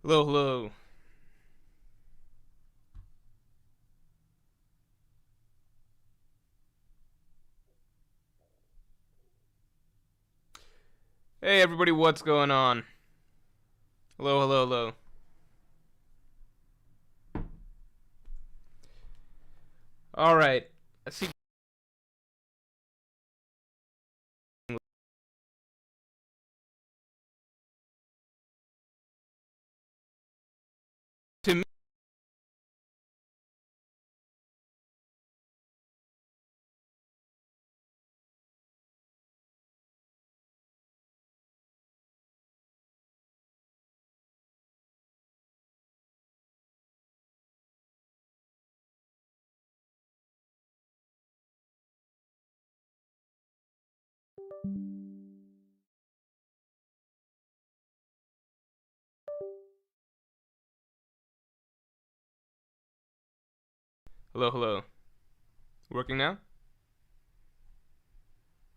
Hello, hello. Hey, everybody, what's going on? Hello, hello, hello. All right. I see. To me, hello, hello. Working now?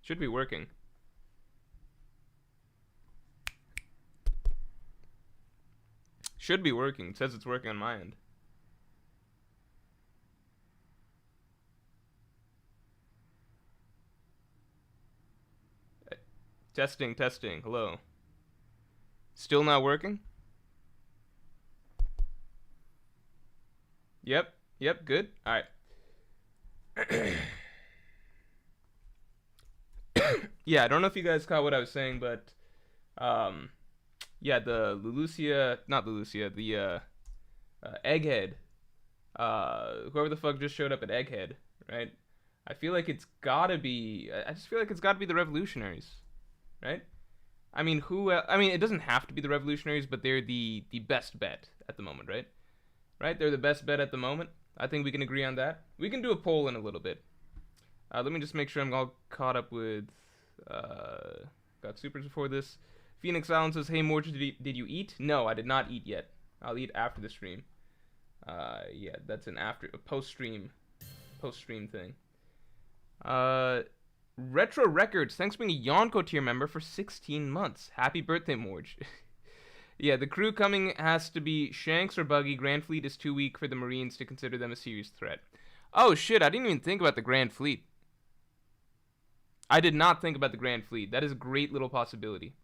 Should be working. Should be working. It says it's working on my end. Testing, testing. Hello. Still not working? Yep. Yep. Good. All right. Yeah, I don't know if you guys caught what I was saying, but um, yeah, the Lulucia, not Lulucia, the Egghead, whoever the fuck just showed up at Egghead, right? I feel like it's gotta be. I just feel like it's gotta be the revolutionaries, right? I mean, who? I mean, it doesn't have to be the revolutionaries, but they're the best bet at the moment, right? Right? They're the best bet at the moment. I think we can agree on that. We can do a poll in a little bit. Let me just make sure I'm all caught up with. Got supers before this. Phoenix Allen says, "Hey Morj, did you eat? No, I did not eat yet. I'll eat after the stream. Yeah, that's an after a post stream thing. Uh, Retro Records, thanks for being a Yonko tier member for 16 months. Happy birthday, Morj. Yeah, the crew coming has to be Shanks or Buggy. Grand Fleet is too weak for the Marines to consider them a serious threat. Oh shit, I didn't even think about the Grand Fleet. I did not think about the Grand Fleet. That is a great little possibility.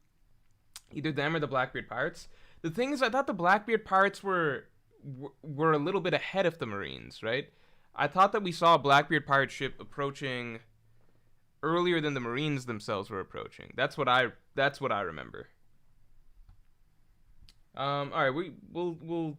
Either them or the Blackbeard Pirates. The thing is, I thought the Blackbeard Pirates were a little bit ahead of the Marines, right? I thought that we saw a Blackbeard pirate ship approaching earlier than the Marines themselves were approaching. That's what I remember. All right, we'll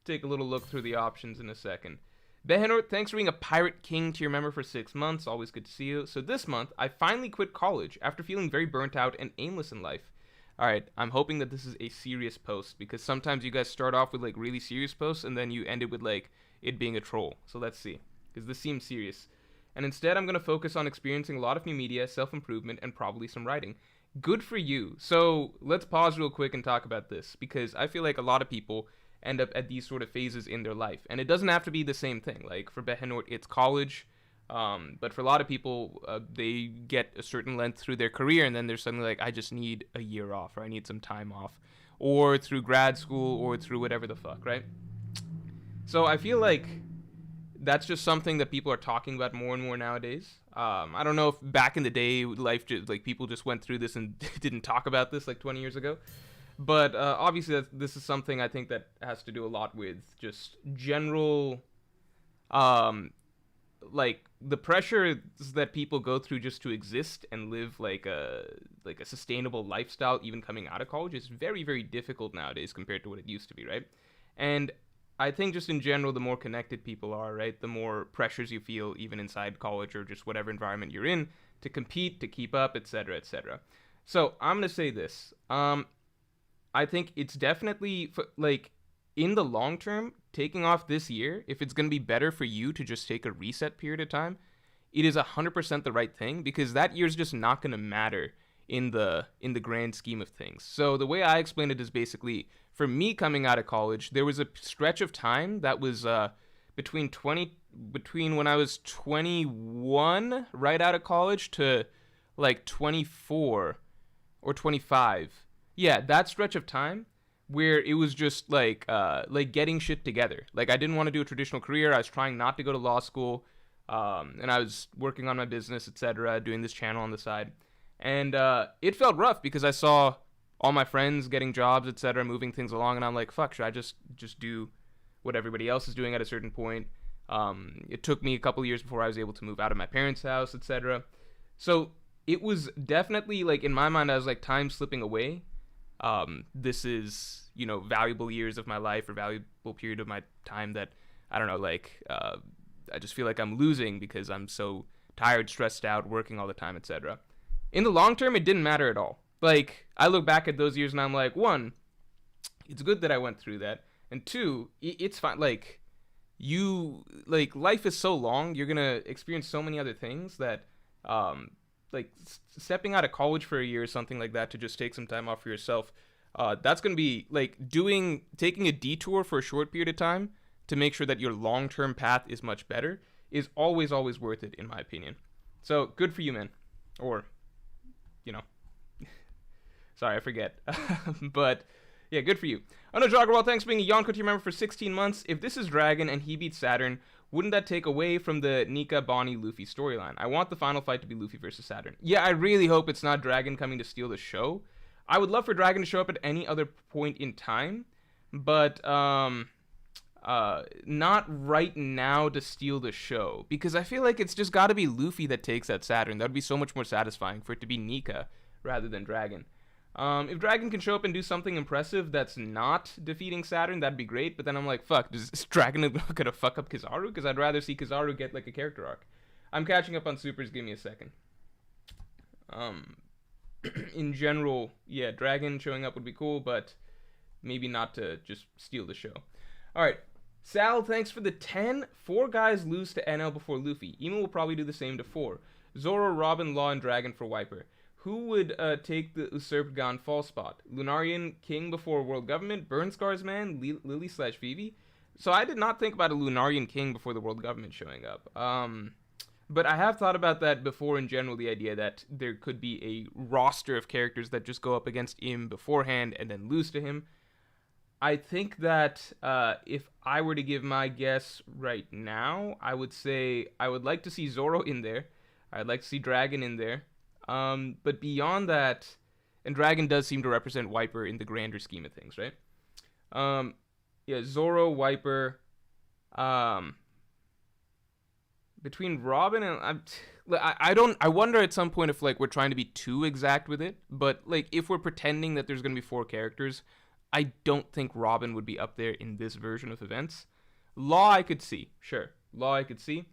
take a little look through the options in a second. Behenort, thanks for being a Pirate King tier member for 6 months. Always good to see you. So this month, I finally quit college after feeling very burnt out and aimless in life. All right, I'm hoping that this is a serious post because sometimes you guys start off with like really serious posts and then you end it with like it being a troll. So let's see, because this seems serious. And instead, I'm gonna focus on experiencing a lot of new media, self-improvement, and probably some writing. Good for you. So let's pause real quick and talk about this because I feel like a lot of people end up at these sort of phases in their life, and it doesn't have to be the same thing. Like for Behenort, it's college, but for a lot of people, they get a certain length through their career, and then they're suddenly like, I just need a year off, or I need some time off, or through grad school, or through whatever the fuck, right? So I feel like that's just something that people are talking about more and more nowadays. I don't know if back in the day, life just, like people just went through this and didn't talk about this like 20 years ago. But obviously, this is something I think that has to do a lot with just general, um, like the pressures that people go through just to exist and live like a sustainable lifestyle, even coming out of college, is very very difficult nowadays compared to what it used to be, right? And I think just in general, the more connected people are, right, the more pressures you feel even inside college or just whatever environment you're in to compete, to keep up, etc., etc. So I'm gonna say this. I think it's definitely like in the long term, taking off this year, if it's going to be better for you to just take a reset period of time, it is 100% the right thing because that year's just not going to matter in the grand scheme of things. So the way I explain it is basically for me coming out of college, there was a stretch of time that was between 20 between when I was 21 right out of college to like 24 or 25. Yeah, that stretch of time where it was just like getting shit together. Like I didn't want to do a traditional career. I was trying not to go to law school, and I was working on my business, etc., doing this channel on the side, and it felt rough because I saw all my friends getting jobs, etc., moving things along, and I'm like, fuck, should I just do what everybody else is doing at a certain point? It took me a couple years before I was able to move out of my parents' house, etc. So it was definitely like in my mind, I was like, time slipping away. This is, valuable years of my life or valuable period of my time that I don't know, like I just feel like I'm losing because I'm so tired, stressed out, working all the time, etc. In the long term, it didn't matter at all. Like I look back at those years and I'm like, one, it's good that I went through that, and two, it's fine. Like life is so long, you're gonna experience so many other things that stepping out of college for a year or something like that to just take some time off for yourself, that's gonna be like taking a detour for a short period of time to make sure that your long-term path is much better is always worth it, in my opinion. So good for you, man. Or sorry, I forget. But yeah, good for you. Oh no, Joggerwall, thanks for being a Yonko tier member for 16 months. If this is Dragon and he beats Saturn, wouldn't that take away from the Nika, Bonnie, Luffy storyline? I want the final fight to be Luffy versus Saturn. Yeah, I really hope it's not Dragon coming to steal the show. I would love for Dragon to show up at any other point in time, but not right now to steal the show, because I feel like it's just got to be Luffy that takes that Saturn. That would be so much more satisfying for it to be Nika rather than Dragon. If Dragon can show up and do something impressive that's not defeating Saturn, that'd be great. But then I'm like, fuck, is Dragon gonna fuck up Kizaru? Because I'd rather see Kizaru get like a character arc. I'm catching up on Supers. Give me a second. In general, yeah, Dragon showing up would be cool, but maybe not to just steal the show. All right. Sal, thanks for the 10. 4 guys lose to NL before Luffy. Emo will probably do the same to 4. Zoro, Robin, Law, and Dragon for Wiper. Who would take the usurped Gonfall spot? Lunarian King before World Government, Burnscar's Man, Lily/Vivi? So I did not think about a Lunarian King before the World Government showing up. But I have thought about that before in general, the idea that there could be a roster of characters that just go up against him beforehand and then lose to him. I think that if I were to give my guess right now, I would say I would like to see Zoro in there. I'd like to see Dragon in there. But beyond that, and Dragon does seem to represent Wiper in the grander scheme of things, right? Yeah, Zoro, Wiper. Between Robin and I wonder at some point if like we're trying to be too exact with it, but like if we're pretending that there's gonna be 4 characters, I don't think Robin would be up there in this version of events. Law I could see, sure. Law I could see.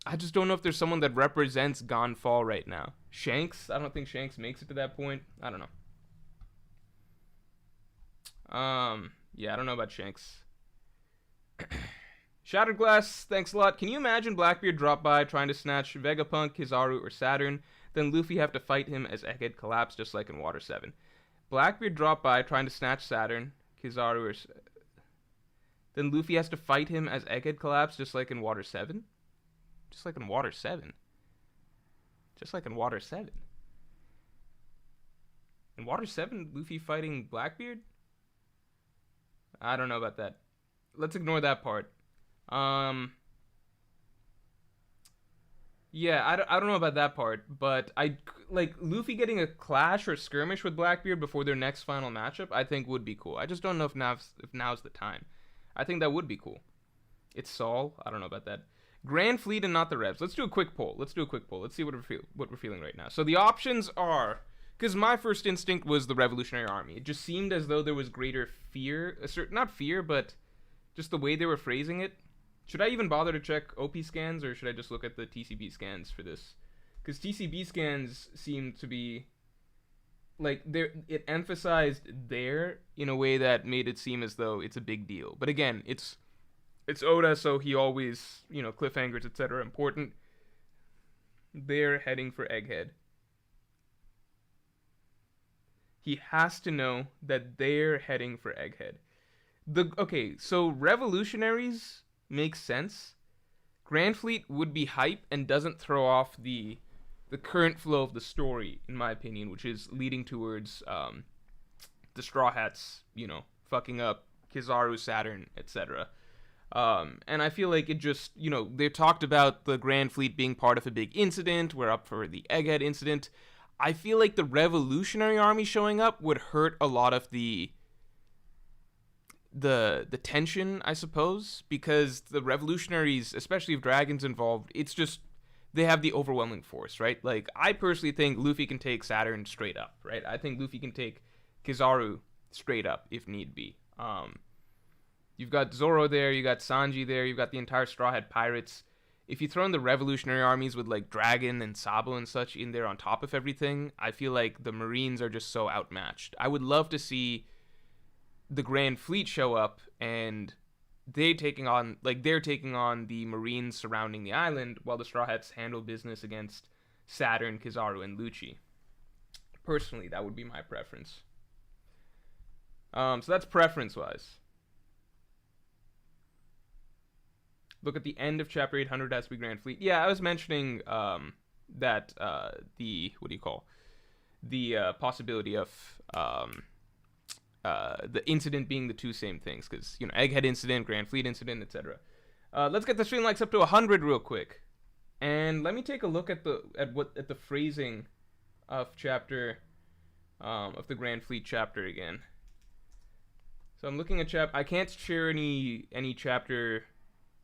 I just don't know if there's someone that represents Gonfall right now. Shanks? I don't think Shanks makes it to that point. I don't know. Yeah, I don't know about Shanks. Shattered Glass, thanks a lot. Can you imagine Blackbeard drop by trying to snatch Vegapunk, Kizaru, or Saturn, then Luffy have to fight him as Egghead collapse just like in Water 7? Blackbeard drop by trying to snatch Saturn, Kizaru, or... Then Luffy has to fight him as Egghead collapse just like in Water 7? Just like in Water 7. Just like in Water 7. In Water 7, Luffy fighting Blackbeard? I don't know about that. Let's ignore that part. Yeah, I don't know about that part, but I like Luffy getting a clash or skirmish with Blackbeard before their next final matchup. I think would be cool. I just don't know if now's the time. I think that would be cool. It's Saul. I don't know about that. Grand Fleet and not the Revs. Let's do a quick poll. Let's see what we're feeling right now. So the options are, because my first instinct was the Revolutionary Army. It just seemed as though there was greater fear, not fear, but just the way they were phrasing it. Should I even bother to check OP scans, or should I just look at the TCB scans for this? Because TCB scans seem to be like it emphasized there in a way that made it seem as though it's a big deal. But again, it's Oda, so he always, cliffhangers, etc. important. They're heading for Egghead. He has to know that they're heading for Egghead. Okay, so revolutionaries makes sense. Grand Fleet would be hype and doesn't throw off the current flow of the story, in my opinion, which is leading towards the Straw Hats, fucking up Kizaru, Saturn, etc. And I feel like it just, they talked about the Grand Fleet being part of a big incident. We're up for the Egghead incident. I feel like the Revolutionary Army showing up would hurt a lot of the tension, I suppose, because the Revolutionaries, especially if Dragon's involved, it's just they have the overwhelming force, right? Like, I personally think Luffy can take Saturn straight up, right? I think Luffy can take Kizaru straight up if need be. You've got Zoro there, you got Sanji there, you've got the entire Straw Hat Pirates. If you throw in the Revolutionary Armies with, like, Dragon and Sabo and such in there on top of everything, I feel like the Marines are just so outmatched. I would love to see the Grand Fleet show up and they're taking on the Marines surrounding the island while the Straw Hats handle business against Saturn, Kizaru, and Lucci. Personally, that would be my preference. So that's preference-wise. Look at the end of Chapter 800 has to be Grand Fleet. Yeah, I was mentioning that the possibility of the incident being the two same things, because Egghead incident, Grand Fleet incident, etc. Let's get the stream likes up to 100 real quick, and let me take a look at the phrasing of the Grand Fleet chapter again. So I'm looking at I can't share any chapter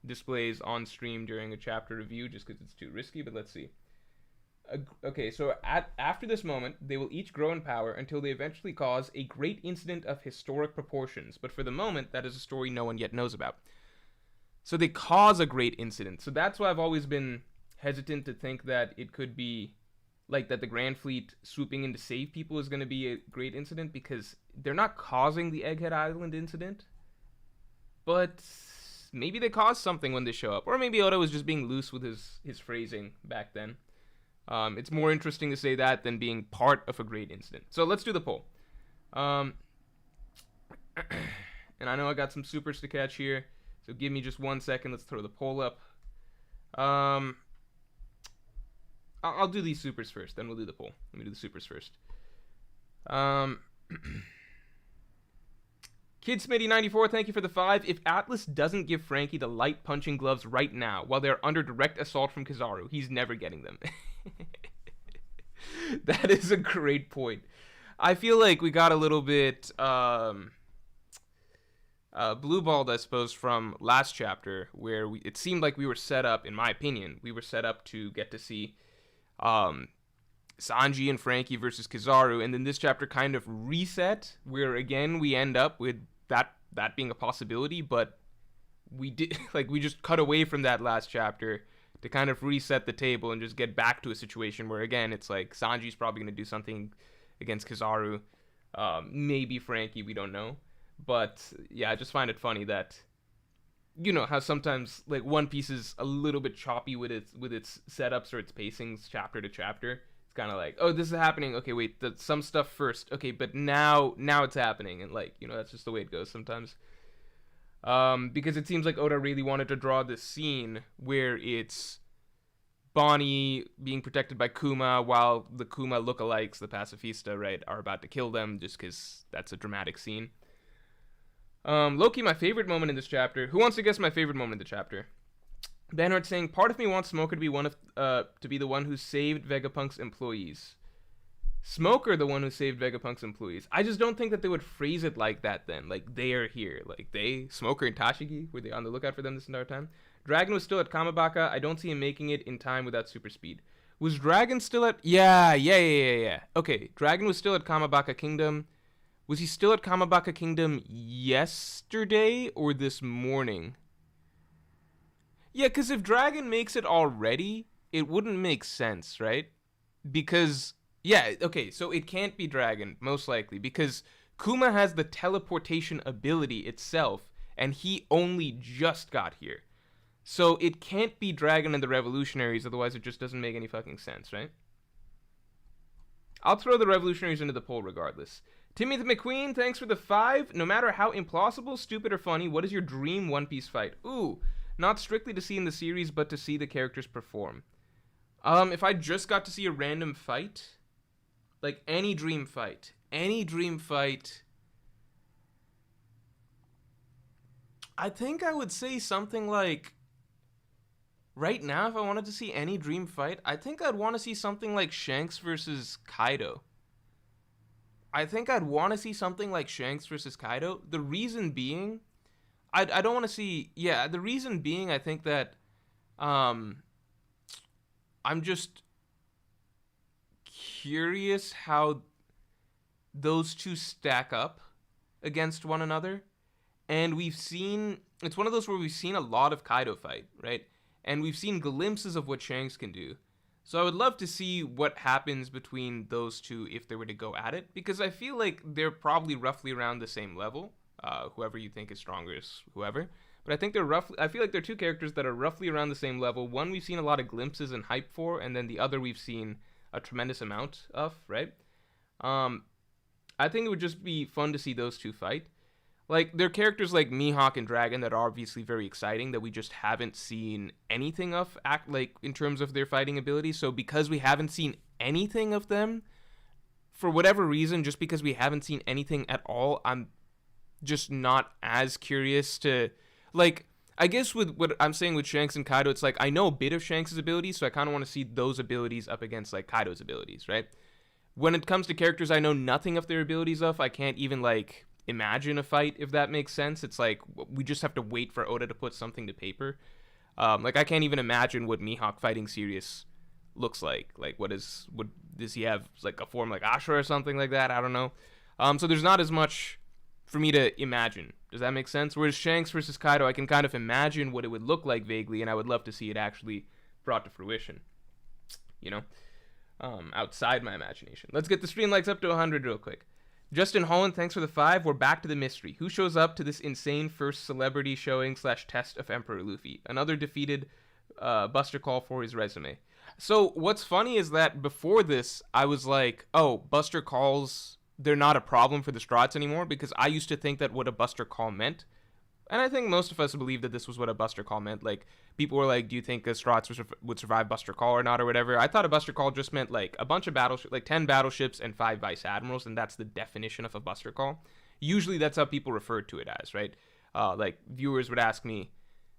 displays on stream during a chapter review just because it's too risky, but let's see. Okay, so after this moment, they will each grow in power until they eventually cause a great incident of historic proportions, but for the moment, that is a story no one yet knows about. So they cause a great incident. So that's why I've always been hesitant to think that it could be, like, that the Grand Fleet swooping in to save people is going to be a great incident, because they're not causing the Egghead Island incident, but maybe they caused something when they show up. Or maybe Oda was just being loose with his phrasing back then. It's more interesting to say that than being part of a great incident. So let's do the poll. And I know I got some supers to catch here, so give me just 1 second. Let's throw the poll up. I'll do these supers first, then we'll do the poll. Let me do the supers first. Kid Smitty94, thank you for the 5. If Atlas doesn't give Frankie the light punching gloves right now, while they're under direct assault from Kizaru, he's never getting them. That is a great point. I feel like we got a little bit blue-balled, I suppose, from last chapter, where it seemed like we were set up, in my opinion, we were set up to get to see Sanji and Frankie versus Kizaru, and then this chapter kind of reset, where again we end up with that being a possibility, but we just cut away from that last chapter to kind of reset the table and just get back to a situation where, again, it's like Sanji's probably going to do something against Kizaru, maybe Frankie, we don't know. But yeah, I just find it funny that, how sometimes, like, One Piece is a little bit choppy with its setups or its pacings chapter to chapter. Kind of like, oh, this is happening, okay, wait, some stuff first, okay, but now it's happening, and, like, that's just the way it goes sometimes. Because it seems like Oda really wanted to draw this scene where it's Bonnie being protected by Kuma while the Kuma lookalikes, the Pacifista, right, are about to kill them, just because that's a dramatic scene. Loki, my favorite moment in this chapter. Who wants to guess my favorite moment in the chapter? Banhart saying, part of me wants Smoker to be to be the one who saved Vegapunk's employees. Smoker, the one who saved Vegapunk's employees. I just don't think that they would phrase it like that then. Like, they are here. Like, Smoker and Tashigi, were they on the lookout for them this entire time? Dragon was still at Kamabaka. I don't see him making it in time without super speed. Was Dragon still at... Yeah. Okay, Dragon was still at Kamabaka Kingdom. Was he still at Kamabaka Kingdom yesterday or this morning? Yeah, because if Dragon makes it already, it wouldn't make sense, right? Because, yeah, okay, so it can't be Dragon, most likely, because Kuma has the teleportation ability itself, and he only just got here. So it can't be Dragon and the Revolutionaries, otherwise it just doesn't make any fucking sense, right? I'll throw the Revolutionaries into the poll regardless. Timmy the McQueen, thanks for the 5. No matter how implausible, stupid, or funny, what is your dream One Piece fight? Ooh, not strictly to see in the series, but to see the characters perform. If I just got to see a random fight, like any dream fight, I think I would say something like, right now, if I wanted to see any dream fight, I think I'd want to see something like Shanks versus Kaido. I think I'd want to see something like Shanks versus Kaido. The reason being, I don't want to see. Yeah, the reason being, I think that um, I'm just curious how those two stack up against one another. And we've seen, it's one of those where we've seen a lot of Kaido fight, right? And we've seen glimpses of what Shanks can do. So I would love to see what happens between those two if they were to go at it, because I feel like they're probably roughly around the same level. Whoever you think is stronger is whoever. But I think they're roughly, I feel like they're two characters that are roughly around the same level. One we've seen a lot of glimpses and hype for, and then the other we've seen a tremendous amount of, right? I think it would just be fun to see those two fight. Like, there are characters like Mihawk and Dragon that are obviously very exciting that we just haven't seen anything of, like, in terms of their fighting abilities. So because we haven't seen anything of them, for whatever reason, just because we haven't seen anything at all, I'm just not as curious to, like, I guess with what I'm saying with Shanks and Kaido, it's like, I know a bit of Shanks' abilities, so I kind of want to see those abilities up against, like, Kaido's abilities, right? When it comes to characters I know nothing of their abilities of, I can't even, like, imagine a fight, if that makes sense. It's like we just have to wait for Oda to put something to paper. Like, I can't even imagine what Mihawk fighting Sirius looks like. Like, what does he have, like a form like Ashura or something like that? I don't know. So there's not as much for me to imagine. Does that make sense? Whereas Shanks versus Kaido, I can kind of imagine what it would look like vaguely, and I would love to see it actually brought to fruition. You know, outside my imagination. Let's get the stream likes up to 100 real quick. Justin Holland, thanks for the 5. We're back to the mystery. Who shows up to this insane first celebrity showing / test of Emperor Luffy? Another defeated Buster Call for his resume. So what's funny is that before this, I was like, oh, Buster Calls, they're not a problem for the Straw Hats anymore, because I used to think that what a Buster Call meant, and I think most of us believed that this was what a Buster Call meant. Like, people were like, do you think the Straw Hats would survive Buster Call or not, or whatever? I thought a Buster Call just meant, like, a bunch of battleships, like 10 battleships and 5 vice admirals, and that's the definition of a Buster Call. Usually that's how people referred to it as, right? Like, viewers would ask me,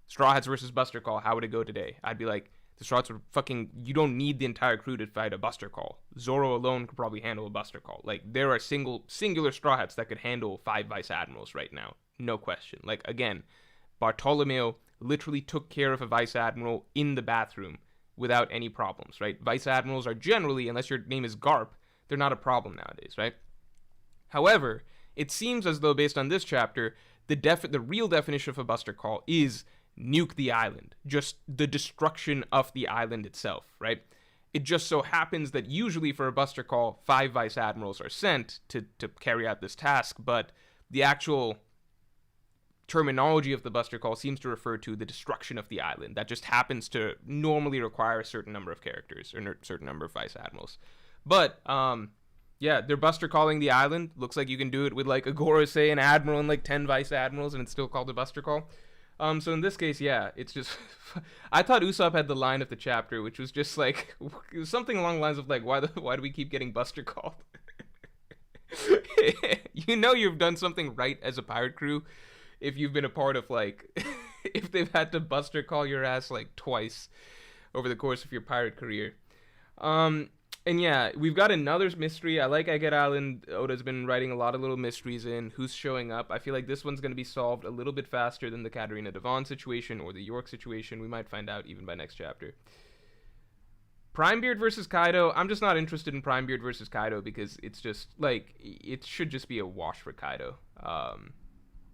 Straw Hats versus Buster Call, how would it go today? I'd be like, the Straw Hats would fucking, you don't need the entire crew to fight a Buster Call. Zoro alone could probably handle a Buster Call. Like, there are singular Straw Hats that could handle 5 vice admirals right now. No question. Like, again, Bartolomeo literally took care of a vice admiral in the bathroom without any problems, right? Vice admirals are generally, unless your name is Garp, they're not a problem nowadays, right? However, it seems as though, based on this chapter, the real definition of a Buster Call is nuke the island, just the destruction of the island itself, right? It just so happens that usually for a Buster Call, 5 vice admirals are sent to carry out this task, but the actual terminology of the Buster Call seems to refer to the destruction of the island. That just happens to normally require a certain number of characters or a certain number of vice admirals. But yeah, they're Buster Calling the island. Looks like you can do it with like a Gorosei, an admiral, and like 10 vice admirals, and it's still called a Buster Call. So in this case, yeah, it's just I thought Usopp had the line of the chapter, which was just like something along the lines of like, why do we keep getting Buster Called? You know you've done something right as a pirate crew if you've been a part of, like, if they've had to Buster Call your ass, like, twice over the course of your pirate career. And yeah, we've got another mystery. I like Egghead Island. Oda's been writing a lot of little mysteries in. Who's showing up? I feel like this one's going to be solved a little bit faster than the Katarina Devon situation or the York situation. We might find out even by next chapter. Primebeard versus Kaido. I'm just not interested in Primebeard versus Kaido because it's just, like, it should just be a wash for Kaido.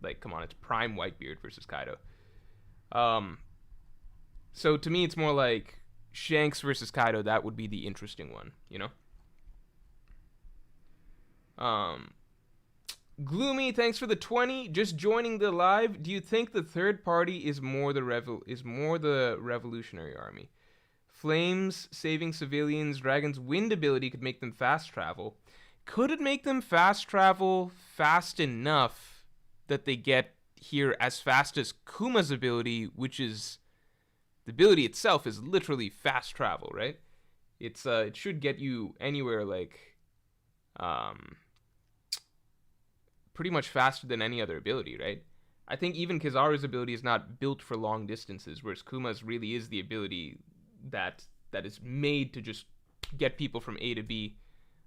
Like, come on, it's Prime Whitebeard versus Kaido. So to me, it's more like Shanks versus Kaido. That would be the interesting one, you know? Gloomy, thanks for the 20. Just joining the live. Do you think the third party is more the Revolutionary Army? Flames saving civilians. Dragon's wind ability could make them fast travel. Could it make them fast travel fast enough that they get here as fast as Kuma's ability, which is the ability itself is literally fast travel, right? It's it should get you anywhere like pretty much faster than any other ability, right? I think even Kizaru's ability is not built for long distances, whereas Kuma's really is the ability that is made to just get people from A to B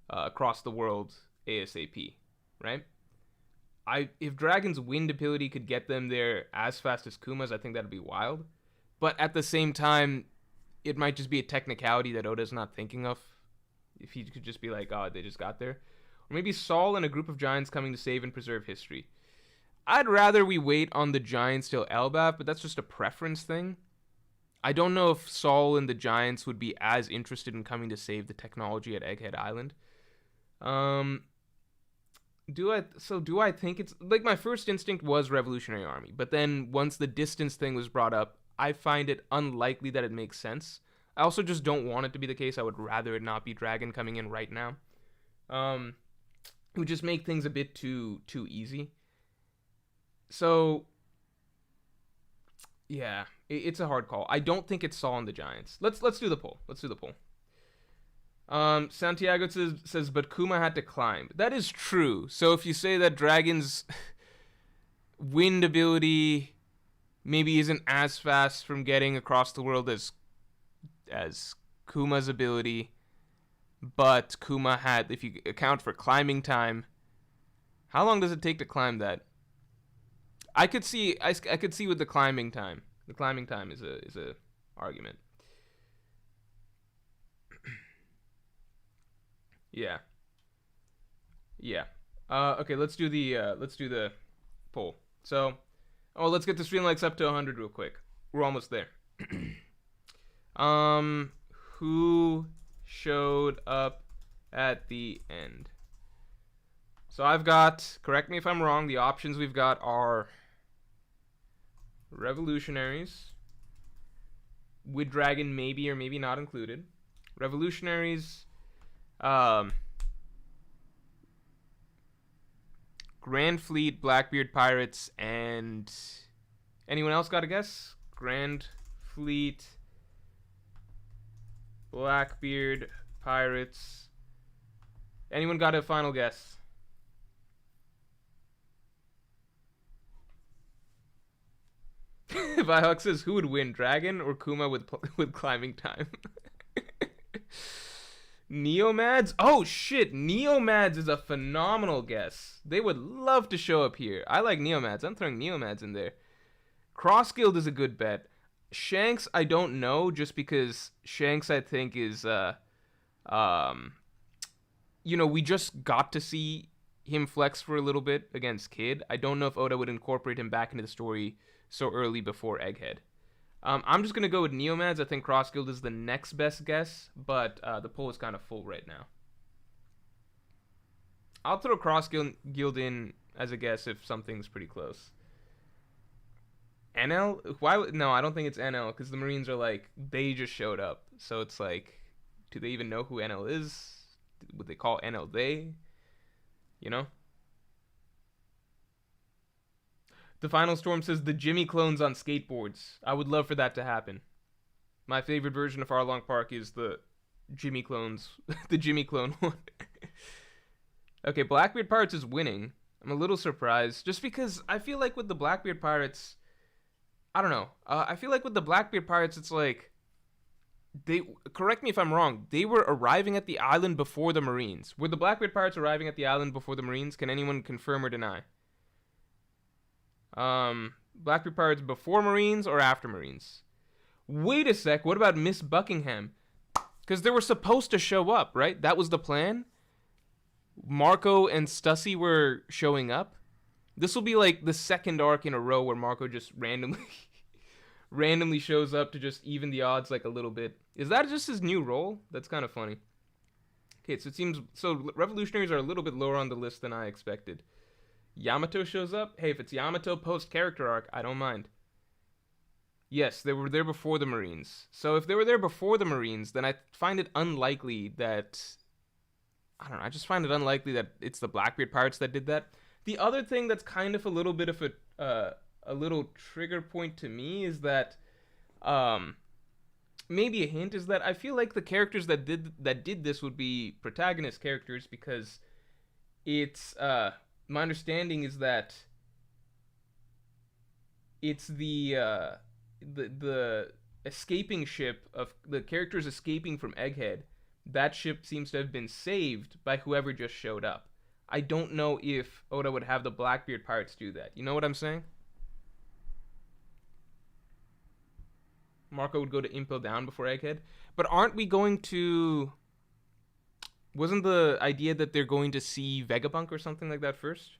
across the world ASAP, right? If Dragon's wind ability could get them there as fast as Kuma's, I think that'd be wild. But at the same time, it might just be a technicality that Oda's not thinking of. If he could just be like, oh, they just got there. Or maybe Saul and a group of giants coming to save and preserve history. I'd rather we wait on the giants till Elbaf, but that's just a preference thing. I don't know if Saul and the giants would be as interested in coming to save the technology at Egghead Island. Do I think it's like, my first instinct was Revolutionary Army, but then once the distance thing was brought up, I find it unlikely that it makes sense. I also just don't want it to be the case. I would rather it not be Dragon coming in right now. It would just make things a bit too easy. So yeah, it's a hard call. I don't think it's Saul and the Giants. Let's do the poll. Santiago says, but Kuma had to climb. That is true. So if you say that Dragon's wind ability maybe isn't as fast from getting across the world as Kuma's ability, but Kuma had, if you account for climbing time, how long does it take to climb that? I could see with the climbing time. The climbing time is a argument. Yeah. Okay, let's do the poll. So, let's get the stream likes up to 100 real quick. We're almost there. Who showed up at the end? So I've got, correct me if I'm wrong, the options we've got are Revolutionaries, with Dragon maybe or maybe not included. Revolutionaries, Grand Fleet, Blackbeard Pirates, and anyone else got a guess? Grand Fleet, Blackbeard Pirates. Anyone got a final guess? Vihawk says, who would win, Dragon or Kuma with climbing time? Neomads? Oh shit, Neomads is a phenomenal guess. They would love to show up here. I like Neomads. I'm throwing Neomads in there. Cross Guild is a good bet. Shanks, I don't know, just because Shanks, I think, is we just got to see him flex for a little bit against Kid. I don't know if Oda would incorporate him back into the story so early before Egghead. I'm just going to go with Neomads. I think Cross Guild is the next best guess, but the poll is kind of full right now. I'll throw Cross Guild in as a guess if something's pretty close. NL? Why? No, I don't think it's NL, because the Marines are like, they just showed up. So it's like, do they even know who NL is? Would they call NL they? You know? The Final Storm says the Jimmy clones on skateboards. I would love for that to happen. My favorite version of Arlong Park is the Jimmy clones. The Jimmy clone one. Okay, Blackbeard Pirates is winning. I'm a little surprised. Just because I feel like with the Blackbeard Pirates, I don't know. I feel like with the Blackbeard Pirates, it's like, correct me if I'm wrong, they were arriving at the island before the Marines. Were the Blackbeard Pirates arriving at the island before the Marines? Can anyone confirm or deny? Blackbeard Pirates before Marines or after Marines? Wait a sec, what about Miss Buckingham? Because they were supposed to show up, right? That was the plan? Marco and Stussy were showing up? This will be like the second arc in a row where Marco just randomly shows up to just even the odds like a little bit. Is that just his new role? That's kind of funny. Okay, so it seems, so Revolutionaries are a little bit lower on the list than I expected. Yamato shows up? Hey, if it's Yamato post-character arc, I don't mind. Yes, they were there before the Marines. So if they were there before the Marines, then I find it unlikely that, I don't know, I just find it unlikely that it's the Blackbeard Pirates that did that. The other thing that's kind of a little bit of a little trigger point to me is that, maybe a hint is that I feel like the characters that did this would be protagonist characters, because it's, my understanding is that It's the escaping ship of the characters escaping from Egghead. That ship seems to have been saved by whoever just showed up. I don't know if Oda would have the Blackbeard pirates do that. You know what I'm saying? Marco would go to Impel Down before Egghead. But aren't we going to... Wasn't the idea that they're going to see Vegapunk or something like that first?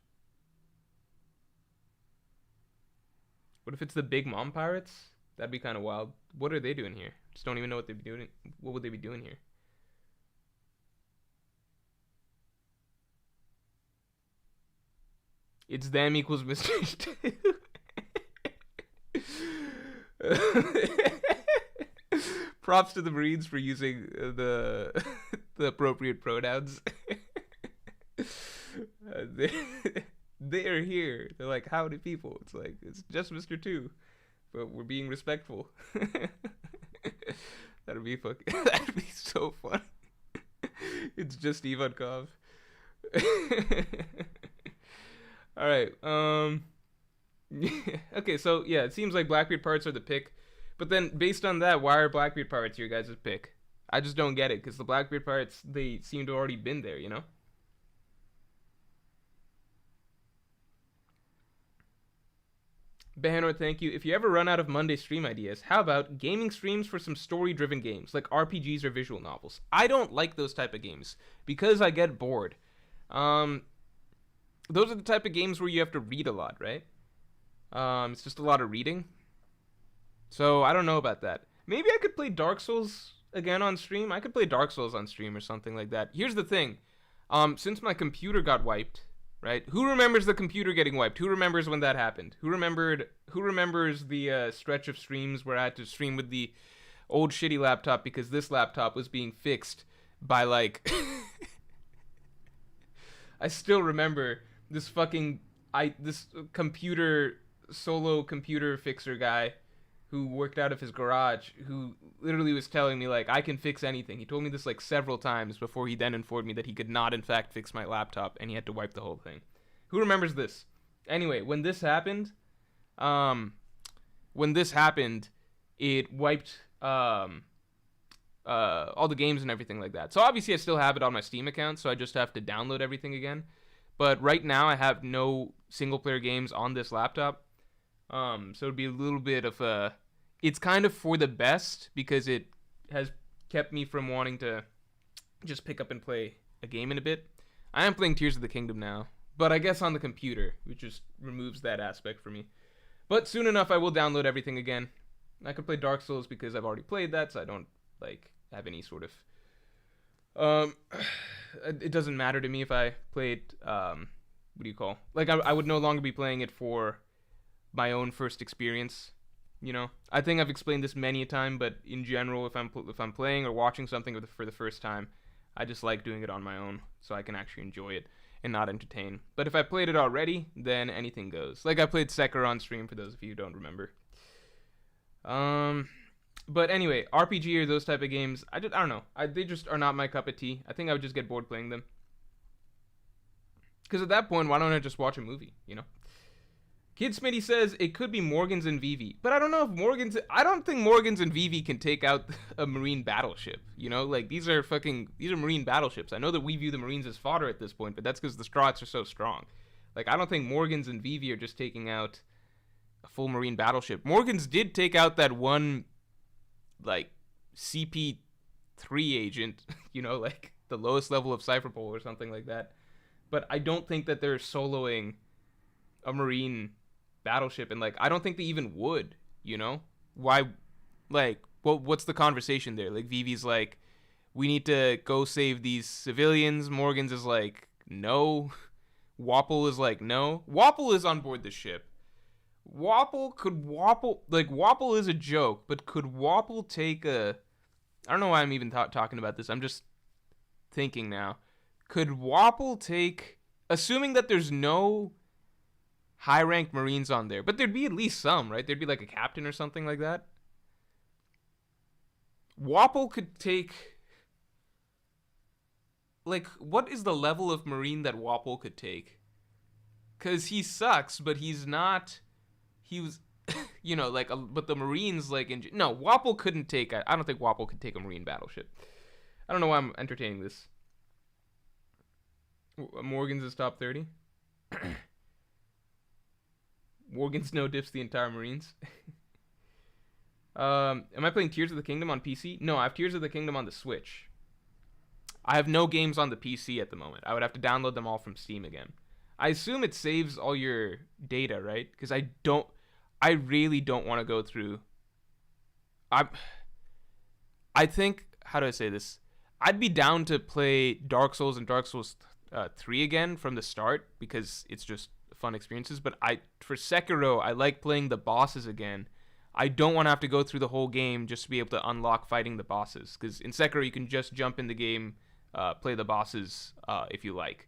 What if it's the Big Mom Pirates? That'd be kind of wild. What are they doing here? Just don't even know what they'd be doing. What would they be doing here? It's them equals Mysteries 2. Props to the Marines for using the appropriate pronouns. They, they are here. They're like, howdy people. It's like, it's just Mr. 2. But we're being respectful. That'd be that'd be so funny. It's just Ivankov. All right. Okay, so yeah, it seems like Blackbeard Pirates are the pick. But then, based on that, why are Blackbeard Pirates your guys' pick? I just don't get it, because the Blackbeard Pirates, they seem to have already been there, you know? Behanor, thank you. If you ever run out of Monday stream ideas, how about gaming streams for some story-driven games, like RPGs or visual novels? I don't like those type of games, because I get bored. Those are the type of games where you have to read a lot, right? It's just a lot of reading. So I don't know about that. Maybe I could play Dark Souls again on stream. I could play Dark Souls on stream or something like that. Here's the thing. Since my computer got wiped, right? Who remembers the computer getting wiped? Who remembers when that happened? Who remembers the stretch of streams where I had to stream with the old shitty laptop because this laptop was being fixed by like I still remember this computer solo computer fixer guy who worked out of his garage, who literally was telling me, like, I can fix anything. He told me this, like, several times before he then informed me that he could not, in fact, fix my laptop, and he had to wipe the whole thing. Who remembers this? Anyway, when this happened, it wiped all the games and everything like that. So obviously I still have it on my Steam account, so I just have to download everything again. But right now I have no single-player games on this laptop. So it'd be a little bit of a... It's kind of for the best because it has kept me from wanting to just pick up and play a game in a bit. I am playing Tears of the Kingdom now, but I guess on the computer, which just removes that aspect for me. But soon enough, I will download everything again. I could play Dark Souls because I've already played that, so I don't, like, have any sort of... It doesn't matter to me if I played, what do you call? Like, I would no longer be playing it for my own first experience, you know? I think I've explained this many a time, but in general, if I'm playing or watching something for the first time, I just like doing it on my own, so I can actually enjoy it and not entertain. But if I played it already, then anything goes. Like, I played Sekiro on stream, for those of you who don't remember. But anyway, RPG or those type of games, I don't know. They just are not my cup of tea. I think I would just get bored playing them. Because at that point, why don't I just watch a movie, you know? Kid Smitty says it could be Morgans and Vivi. But I don't know if I don't think Morgans and Vivi can take out a Marine battleship, you know? Like, these are Marine battleships. I know that we view the Marines as fodder at this point, but that's because the Strats are so strong. Like, I don't think Morgans and Vivi are just taking out a full Marine battleship. Morgans did take out that one, like, CP3 agent, you know, like the lowest level of Cypherpole or something like that. But I don't think that they're soloing a Marine battleship, and, like, I don't think they even would, you know? Why, like, what's the conversation there? Like, Vivi's like, we need to go save these civilians. Morgans is like, no. Wapple is like, no. Wapple is on board the ship. Wapple is a joke, but could Wapple take a... I don't know why I'm even talking about this. I'm just thinking now. Could Wapple take... Assuming that there's no high-ranked Marines on there, but there'd be at least some, right? There'd be like a captain or something like that. Wapple could take... Like, what is the level of Marine that Wapple could take? Because he sucks, but he's not... But the Marines, no, Wapol couldn't take, I don't think Wapol could take a Marine battleship. I don't know why I'm entertaining this. Morgan's is top 30. Morgan's no dips the entire Marines. Am I playing Tears of the Kingdom on PC? No, I have Tears of the Kingdom on the Switch. I have no games on the PC at the moment. I would have to download them all from Steam again. I assume it saves all your data, right? Because I really don't want to go through. I think, how do I say this? I'd be down to play Dark Souls and Dark Souls 3 again from the start because it's just fun experiences. But for Sekiro, I like playing the bosses again. I don't want to have to go through the whole game just to be able to unlock fighting the bosses. Because in Sekiro, you can just jump in the game, play the bosses if you like.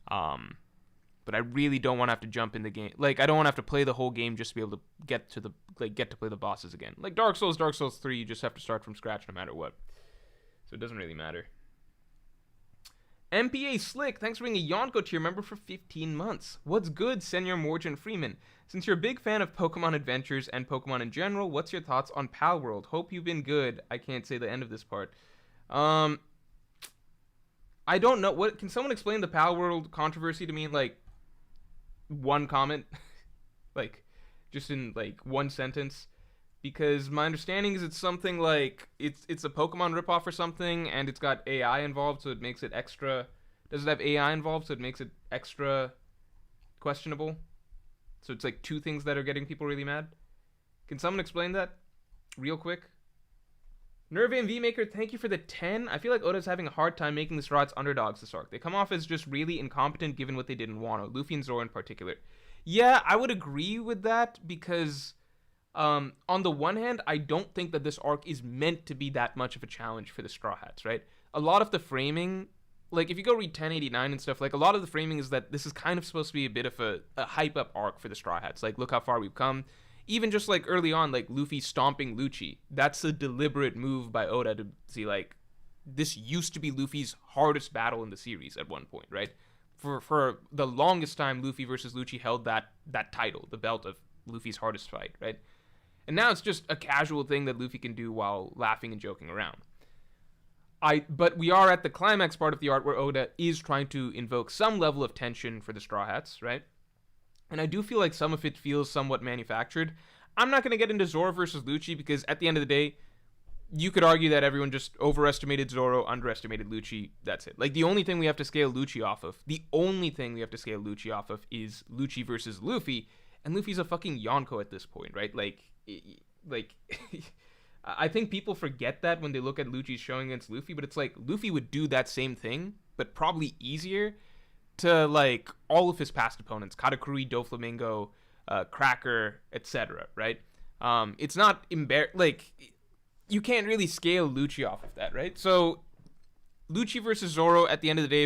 But I really don't want to have to jump in the game. I don't want to have to play the whole game just to be able to get to play the bosses again. Like Dark Souls 3, you just have to start from scratch no matter what. So it doesn't really matter. MPA Slick, thanks for being a Yonko tier member for 15 months. What's good, Senor Morj and Freeman? Since you're a big fan of Pokemon Adventures and Pokemon in general, what's your thoughts on Palworld? Hope you've been good. I can't say the end of this part. I don't know. Can someone explain the Palworld controversy to me in, one comment? Just in, one sentence? Because my understanding is it's something it's a Pokemon ripoff or something, and it's got AI involved, so it makes it extra. Does it have AI involved, so it makes it extra questionable? So it's two things that are getting people really mad. Can someone explain that real quick? Nerve and V-Maker, thank you for the 10. I feel like Oda's having a hard time making the Straw Hats underdogs this arc. They come off as just really incompetent given what they did in Wano, Luffy and Zoro in particular. Yeah, I would agree with that because on the one hand, I don't think that this arc is meant to be that much of a challenge for the Straw Hats, right? A lot of the framing, if you go read 1089 and stuff, a lot of the framing is that this is kind of supposed to be a bit of a hype-up arc for the Straw Hats. Look how far we've come. Even just, early on, Luffy stomping Lucci. That's a deliberate move by Oda to see, this used to be Luffy's hardest battle in the series at one point, right? For the longest time, Luffy versus Lucci held that title, the belt of Luffy's hardest fight, right? And now it's just a casual thing that Luffy can do while laughing and joking around. But we are at the climax part of the art where Oda is trying to invoke some level of tension for the Straw Hats, right? And I do feel like some of it feels somewhat manufactured. I'm not going to get into Zoro versus Lucci because at the end of the day, you could argue that everyone just overestimated Zoro, underestimated Lucci. That's it. The only thing we have to scale Lucci off of, is Lucci versus Luffy. And Luffy's a fucking Yonko at this point, right? I think people forget that when they look at Lucci's showing against Luffy, but it's Luffy would do that same thing, but probably easier to all of his past opponents, Katakuri, Doflamingo, Cracker, etc., right? It's not you can't really scale Lucci off of that, right? So Lucci versus Zoro, at the end of the day,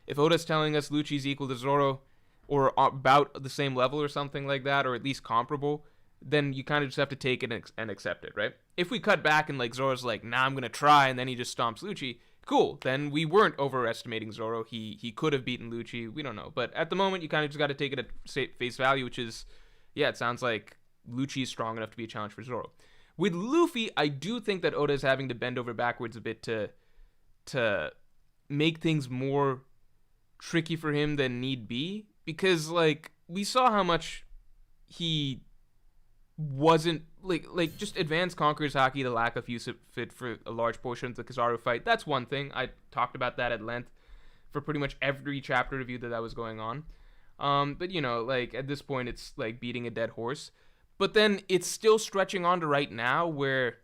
if Oda's telling us Lucci's equal to Zoro or about the same level or something like that, or at least comparable, then you kind of just have to take it and accept it, right? If we cut back and Zoro's nah, I'm gonna try, and then he just stomps Lucci, cool, then we weren't overestimating Zoro. He could have beaten Lucci. We don't know. But at the moment, you kind of just got to take it at face value, which is, yeah, it sounds like Lucci is strong enough to be a challenge for Zoro. With Luffy, I do think that Oda is having to bend over backwards a bit to make things more tricky for him than need be. Because, we saw how much he wasn't just advanced Conqueror's Haki, the lack of use of it for a large portion of the Kizaru fight. That's one thing. I talked about that at length for pretty much every chapter review that was going on. But at this point, it's beating a dead horse. But then it's still stretching on to right now where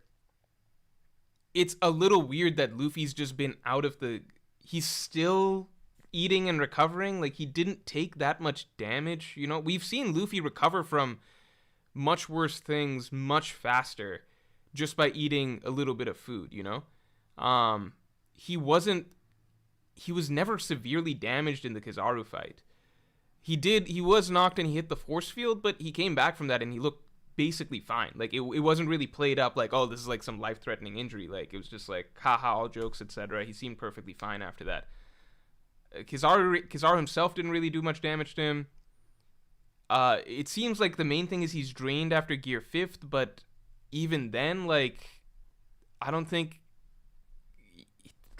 it's a little weird that Luffy's just been he's still eating and recovering. He didn't take that much damage. We've seen Luffy recover from much worse things much faster just by eating a little bit of food, he was never severely damaged in the Kizaru fight. He was knocked and he hit the force field, but he came back from that and he looked basically fine. It wasn't really played up oh, this is some life-threatening injury. It was just haha, all jokes, etc. He seemed perfectly fine after that. Kizaru himself didn't really do much damage to him. It seems like the main thing is he's drained after gear 5th, but even then, like, I don't think,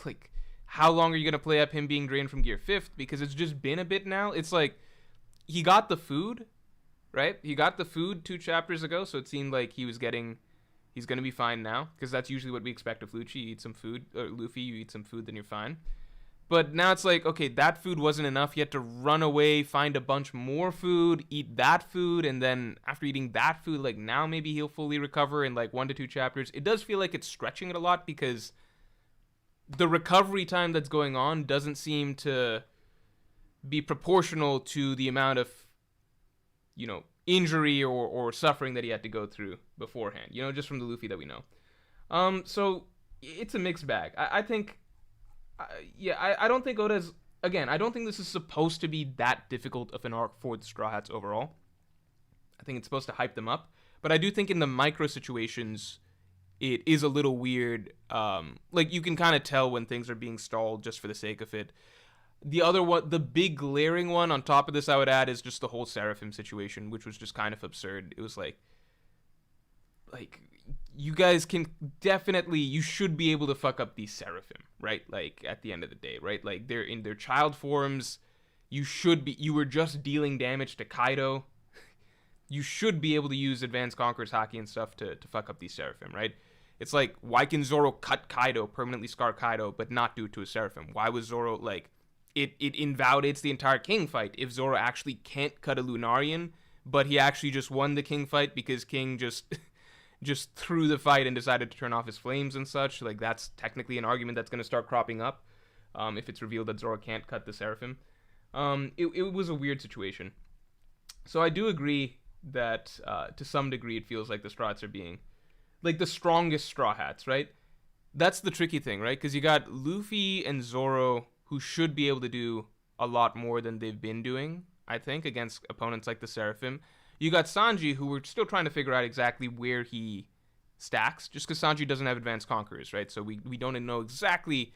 like, how long are you going to play up him being drained from gear 5th? Because it's just been a bit now. It's like, he got the food, right? He got the food 2 chapters ago, so it seemed like he's going to be fine now, because that's usually what we expect of Lucci. You eat some food, or Luffy, you eat some food, then you're fine. But now it's like, okay, that food wasn't enough. You had to run away, find a bunch more food, eat that food, and then after eating that food, like, now maybe he'll fully recover in like 1 to 2 chapters. It does feel like it's stretching it a lot, because the recovery time that's going on doesn't seem to be proportional to the amount of, injury or suffering that he had to go through beforehand, just from the Luffy that we know. So it's a mixed bag. I think, I don't think Oda's, again, I don't think this is supposed to be that difficult of an arc for the Straw Hats overall. I think it's supposed to hype them up, but I do think in the micro situations, it is a little weird. Like, you can kind of tell when things are being stalled just for the sake of it. The other one, the big glaring one on top of this, I would add, is just the whole Seraphim situation, which was just kind of absurd. It was like you guys can definitely, you should be able to fuck up these Seraphim, right? Like, at the end of the day, right? Like, they're in their child forms. You were just dealing damage to Kaido. You should be able to use Advanced Conqueror's Haki and stuff to fuck up these Seraphim, right? It's like, why can Zoro cut Kaido, permanently scar Kaido, but not do it to a Seraphim? Why was Zoro, like, it invalidates the entire King fight if Zoro actually can't cut a Lunarian, but he actually just won the King fight because King just threw the fight and decided to turn off his flames and such. Like, that's technically an argument that's going to start cropping up if it's revealed that Zoro can't cut the Seraphim. It was a weird situation. So I do agree that to some degree it feels like the Straw Hats are being like the strongest Straw Hats, right? That's the tricky thing, right? Because you got Luffy and Zoro, who should be able to do a lot more than they've been doing, I think, against opponents like the Seraphim. You got Sanji, who we're still trying to figure out exactly where he stacks, just because Sanji doesn't have Advanced Conquerors, right? So we don't know exactly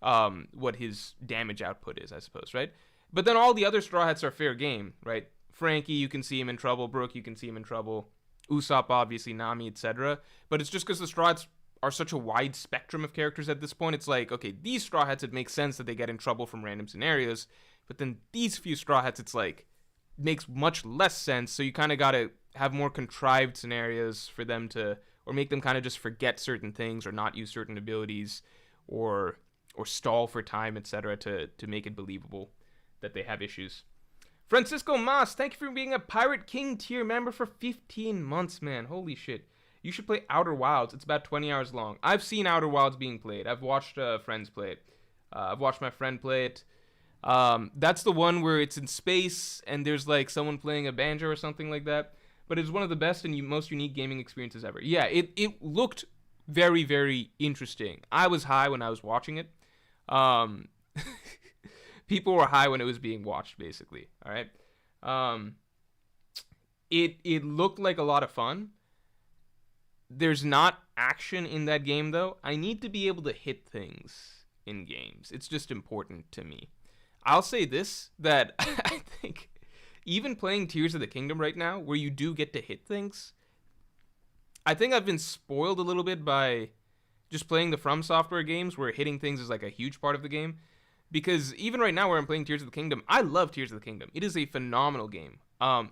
what his damage output is, I suppose, right? But then all the other Straw Hats are fair game, right? Frankie, you can see him in trouble. Brook, you can see him in trouble. Usopp, obviously, Nami, etc. But it's just because the Straw Hats are such a wide spectrum of characters at this point. It's like, okay, these Straw Hats, it makes sense that they get in trouble from random scenarios. But then these few Straw Hats, it's like, makes much less sense. So you kind of got to have more contrived scenarios for them to, or make them kind of just forget certain things or not use certain abilities or stall for time, etc. to make it believable that they have issues. Francisco Mas, thank you for being a Pirate King tier member for 15 months, man. Holy shit. You should play Outer Wilds. It's about 20 hours long. I've seen Outer Wilds being played. I've watched friends play it. I've watched my friend play it. That's the one where it's in space and there's like someone playing a banjo or something like that. But it's one of the best and most unique gaming experiences ever. Yeah, it looked very, very interesting. I was high when I was watching it. People were high when it was being watched, basically. All right. It looked like a lot of fun. There's not action in that game, though. I need to be able to hit things in games. It's just important to me. I'll say this, that I think even playing Tears of the Kingdom right now, where you do get to hit things, I think I've been spoiled a little bit by just playing the From Software games, where hitting things is like a huge part of the game. Because even right now where I'm playing Tears of the Kingdom, I love Tears of the Kingdom. It is a phenomenal game.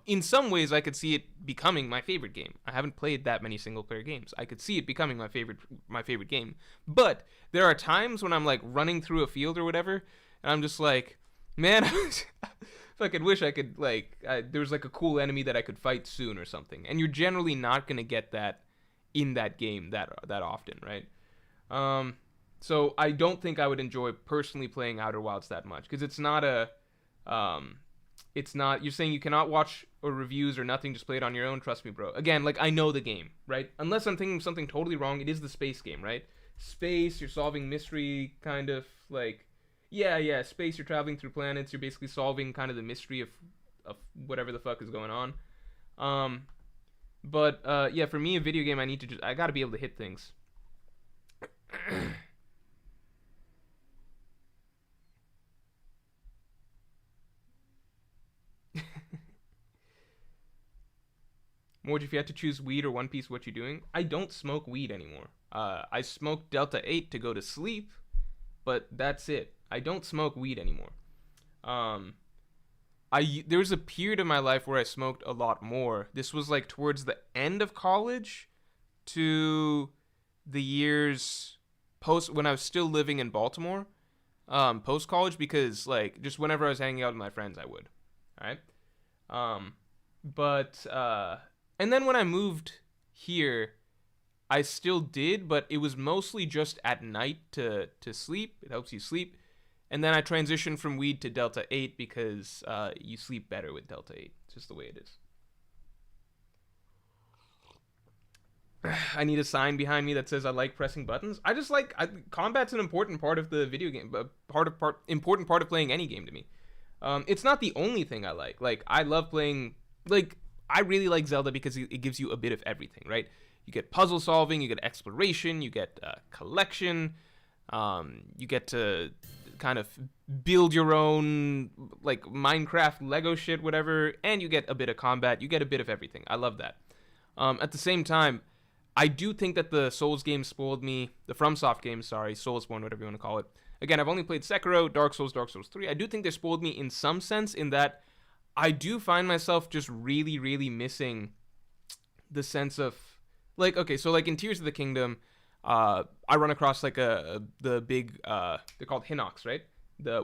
In some ways, I could see it becoming my favorite game. I haven't played that many single-player games. I could see it becoming my favorite game. But there are times when I'm like running through a field or whatever, and I'm just like, man, fucking wish I could there was like a cool enemy that I could fight soon or something. And you're generally not gonna get that in that game that often, right? So I don't think I would enjoy personally playing Outer Wilds that much, because it's not you're saying you cannot watch or reviews or nothing, just play it on your own. Trust me, bro. Again, like, I know the game, right? Unless I'm thinking of something totally wrong, it is the space game, right? Space, you're solving mystery, kind of, like, yeah, space, you're traveling through planets, you're basically solving kind of the mystery of whatever the fuck is going on. But yeah, for me, a video game, I gotta be able to hit things. Morj, if you had to choose weed or One Piece, what you doing? I don't smoke weed anymore. I smoke Delta 8 to go to sleep, but that's it. I don't smoke weed anymore. There was a period of my life where I smoked a lot more. This was like towards the end of college to the years post when I was still living in Baltimore, post college, because like just whenever I was hanging out with my friends, I would. All right. And then when I moved here, I still did, but it was mostly just at night to sleep. It helps you sleep. And then I transitioned from weed to Delta 8 because you sleep better with Delta 8. It's just the way it is. I need a sign behind me that says I like pressing buttons. I just like combat's an important part of the video game, important part of playing any game to me. It's not the only thing I like. Like I love playing. Like I really like Zelda because it gives you a bit of everything, right? You get puzzle solving, you get exploration, you get collection, you get to kind of build your own like Minecraft Lego shit, whatever, and you get a bit of combat. You get a bit of everything. I love that. At the same time, I do think that the Souls games spoiled me. The FromSoft games, sorry, Soulsborne, whatever you want to call it. Again, I've only played Sekiro, Dark Souls 3. I do think they spoiled me in some sense in that I do find myself just really, really missing the sense of like, okay, so like in Tears of the Kingdom, I run across like the big they're called Hinox, right?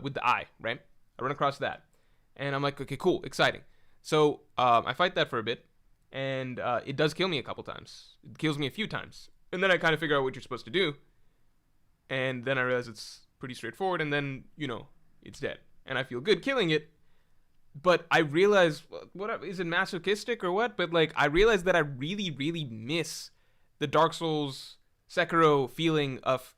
With the eye, right? I run across that, and I'm like, okay, cool, exciting. So I fight that for a bit, and it does kill me a couple times. It kills me a few times, and then I kind of figure out what you're supposed to do, and then I realize it's pretty straightforward, and then it's dead, and I feel good killing it. But I realize, what is it, masochistic or what? But like, I realize that I really, really miss the Dark Souls Sekiro feeling of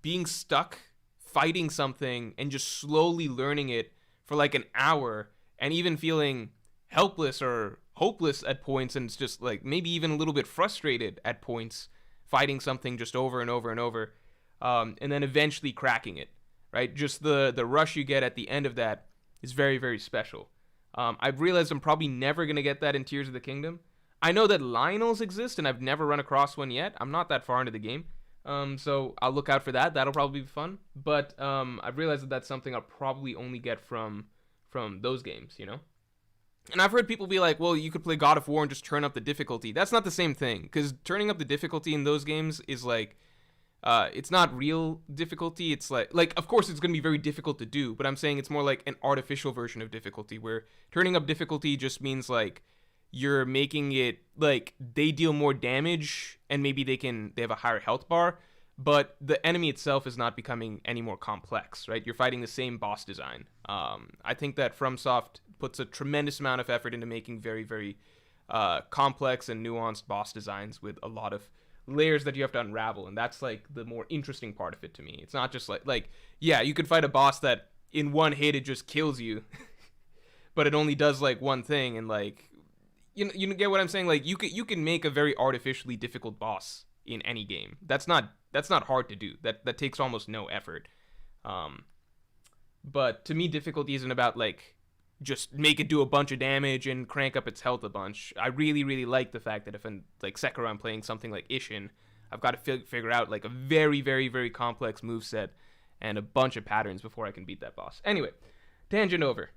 being stuck fighting something and just slowly learning it for like an hour, and even feeling helpless or hopeless at points, and it's just like maybe even a little bit frustrated at points fighting something just over and over and over, and then eventually cracking it, right? Just the rush you get at the end of that is very, very special. I've realized I'm probably never going to get that in Tears of the Kingdom. I know that Lionels exist, and I've never run across one yet. I'm not that far into the game, so I'll look out for that. That'll probably be fun. But I've realized that that's something I'll probably only get from those games, And I've heard people be like, well, you could play God of War and just turn up the difficulty. That's not the same thing, because turning up the difficulty in those games is like, it's not real difficulty. It's like of course it's going to be very difficult to do, but I'm saying it's more like an artificial version of difficulty, where turning up difficulty just means like you're making it like they deal more damage, and maybe they have a higher health bar, but the enemy itself is not becoming any more complex, right? You're fighting the same boss design. I think that FromSoft puts a tremendous amount of effort into making very, very complex and nuanced boss designs with a lot of layers that you have to unravel, and that's like the more interesting part of it to me. It's not just like yeah, you could fight a boss that in one hit it just kills you but it only does like one thing, and like you get what I'm saying. Like you can make a very artificially difficult boss in any game. That's not hard to do. That takes almost no effort. But to me, difficulty isn't about like just make it do a bunch of damage and crank up its health a bunch. I really, really like the fact that if in like Sekiro I'm playing something like Ishin, I've got to figure out like a very, very, very complex moveset and a bunch of patterns before I can beat that boss. Anyway, tangent over.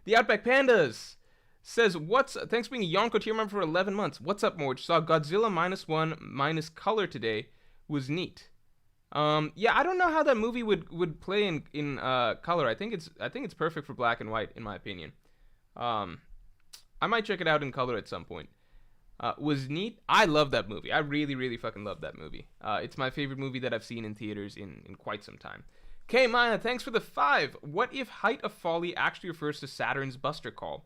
The Outback Pandas says, thanks for being a Yonko tier member for 11 months. What's up, Morj? Saw Godzilla -1 - color today. Was neat. Yeah, I don't know how that movie would play in color. I think it's perfect for black and white, in my opinion. I might check it out in color at some point. Was neat. I love that movie. I really, really fucking love that movie. It's my favorite movie that I've seen in theaters in quite some time. Okay, Maya, thanks for the 5. What if Height of Folly actually refers to Saturn's Buster Call?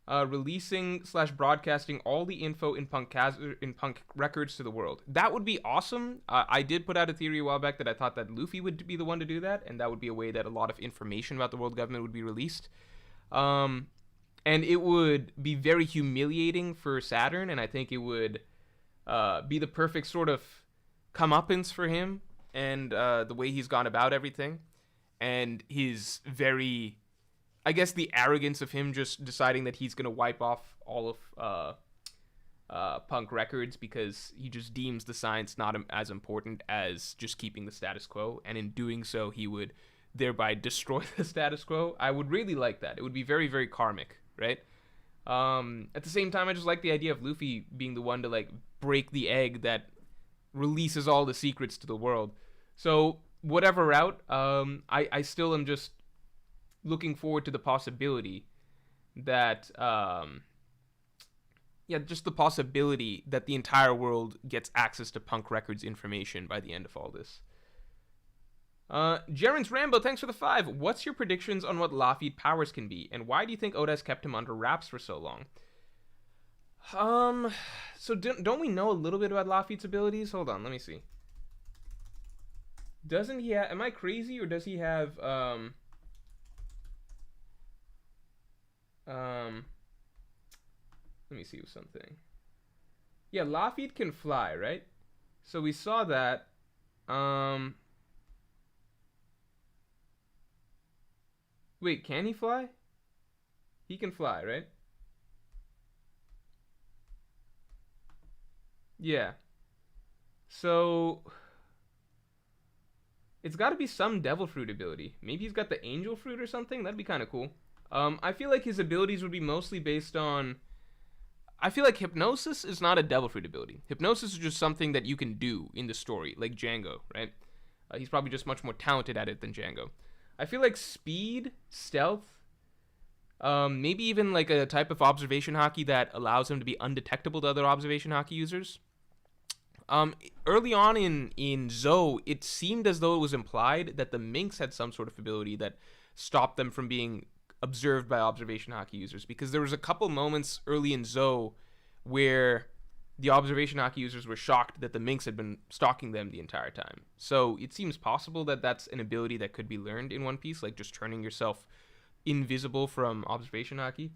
Releasing/broadcasting all the info in punk records to the world. That would be awesome. I did put out a theory a while back that I thought that Luffy would be the one to do that, and that would be a way that a lot of information about the world government would be released. And it would be very humiliating for Saturn, and I think it would be the perfect sort of comeuppance for him, and the way he's gone about everything, and his very I guess the arrogance of him just deciding that he's gonna wipe off all of punk records because he just deems the science not as important as just keeping the status quo, and in doing so he would thereby destroy the status quo. I would really like that. It would be very, very karmic, right? At the same time, I just like the idea of Luffy being the one to like break the egg that releases all the secrets to the world. So whatever route, I still am just looking forward to the possibility that just the possibility that the entire world gets access to Punk Records information by the end of all this. Jaren's Rambo, thanks for the 5. What's your predictions on what Lafitte powers can be, and why do you think Oda has kept him under wraps for so long? So don't we know a little bit about Lafitte's abilities? Hold on, let me see. Doesn't he have... Am I crazy, or does he have, let me see something. Yeah, Lafitte can fly, right? So we saw that. Wait, can he fly? He can fly, right? Yeah. So it's got to be some devil fruit ability. Maybe he's got the angel fruit or something. That'd be kind of cool. I feel like his abilities would be mostly based on... I feel like hypnosis is not a devil fruit ability. Hypnosis is just something that you can do in the story, like Django, right? He's probably just much more talented at it than Django. I feel like speed, stealth, maybe even like a type of observation haki that allows him to be undetectable to other observation haki users. Early on in Zou, it seemed as though it was implied that the Minx had some sort of ability that stopped them from being observed by observation haki users, because there was a couple moments early in Zou where the observation haki users were shocked that the Minx had been stalking them the entire time. So it seems possible that that's an ability that could be learned in One Piece, like just turning yourself invisible from observation haki.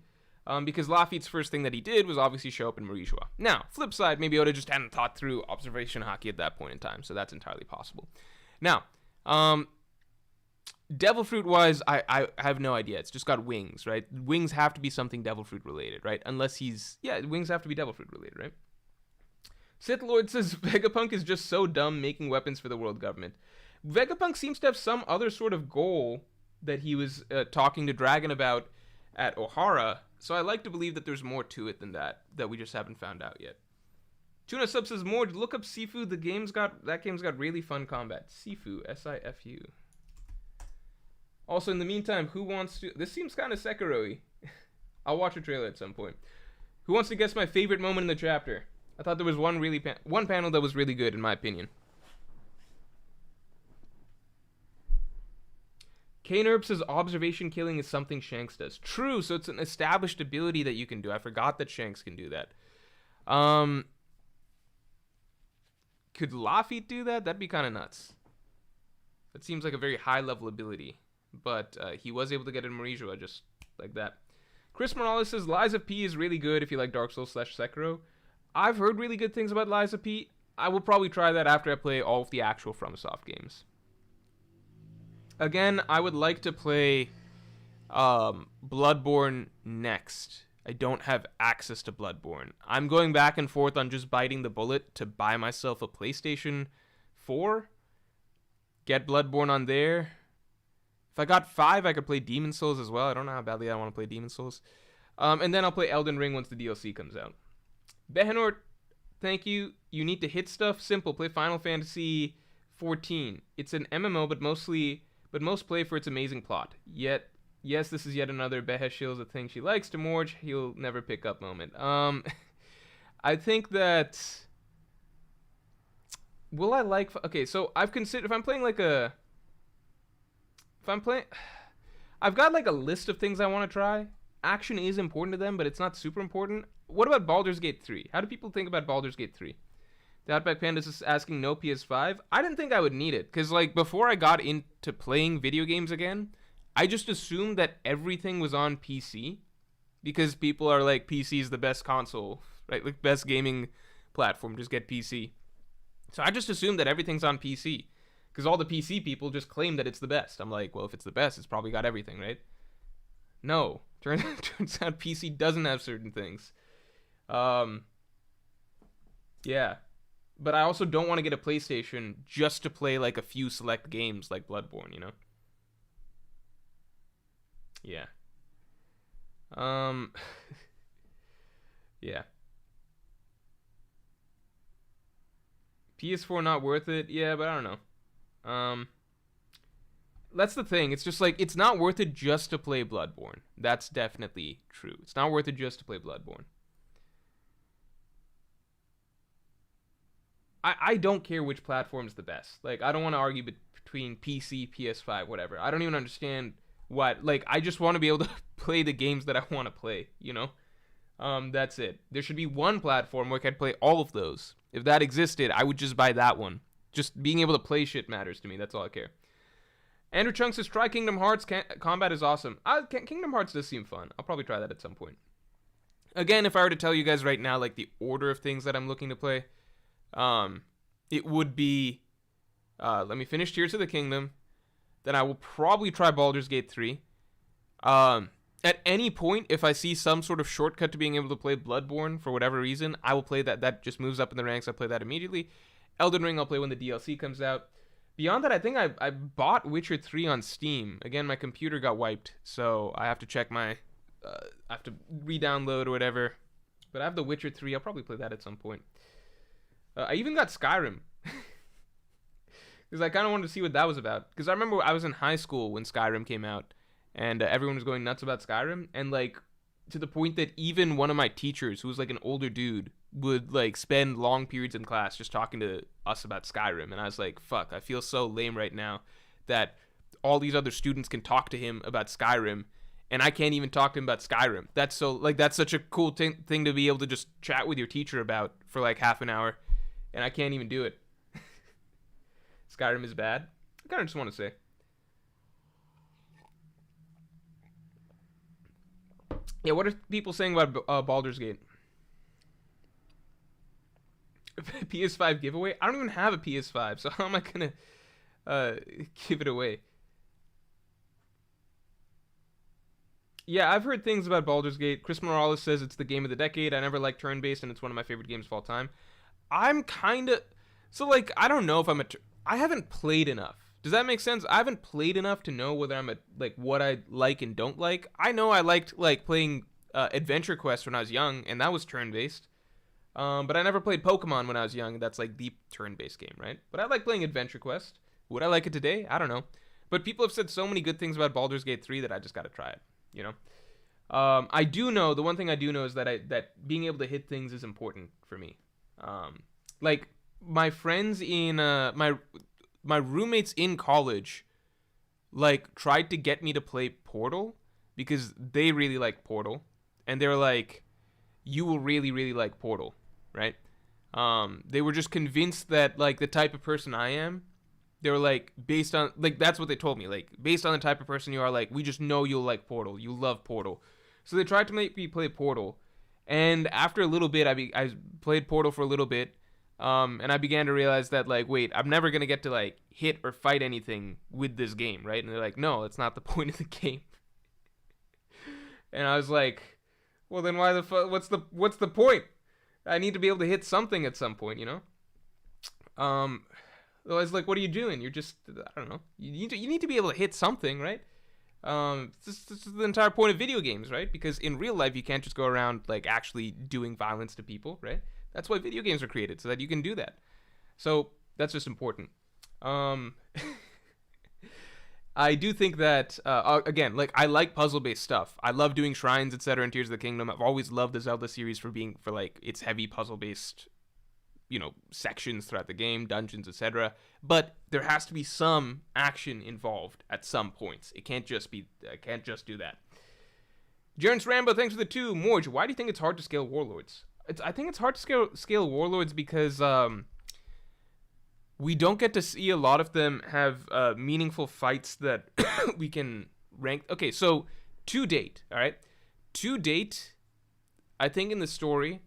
Because Lafitte's first thing that he did was obviously show up in Morjwa. Now, flip side, maybe Oda just hadn't thought through observation haki at that point in time, so that's entirely possible. Now, Devil Fruit wise, I have no idea. It's just got wings, right? Wings have to be something Devil Fruit related, right? Unless he's... Yeah, wings have to be Devil Fruit related, right? Sith Lord says Vegapunk is just so dumb making weapons for the world government. Vegapunk seems to have some other sort of goal that he was talking to Dragon about at Ohara, so I like to believe that there's more to it than that we just haven't found out yet. Tuna Sub says, Morj, look up Sifu. That game's got really fun combat. Sifu, S-I-F-U. Also, in the meantime, who wants to... This seems kind of Sekiro-y. I'll watch a trailer at some point. Who wants to guess my favorite moment in the chapter? I thought there was one panel that was really good, in my opinion. K-Nerb says observation killing is something Shanks does. True, so it's an established ability that you can do. I forgot that Shanks can do that. Could Lafitte do that? That'd be kind of nuts. That seems like a very high-level ability. But he was able to get in Morjwa just like that. Chris Morales says Lies of P is really good if you like Dark Souls / Sekiro. I've heard really good things about Lies of P. I will probably try that after I play all of the actual FromSoft games. Again, I would like to play Bloodborne next. I don't have access to Bloodborne. I'm going back and forth on just biting the bullet to buy myself a PlayStation 4. Get Bloodborne on there. If I got 5, I could play Demon Souls as well. I don't know how badly I want to play Demon Souls. And then I'll play Elden Ring once the DLC comes out. Behenort, thank you. You need to hit stuff. Simple. Play Final Fantasy 14. It's an MMO, but most play for its amazing plot. Yet, yes, this is yet another Behe shields a thing she likes to Morj. He'll never pick up moment. I think that... Will I like... Okay, so I've considered... If I'm playing like a... I've got like a list of things I want to try. Action is important to them, but it's not super important. What about Baldur's Gate 3? How do people think about Baldur's Gate 3? The Outback Panda is asking no PS5. I didn't think I would need it, because like before I got into playing video games again, I just assumed that everything was on PC, because people are like, PC is the best console, right? Like best gaming platform, just get PC. So I just assumed that everything's on PC. Because all the PC people just claim that it's the best. I'm like, well, if it's the best, it's probably got everything, right? No. Turns out PC doesn't have certain things. Yeah. But I also don't want to get a PlayStation just to play like a few select games like Bloodborne, you know? Yeah. Um yeah. PS4 not worth it. Yeah, but I don't know. That's the thing. It's just like it's not worth it just to play Bloodborne. That's definitely true. It's not worth it just to play Bloodborne. I don't care which platform's the best. Like I don't want to argue between PC, PS5, whatever. I don't even understand what. Like I just want to be able to play the games that I want to play. You know. That's it. There should be one platform where I could play all of those. If that existed, I would just buy that one. Just being able to play shit matters to me. That's all I care. Andrew Chung says, try Kingdom Hearts. Combat is awesome. Kingdom Hearts does seem fun. I'll probably try that at some point. Again, if I were to tell you guys right now, like, the order of things that I'm looking to play, it would be, let me finish Tears of the Kingdom. Then I will probably try Baldur's Gate 3. At any point, if I see some sort of shortcut to being able to play Bloodborne for whatever reason, I will play that. That just moves up in the ranks. I play that immediately. Elden Ring, I'll play when the DLC comes out. Beyond that, I think I bought Witcher 3 on Steam. Again, my computer got wiped, so I have to check my... I have to re-download or whatever. But I have the Witcher 3. I'll probably play that at some point. I even got Skyrim. Because I kind of wanted to see what that was about. Because I remember I was in high school when Skyrim came out. And everyone was going nuts about Skyrim. And, like, to the point that even one of my teachers, who was, like, an older dude, would, like, spend long periods in class just talking to us about Skyrim. And I was like, fuck, I feel so lame right now that all these other students can talk to him about Skyrim. And I can't even talk to him about Skyrim. That's so, like, that's such a cool thing to be able to just chat with your teacher about for, like, half an hour. And I can't even do it. Skyrim is bad. I kind of just want to say. Yeah, what are people saying about Baldur's Gate? PS5 giveaway? I don't even have a PS5, so how am I going to give it away? Yeah, I've heard things about Baldur's Gate. Chris Morales says it's the game of the decade. I never liked turn-based, and it's one of my favorite games of all time. I'm kind of... So, like, I don't know if I'm I haven't played enough. Does that make sense? I haven't played enough to know whether I'm like what I like and don't like. I know I liked like playing Adventure Quest when I was young, and that was turn-based. But I never played Pokemon when I was young. That's like the turn-based game, right? But I like playing Adventure Quest. Would I like it today? I don't know. But people have said so many good things about Baldur's Gate 3 that I just got to try it. You know. I do know the one thing I do know is that that being able to hit things is important for me. Like my friends in my roommates in college, like, tried to get me to play Portal because they really like Portal. And they were like, you will really, really like Portal, right? They were just convinced that, like, the type of person I am, they were like, based on, like, that's what they told me. Like, based on the type of person you are, like, we just know you'll like Portal. You love Portal. So they tried to make me play Portal. And after a little bit, I played Portal for a little bit. And I began to realize that, like, wait, I'm never going to get to, like, hit or fight anything with this game, right? And they're like, no, that's not the point of the game. And I was like, well, then why the fuck, what's the point? I need to be able to hit something at some point, you know? Otherwise, like, what are you doing? You're just, I don't know. You need to be able to hit something, right? This is the entire point of video games, right? Because in real life, you can't just go around, like, actually doing violence to people, right? That's why video games are created, so that you can do that. So that's just important. I do think that, again, like, I like puzzle-based stuff. I love doing shrines, etc. in Tears of the Kingdom. I've always loved the Zelda series for like, its heavy puzzle-based, you know, sections throughout the game, dungeons, etc. But there has to be some action involved at some points. It can't just be, I can't just do that. Jerence Rambo, thanks for the 2. Morj, why do you think it's hard to scale warlords? I think it's hard to scale warlords because we don't get to see a lot of them have meaningful fights that we can rank. Okay, so to date, all right? To date, I think in the story,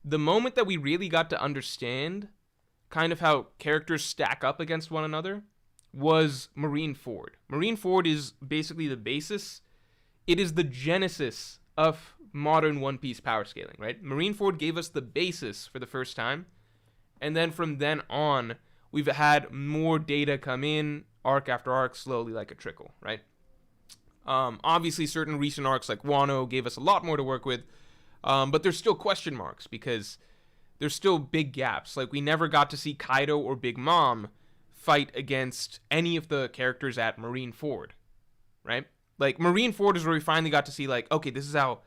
the moment that we really got to understand kind of how characters stack up against one another was Marine Ford. Marine Ford is basically the basis it is the genesis of modern One Piece power scaling, right? Marineford gave us the basis for the first time, and then from then on, we've had more data come in, arc after arc, slowly like a trickle, right? Obviously, certain recent arcs like Wano gave us a lot more to work with, but there's still question marks because there's still big gaps. Like, we never got to see Kaido or Big Mom fight against any of the characters at Marineford, right? Like, Marineford is where we finally got to see, like, okay, this is how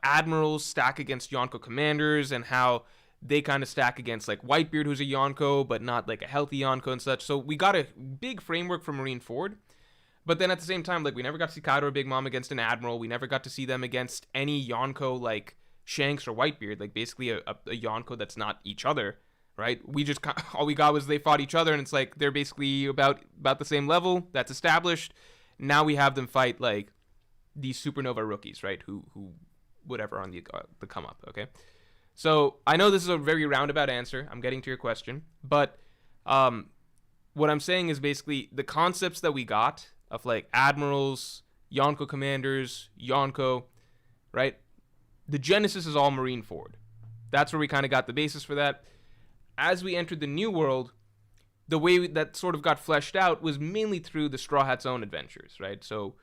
admirals stack against Yonko commanders and how they kind of stack against, like, Whitebeard, who's a Yonko, but not, like, a healthy Yonko and such. So we got a big framework for Marineford. But then at the same time, like, we never got to see Kaido or Big Mom against an admiral. We never got to see them against any Yonko, like Shanks or Whitebeard, like basically a Yonko that's not each other, right? We just, all we got was they fought each other, and it's like they're basically about the same level. That's established. Now we have them fight, like, these supernova rookies, right? Who whatever on the come up, okay? So I know this is a very roundabout answer. I'm getting to your question, but what I'm saying is basically the concepts that we got of, like, admirals, Yonko commanders, Yonko, right? The genesis is all Marineford. That's where we kind of got the basis for that. As we entered the New World, the way that sort of got fleshed out was mainly through the Straw Hat's own adventures, right? So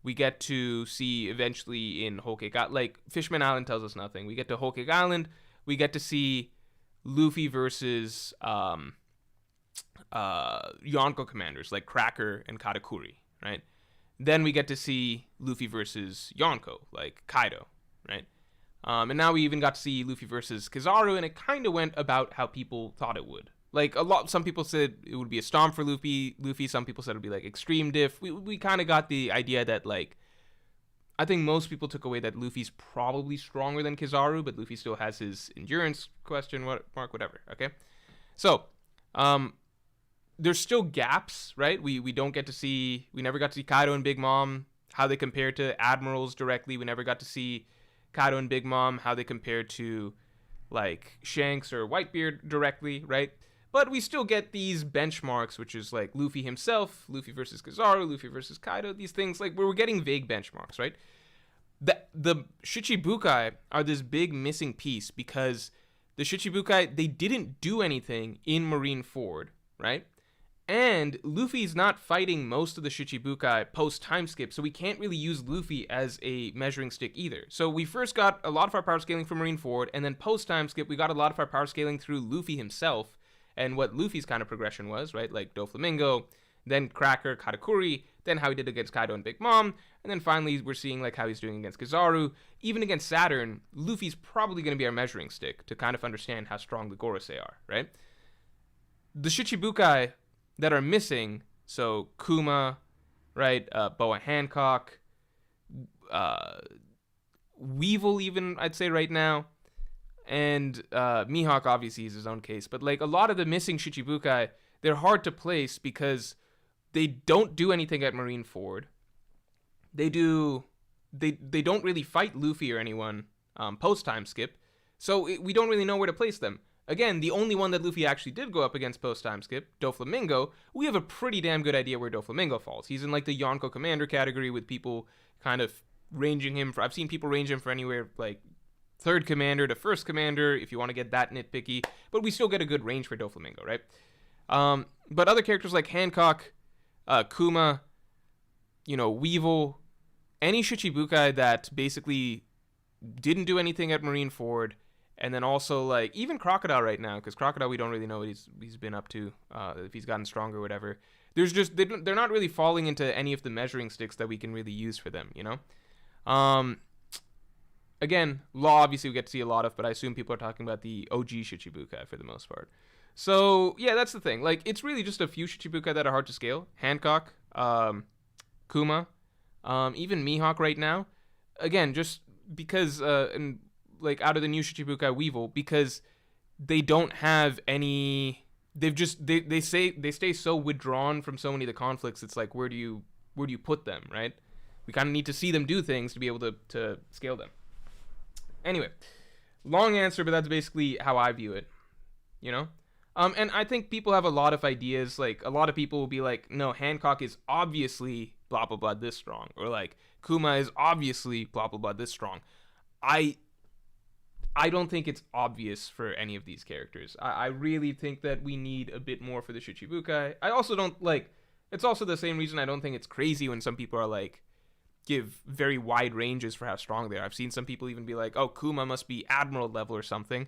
we get to see eventually in Whole Cake Island, like, Fishman Island tells us nothing. We get to Whole Cake Island, we get to see Luffy versus Yonko commanders like Cracker and Katakuri, right? Then we get to see Luffy versus Yonko, like Kaido, right? And now we even got to see Luffy versus Kizaru, and it kind of went about how people thought it would. Like, some people said it would be a stomp for Luffy. Some people said it would be, like, extreme diff. We kind of got the idea that, like, I think most people took away that Luffy's probably stronger than Kizaru, but Luffy still has his endurance whatever, okay? So, there's still gaps, right? We never got to see Kaido and Big Mom, how they compare to admirals directly. We never got to see Kaido and Big Mom, how they compare to, like, Shanks or Whitebeard directly, right? But we still get these benchmarks, which is, like, Luffy himself, Luffy versus Kizaru, Luffy versus Kaido, these things, like, we're getting vague benchmarks, right? The Shichibukai are this big missing piece because the Shichibukai, they didn't do anything in Marineford, right? And Luffy's not fighting most of the Shichibukai post-time skip, so we can't really use Luffy as a measuring stick either. So we first got a lot of our power scaling from Marineford, and then post-time skip, we got a lot of our power scaling through Luffy himself, and what Luffy's kind of progression was, right? Like Doflamingo, then Cracker, Katakuri, then how he did against Kaido and Big Mom, and then finally we're seeing, like, how he's doing against Kizaru. Even against Saturn, Luffy's probably going to be our measuring stick to kind of understand how strong the Gorosei are, right? The Shichibukai that are missing, so Kuma, right, Boa Hancock, Weevil even, I'd say right now, and Mihawk obviously is his own case, but, like, a lot of the missing Shichibukai, they're hard to place because they don't do anything at Marineford. They don't really fight Luffy or anyone post-time skip, so we don't really know where to place them. Again, the only one that Luffy actually did go up against post-time skip, Doflamingo, we have a pretty damn good idea where Doflamingo falls. He's in, like, the Yonko commander category with people kind of ranging him for, I've seen people range him for anywhere, like, third commander to first commander, if you want to get that nitpicky, but we still get a good range for Doflamingo, right? But other characters like Hancock, Kuma, Weevil, any Shichibukai that basically didn't do anything at Marineford, and then also, like, even Crocodile right now, because Crocodile, we don't really know what he's been up to, if he's gotten stronger or whatever. There's just, they're not really falling into any of the measuring sticks that we can really use for them, Again, Law, obviously, we get to see a lot of, but I assume people are talking about the OG Shichibukai for the most part. So, yeah, that's the thing. Like, it's really just a few Shichibukai that are hard to scale. Hancock, Kuma, even Mihawk right now. Again, just because, and, like, out of the new Shichibukai, Weevil, because they don't have any, they stay so withdrawn from so many of the conflicts, it's like, where do you put them, right? We kind of need to see them do things to be able to scale them. Anyway, long answer, but that's basically how I view it, And I think people have a lot of ideas. Like, a lot of people will be like, no, Hancock is obviously blah blah blah this strong, or like Kuma is obviously blah blah blah this strong. I I don't think it's obvious for any of these characters. I really think that we need a bit more for the Shichibukai. I also don't like. It's also the same reason I don't think it's crazy when some people are like give very wide ranges for how strong they are. I've seen some people even be like, "Oh, Kuma must be Admiral level or something."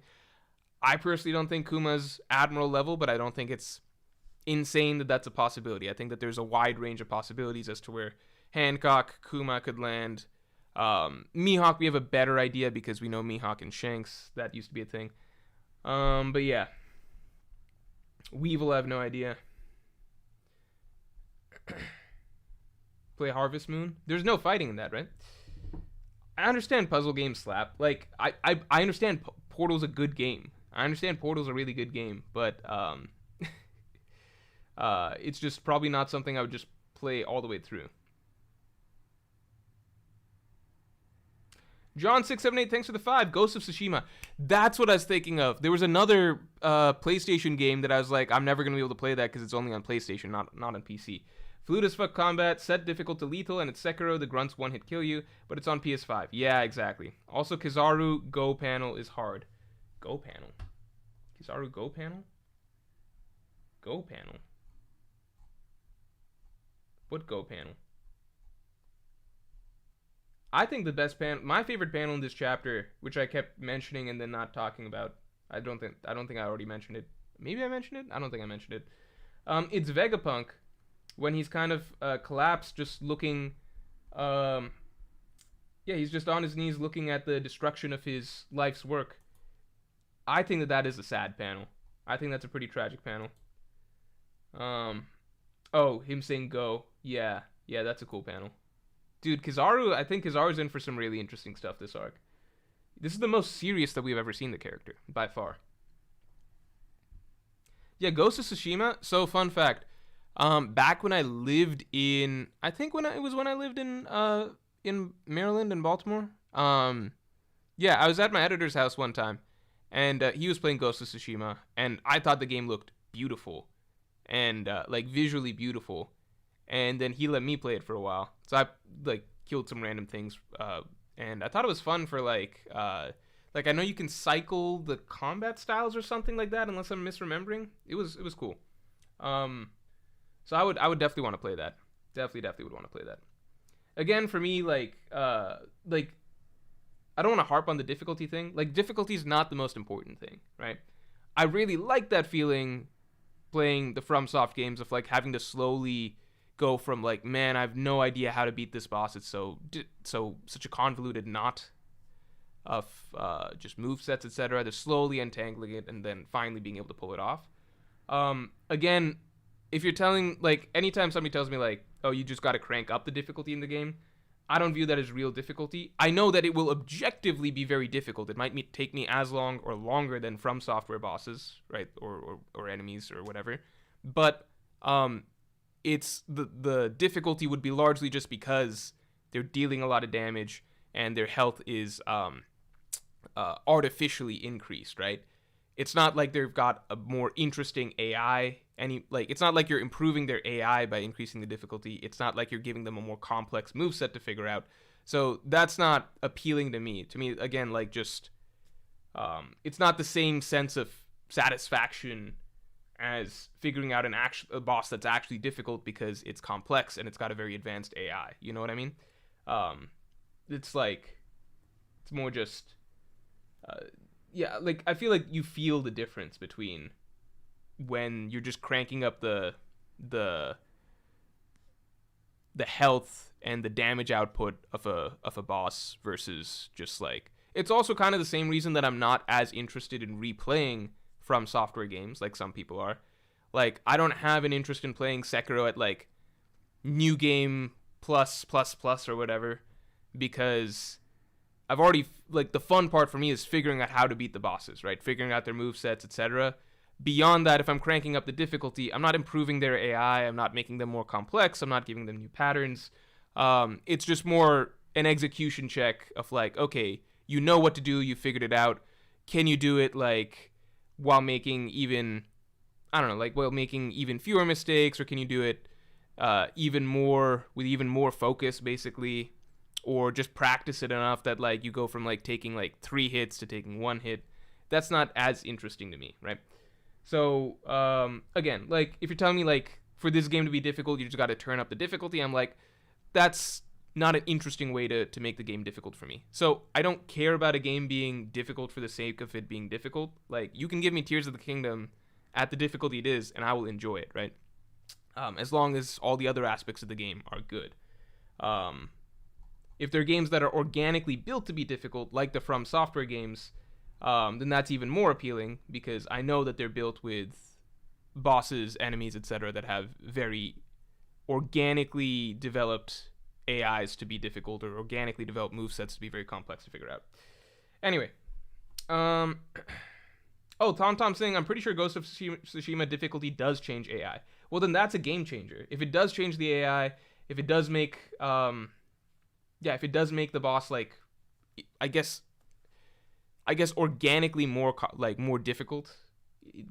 I personally don't think Kuma's Admiral level, but I don't think it's insane that that's a possibility. I think that there's a wide range of possibilities as to where Hancock, Kuma could land. Mihawk, we have a better idea because we know Mihawk and Shanks. That used to be a thing. But yeah. Weevil, I have no idea. Play Harvest Moon? There's no fighting in that, right? I understand puzzle games slap. Like, I understand Portal's a good game. I understand Portal's a really good game, but it's just probably not something I would just play all the way through. John678, thanks for the 5. Ghost of Tsushima. That's what I was thinking of. There was another PlayStation game that I was like, I'm never going to be able to play that because it's only on PlayStation, not on PC. Fluid as fuck combat, set difficult to lethal, and it's Sekiro, the grunts one-hit kill you, but it's on PS5. Yeah, exactly. Also, Kizaru Go panel is hard. Go panel? Kizaru Go panel? Go panel? What Go panel? I think the best panel, my favorite panel in this chapter, which I kept mentioning and then not talking about. I don't think I already mentioned it. Maybe I mentioned it. I don't think I mentioned it. It's Vegapunk when he's kind of collapsed, just looking. Yeah, he's just on his knees looking at the destruction of his life's work. I think that is a sad panel. I think that's a pretty tragic panel. Oh, him saying go. Yeah, that's a cool panel. Dude, Kizaru, I think Kizaru's in for some really interesting stuff this arc. This is the most serious that we've ever seen the character, by far. Yeah, Ghost of Tsushima. So, fun fact. Back when I lived in... I think when I lived in Maryland and Baltimore. Yeah, I was at my editor's house one time. And he was playing Ghost of Tsushima. And I thought the game looked beautiful. And, like, visually beautiful. And then he let me play it for a while. So I like killed some random things, and I thought it was fun for like I know you can cycle the combat styles or something like that, unless I'm misremembering. It was cool. So I would definitely want to play that. Definitely would want to play that. Again, for me, like I don't want to harp on the difficulty thing. Like, difficulty is not the most important thing, right? I really like that feeling playing the FromSoft games of like having to slowly go from like, man, I have no idea how to beat this boss. It's such a convoluted knot of just movesets, etc. They're slowly untangling it and then finally being able to pull it off. Again, if you're telling, like, anytime somebody tells me like, oh, you just got to crank up the difficulty in the game, I don't view that as real difficulty. I know that it will objectively be very difficult. It might take me as long or longer than From Software bosses, right, or enemies or whatever. But it's the difficulty would be largely just because they're dealing a lot of damage and their health is artificially increased, right? It's not like they've got a more interesting AI. It's not like you're improving their AI by increasing the difficulty. It's not like you're giving them a more complex moveset to figure out. So that's not appealing to me. To me, again, like, just it's not the same sense of satisfaction as figuring out a boss that's actually difficult because it's complex and it's got a very advanced AI. You know what I mean? It's more just, yeah, like, I feel like you feel the difference between when you're just cranking up the health and the damage output of a boss versus just like, it's also kind of the same reason that I'm not as interested in replaying From Software games like some people are. Like, I don't have an interest in playing Sekiro at like new game plus or whatever, because I've already, like, the fun part for me is figuring out how to beat the bosses, right? Figuring out their movesets, etc. Beyond that, if I'm cranking up the difficulty, I'm not improving their AI, I'm not making them more complex, I'm not giving them new patterns. It's just more an execution check of like, okay, you know what to do, you figured it out. Can you do it like while making even, I don't know, like while making even fewer mistakes, or can you do it even more with even more focus, basically, or just practice it enough that like you go from like taking like 3 hits to taking 1 hit. That's not as interesting to me, right? So again, like if you're telling me like for this game to be difficult, you just got to turn up the difficulty, I'm like, that's not an interesting way to make the game difficult for me. So I don't care about a game being difficult for the sake of it being difficult. Like you can give me Tears of the Kingdom at the difficulty it is, and I will enjoy it, right? As long as all the other aspects of the game are good. If they're games that are organically built to be difficult, like the From Software games, then that's even more appealing because I know that they're built with bosses, enemies, etc. that have very organically developed AIs to be difficult or organically developed movesets to be very complex to figure out. Anyway. Oh, Tom's saying, I'm pretty sure Ghost of Tsushima difficulty does change AI. Well, then that's a game changer. If it does change the AI, if it does make, if it does make the boss, like, I guess organically more difficult.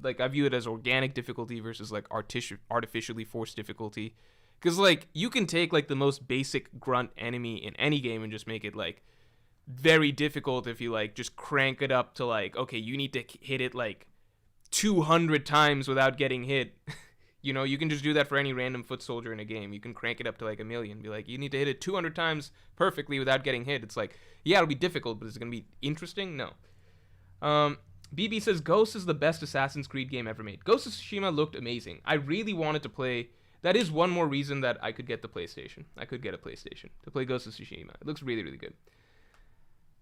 Like, I view it as organic difficulty versus, like, artificially forced difficulty. Because, like, you can take, like, the most basic grunt enemy in any game and just make it, like, very difficult if you, like, just crank it up to, like, okay, you need to hit it, like, 200 times without getting hit. You know, you can just do that for any random foot soldier in a game. You can crank it up to, like, 1,000,000. Be like, you need to hit it 200 times perfectly without getting hit. It's like, yeah, it'll be difficult, but is it going to be interesting? No. BB says, Ghost is the best Assassin's Creed game ever made. Ghost of Tsushima looked amazing. I really wanted to play... That is one more reason that I could get the PlayStation. I could get a PlayStation to play Ghost of Tsushima. It looks really, really good.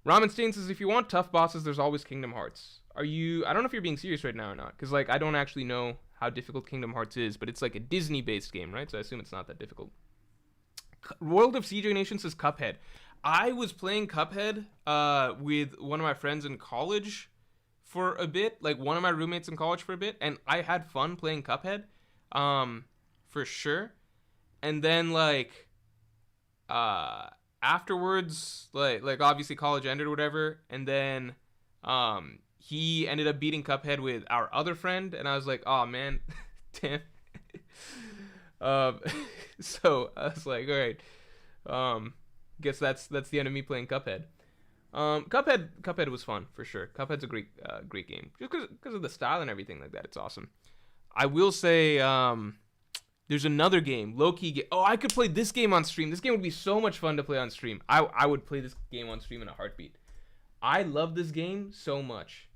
Ramen Stain says, if you want tough bosses, there's always Kingdom Hearts. I don't know if you're being serious right now or not, because, like, I don't actually know how difficult Kingdom Hearts is, but it's, like, a Disney-based game, right? So I assume it's not that difficult. World of CJ Nation says Cuphead. I was playing Cuphead with one of my friends in college for a bit, like, one of my roommates in college for a bit, and I had fun playing Cuphead, for sure. And then, like, afterwards, like obviously college ended or whatever, and then he ended up beating Cuphead with our other friend, and I was like, oh man, damn. So I was like, all right, guess that's the end of me playing Cuphead. Cuphead was fun for sure. Cuphead's a great game just because of the style and everything like that. It's awesome. I will say there's another game, low-key. Oh, I could play this game on stream. This game would be so much fun to play on stream. I would play this game on stream in a heartbeat. I love this game so much.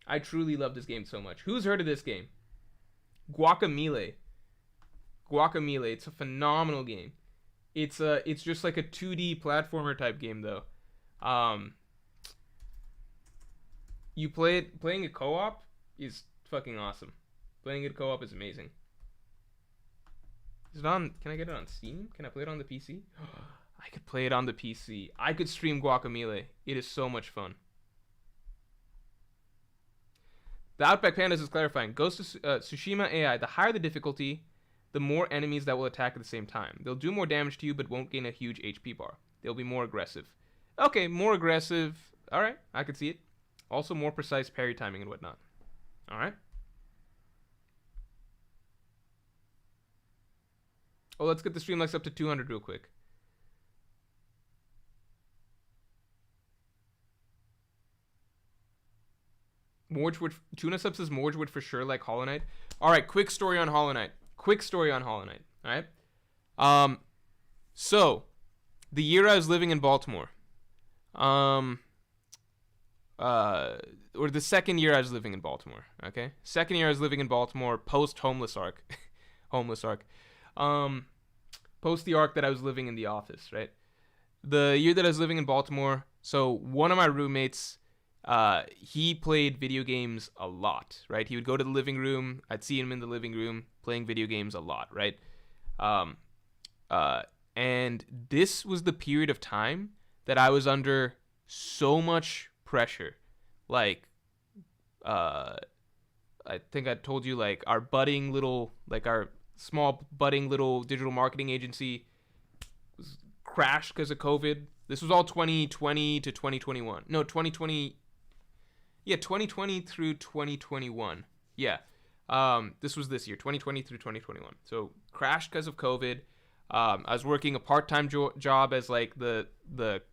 I truly love this game so much. Who's heard of this game? Guacamelee. It's a phenomenal game. It's just like a 2D platformer type game though. You playing a co-op is fucking awesome. Playing it co-op is amazing. Is it on? Can I get it on Steam? Can I play it on the PC? I could play it on the PC. I could stream Guacamelee. It is so much fun. The Outback Pandas is clarifying. Ghost of Tsushima AI. The higher the difficulty, the more enemies that will attack at the same time. They'll do more damage to you, but won't gain a huge HP bar. They'll be more aggressive. Okay, more aggressive. All right, I could see it. Also, more precise parry timing and whatnot. All right. Oh, let's get the stream likes up to 200 real quick. Tuna Sub says Morj would for sure like Hollow Knight. All right, quick story on Hollow Knight. All right. So the year I was living in Baltimore, or the second year I was living in Baltimore. Okay, second year I was living in Baltimore post homeless arc, post the arc that I was living in the office. Right, the year that I was living in Baltimore. So one of my roommates. He played video games a lot, right? He would go to the living room. I'd see him in the living room playing video games a lot, right? And this was the period of time that I was under so much pressure. Like, I think I told you, like, our small budding little digital marketing agency was crashed because of COVID. This was all 2020 to 2021. No, 2020... Yeah, 2020 through 2021. Yeah. This was this year, 2020 through 2021. So crashed because of COVID. I was working a part-time job as like the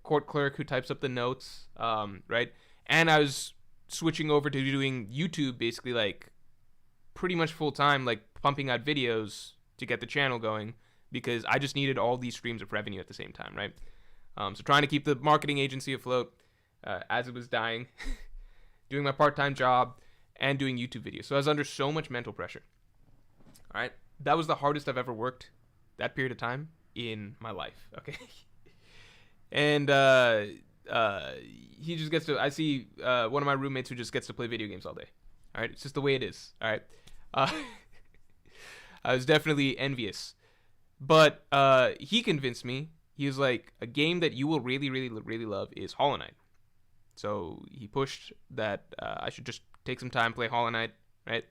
court clerk who types up the notes, right? And I was switching over to doing YouTube basically like pretty much full time, like pumping out videos to get the channel going because I just needed all these streams of revenue at the same time, right? So trying to keep the marketing agency afloat as it was dying, doing my part-time job, and doing YouTube videos. So I was under so much mental pressure. All right, that was the hardest I've ever worked that period of time in my life. Okay, and he just gets to. I see one of my roommates who just gets to play video games all day. All right, it's just the way it is. All right, I was definitely envious, but he convinced me. He was like, a game that you will really, really, really love is Hollow Knight. So he pushed that I should just take some time, play Hollow Knight, right?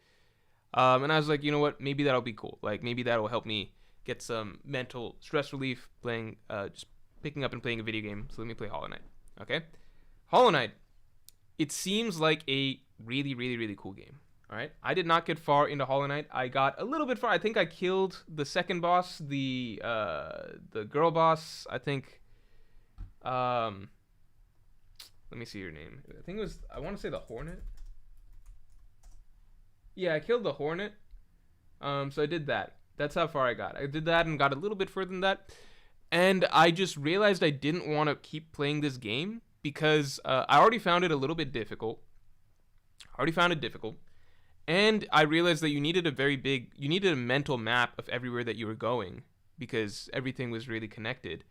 And I was like, you know what? Maybe that'll be cool. Like, maybe that'll help me get some mental stress relief playing, just picking up and playing a video game. So let me play Hollow Knight, okay? Hollow Knight, it seems like a really, really, really cool game, all right? I did not get far into Hollow Knight. I got a little bit far. I think I killed the second boss, the girl boss, I think. Let me see your name. I think it was, I want to say the Hornet. Yeah, I killed the Hornet. So I did that. That's how far I got. I did that and got a little bit further than that. And I just realized I didn't want to keep playing this game because I already found it a little bit difficult. And I realized that you needed a mental map of everywhere that you were going because everything was really connected.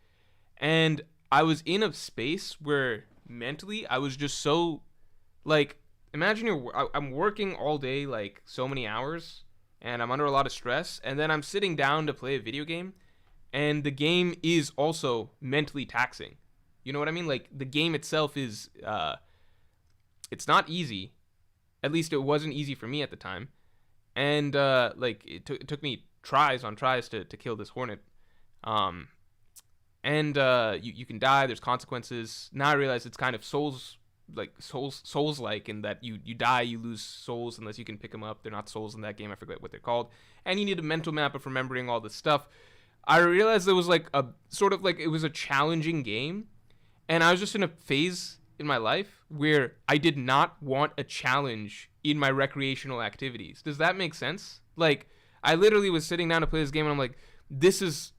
And I was in a space where mentally I was just so, like, imagine I'm working all day, like so many hours, and I'm under a lot of stress, and then I'm sitting down to play a video game, and the game is also mentally taxing. You know what I mean? Like, the game itself is it's not easy. At least it wasn't easy for me at the time. And like it took me tries on tries to kill this Hornet. And you can die. There's consequences. Now I realize it's kind of souls like in that you die, you lose souls unless you can pick them up. They're not souls in that game. I forget what they're called. And you need a mental map of remembering all this stuff. I realized it was like a sort of like it was a challenging game, and I was just in a phase in my life where I did not want a challenge in my recreational activities. Does that make sense? Like, I literally was sitting down to play this game, and I'm like, this is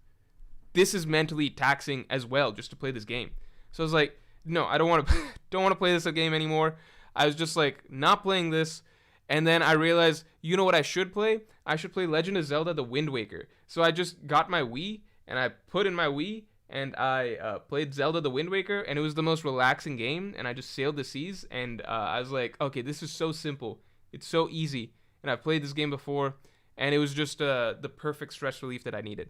mentally taxing as well just to play this game. So I was like, no, I don't want to play this game anymore. I was just like not playing this, and then I realized, you know what I should play? I should play Legend of Zelda: The Wind Waker. So I just got my Wii and I put in my Wii and I played Zelda: The Wind Waker, and it was the most relaxing game. And I just sailed the seas, and I was like, okay, this is so simple. It's so easy, and I've played this game before, and it was just the perfect stress relief that I needed.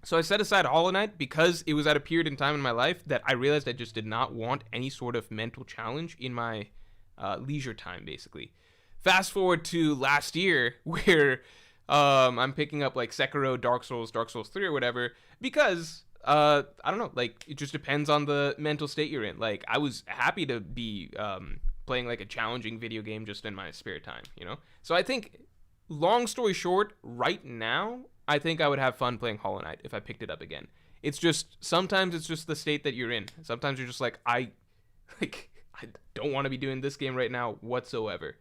So I set aside Hollow Knight because it was at a period in time in my life that I realized I just did not want any sort of mental challenge in my leisure time, basically. Fast forward to last year, where I'm picking up like Sekiro, Dark Souls 3 or whatever, because I don't know, like it just depends on the mental state you're in. Like, I was happy to be playing like a challenging video game just in my spare time, you know? So I think, long story short, right now, I think I would have fun playing Hollow Knight if I picked it up again. It's just, sometimes it's just the state that you're in. Sometimes you're just like, I don't want to be doing this game right now whatsoever.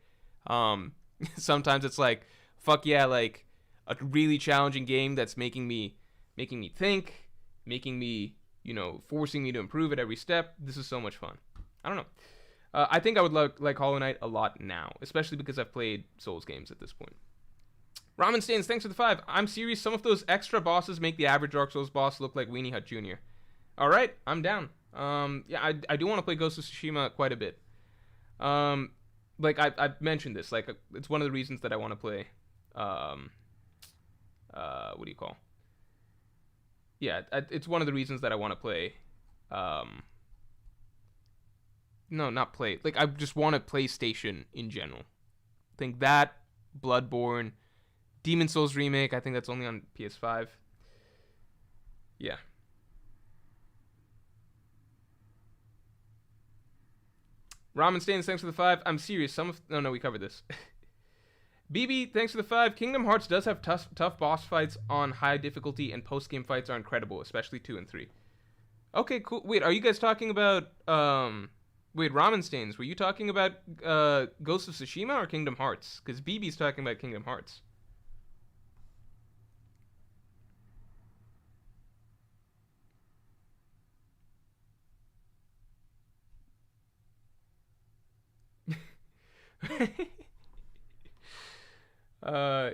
Sometimes it's like, fuck yeah, like a really challenging game that's making me think, making me, you know, forcing me to improve at every step. This is so much fun. I don't know. I think I would like Hollow Knight a lot now, especially because I've played Souls games at this point. Ramen Stains, thanks for the 5. I'm serious. Some of those extra bosses make the average Dark Souls boss look like Weenie Hut Jr. All right, I'm down. Yeah, I do want to play Ghost of Tsushima quite a bit. Like I've mentioned this. Like, it's one of the reasons that I want to play. What do you call? Yeah, it's one of the reasons that I want to play. No, not play. Like, I just want to PlayStation in general. I think that, Bloodborne, Demon Souls Remake, I think that's only on PS5. Yeah. Ramen Stains, thanks for the 5. I'm serious. No, we covered this. BB, thanks for the 5. Kingdom Hearts does have tough boss fights on high difficulty, and post-game fights are incredible, especially 2 and 3. Okay, cool. Wait, are you guys talking about, wait, Ramen Stains, were you talking about, Ghost of Tsushima or Kingdom Hearts? Because BB's talking about Kingdom Hearts.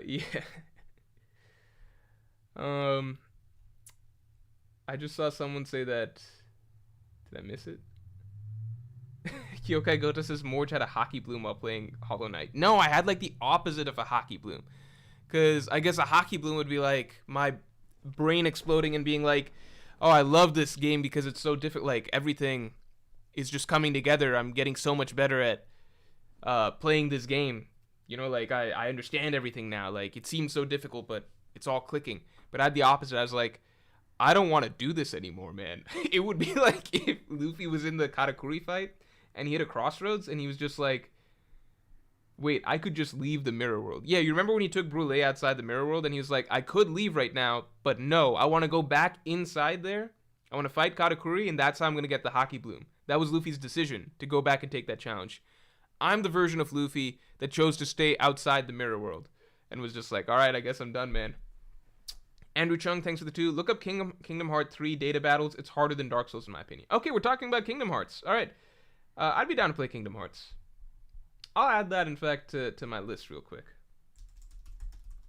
Yeah. I just saw someone say that. Did I miss it? Kyokai Gota says Morj had a hockey bloom while playing Hollow Knight. No, I had like the opposite of a hockey bloom. Because I guess a hockey bloom would be like my brain exploding and being like, oh, I love this game because it's so different. Like everything is just coming together. I'm getting so much better at playing this game. You know, like I understand everything now. Like it seems so difficult, but it's all clicking. But I had the opposite. I was like, I don't want to do this anymore, man. It would be like if Luffy was in the Katakuri fight and he hit a crossroads and he was just like, wait, I could just leave the mirror world. Yeah, you remember when he took Brule outside the mirror world and he was like, I could leave right now, but no, I want to go back inside there. I want to fight Katakuri, and that's how I'm going to get the Haki Bloom. That was Luffy's decision to go back and take that challenge. I'm the version of Luffy that chose to stay outside the mirror world and was just like, all right, I guess I'm done, man. Andrew Chung, thanks for the 2. Look up Kingdom Hearts 3 data battles. It's harder than Dark Souls in my opinion. Okay, we're talking about Kingdom Hearts. All right. I'd be down to play Kingdom Hearts. I'll add that, in fact, to my list real quick.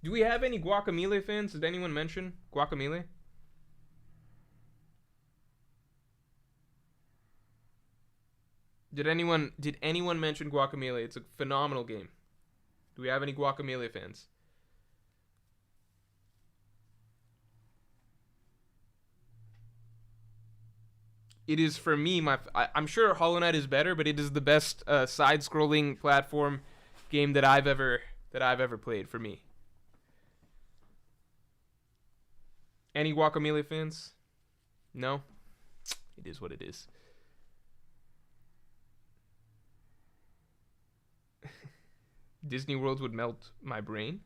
Do we have any Guacamelee fans? Did anyone mention Guacamelee? Did anyone mention Guacamelee? It's a phenomenal game. Do we have any Guacamelee fans? It is, for me, I'm sure Hollow Knight is better, but it is the best side-scrolling platform game that I've ever played for me. Any Guacamelee fans? No? It is what it is. Disney Worlds would melt my brain?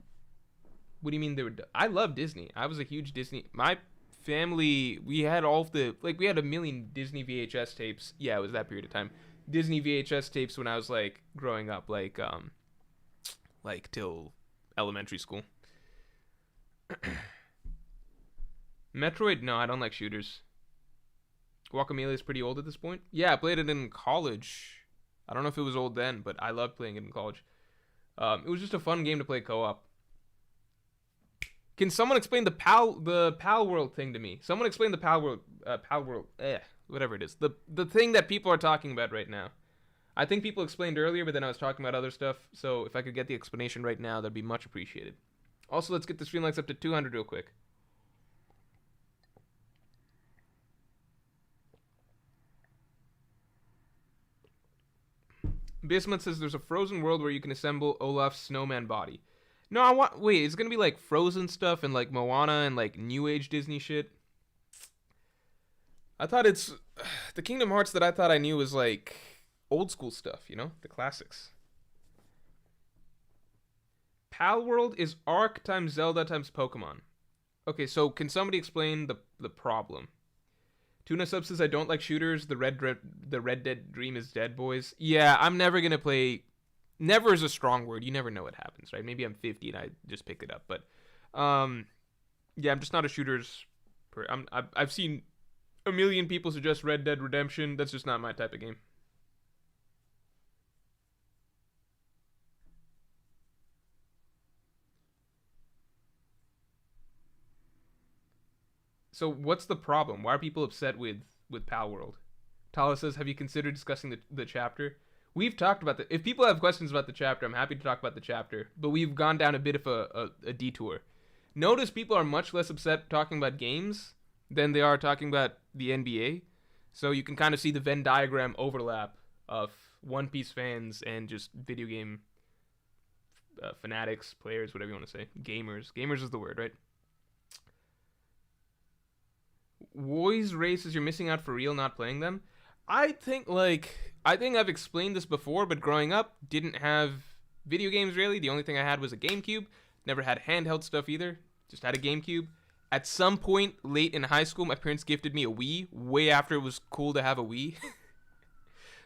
What do you mean they would? I love Disney. I was a huge Disney. My family, we had all of the, like, we had a million Disney VHS tapes. Yeah, it was that period of time. Disney VHS tapes when I was, like, growing up, like till elementary school. Metroid? No, I don't like shooters. Guacamelee is pretty old at this point. Yeah, I played it in college. I don't know if it was old then, but I loved playing it in college. It was just a fun game to play co-op. Can someone explain the Palworld thing to me? Someone explain the Palworld, whatever it is. The thing that people are talking about right now. I think people explained earlier, but then I was talking about other stuff. So if I could get the explanation right now, that'd be much appreciated. Also, let's get the stream likes up to 200 real quick. Bismuth says there's a frozen world where you can assemble Olaf's snowman body. No, I want. Wait, it's gonna be like Frozen stuff and like Moana and like New Age Disney shit. I thought it's the Kingdom Hearts that I thought I knew was like old school stuff, you know, the classics. Palworld is Ark times Zelda times Pokemon. Okay, so can somebody explain the problem? Tuna Sub says I don't like shooters. The Red Dead dream is dead, boys. Yeah, I'm never gonna play. Never is a strong word. You never know what happens, right? Maybe I'm 50 and I just picked it up, but yeah, I'm just not a shooters. I've seen a million people suggest Red Dead Redemption. That's just not my type of game. So what's the problem? Why are people upset with Palworld? Tala says, have you considered discussing the chapter? We've talked about if people have questions about the chapter, I'm happy to talk about the chapter, but we've gone down a bit of a detour. Notice people are much less upset talking about games than they are talking about the NBA. So you can kind of see the Venn diagram overlap of One Piece fans and just video game fanatics, players, whatever you want to say. Gamers. Gamers is the word, right? Woy's races, you're missing out for real not playing them. I think I've explained this before, but growing up didn't have video games really. The only thing I had was a GameCube. Never had handheld stuff either. Just had a GameCube. At some point late in high school, my parents gifted me a Wii, way after it was cool to have a Wii.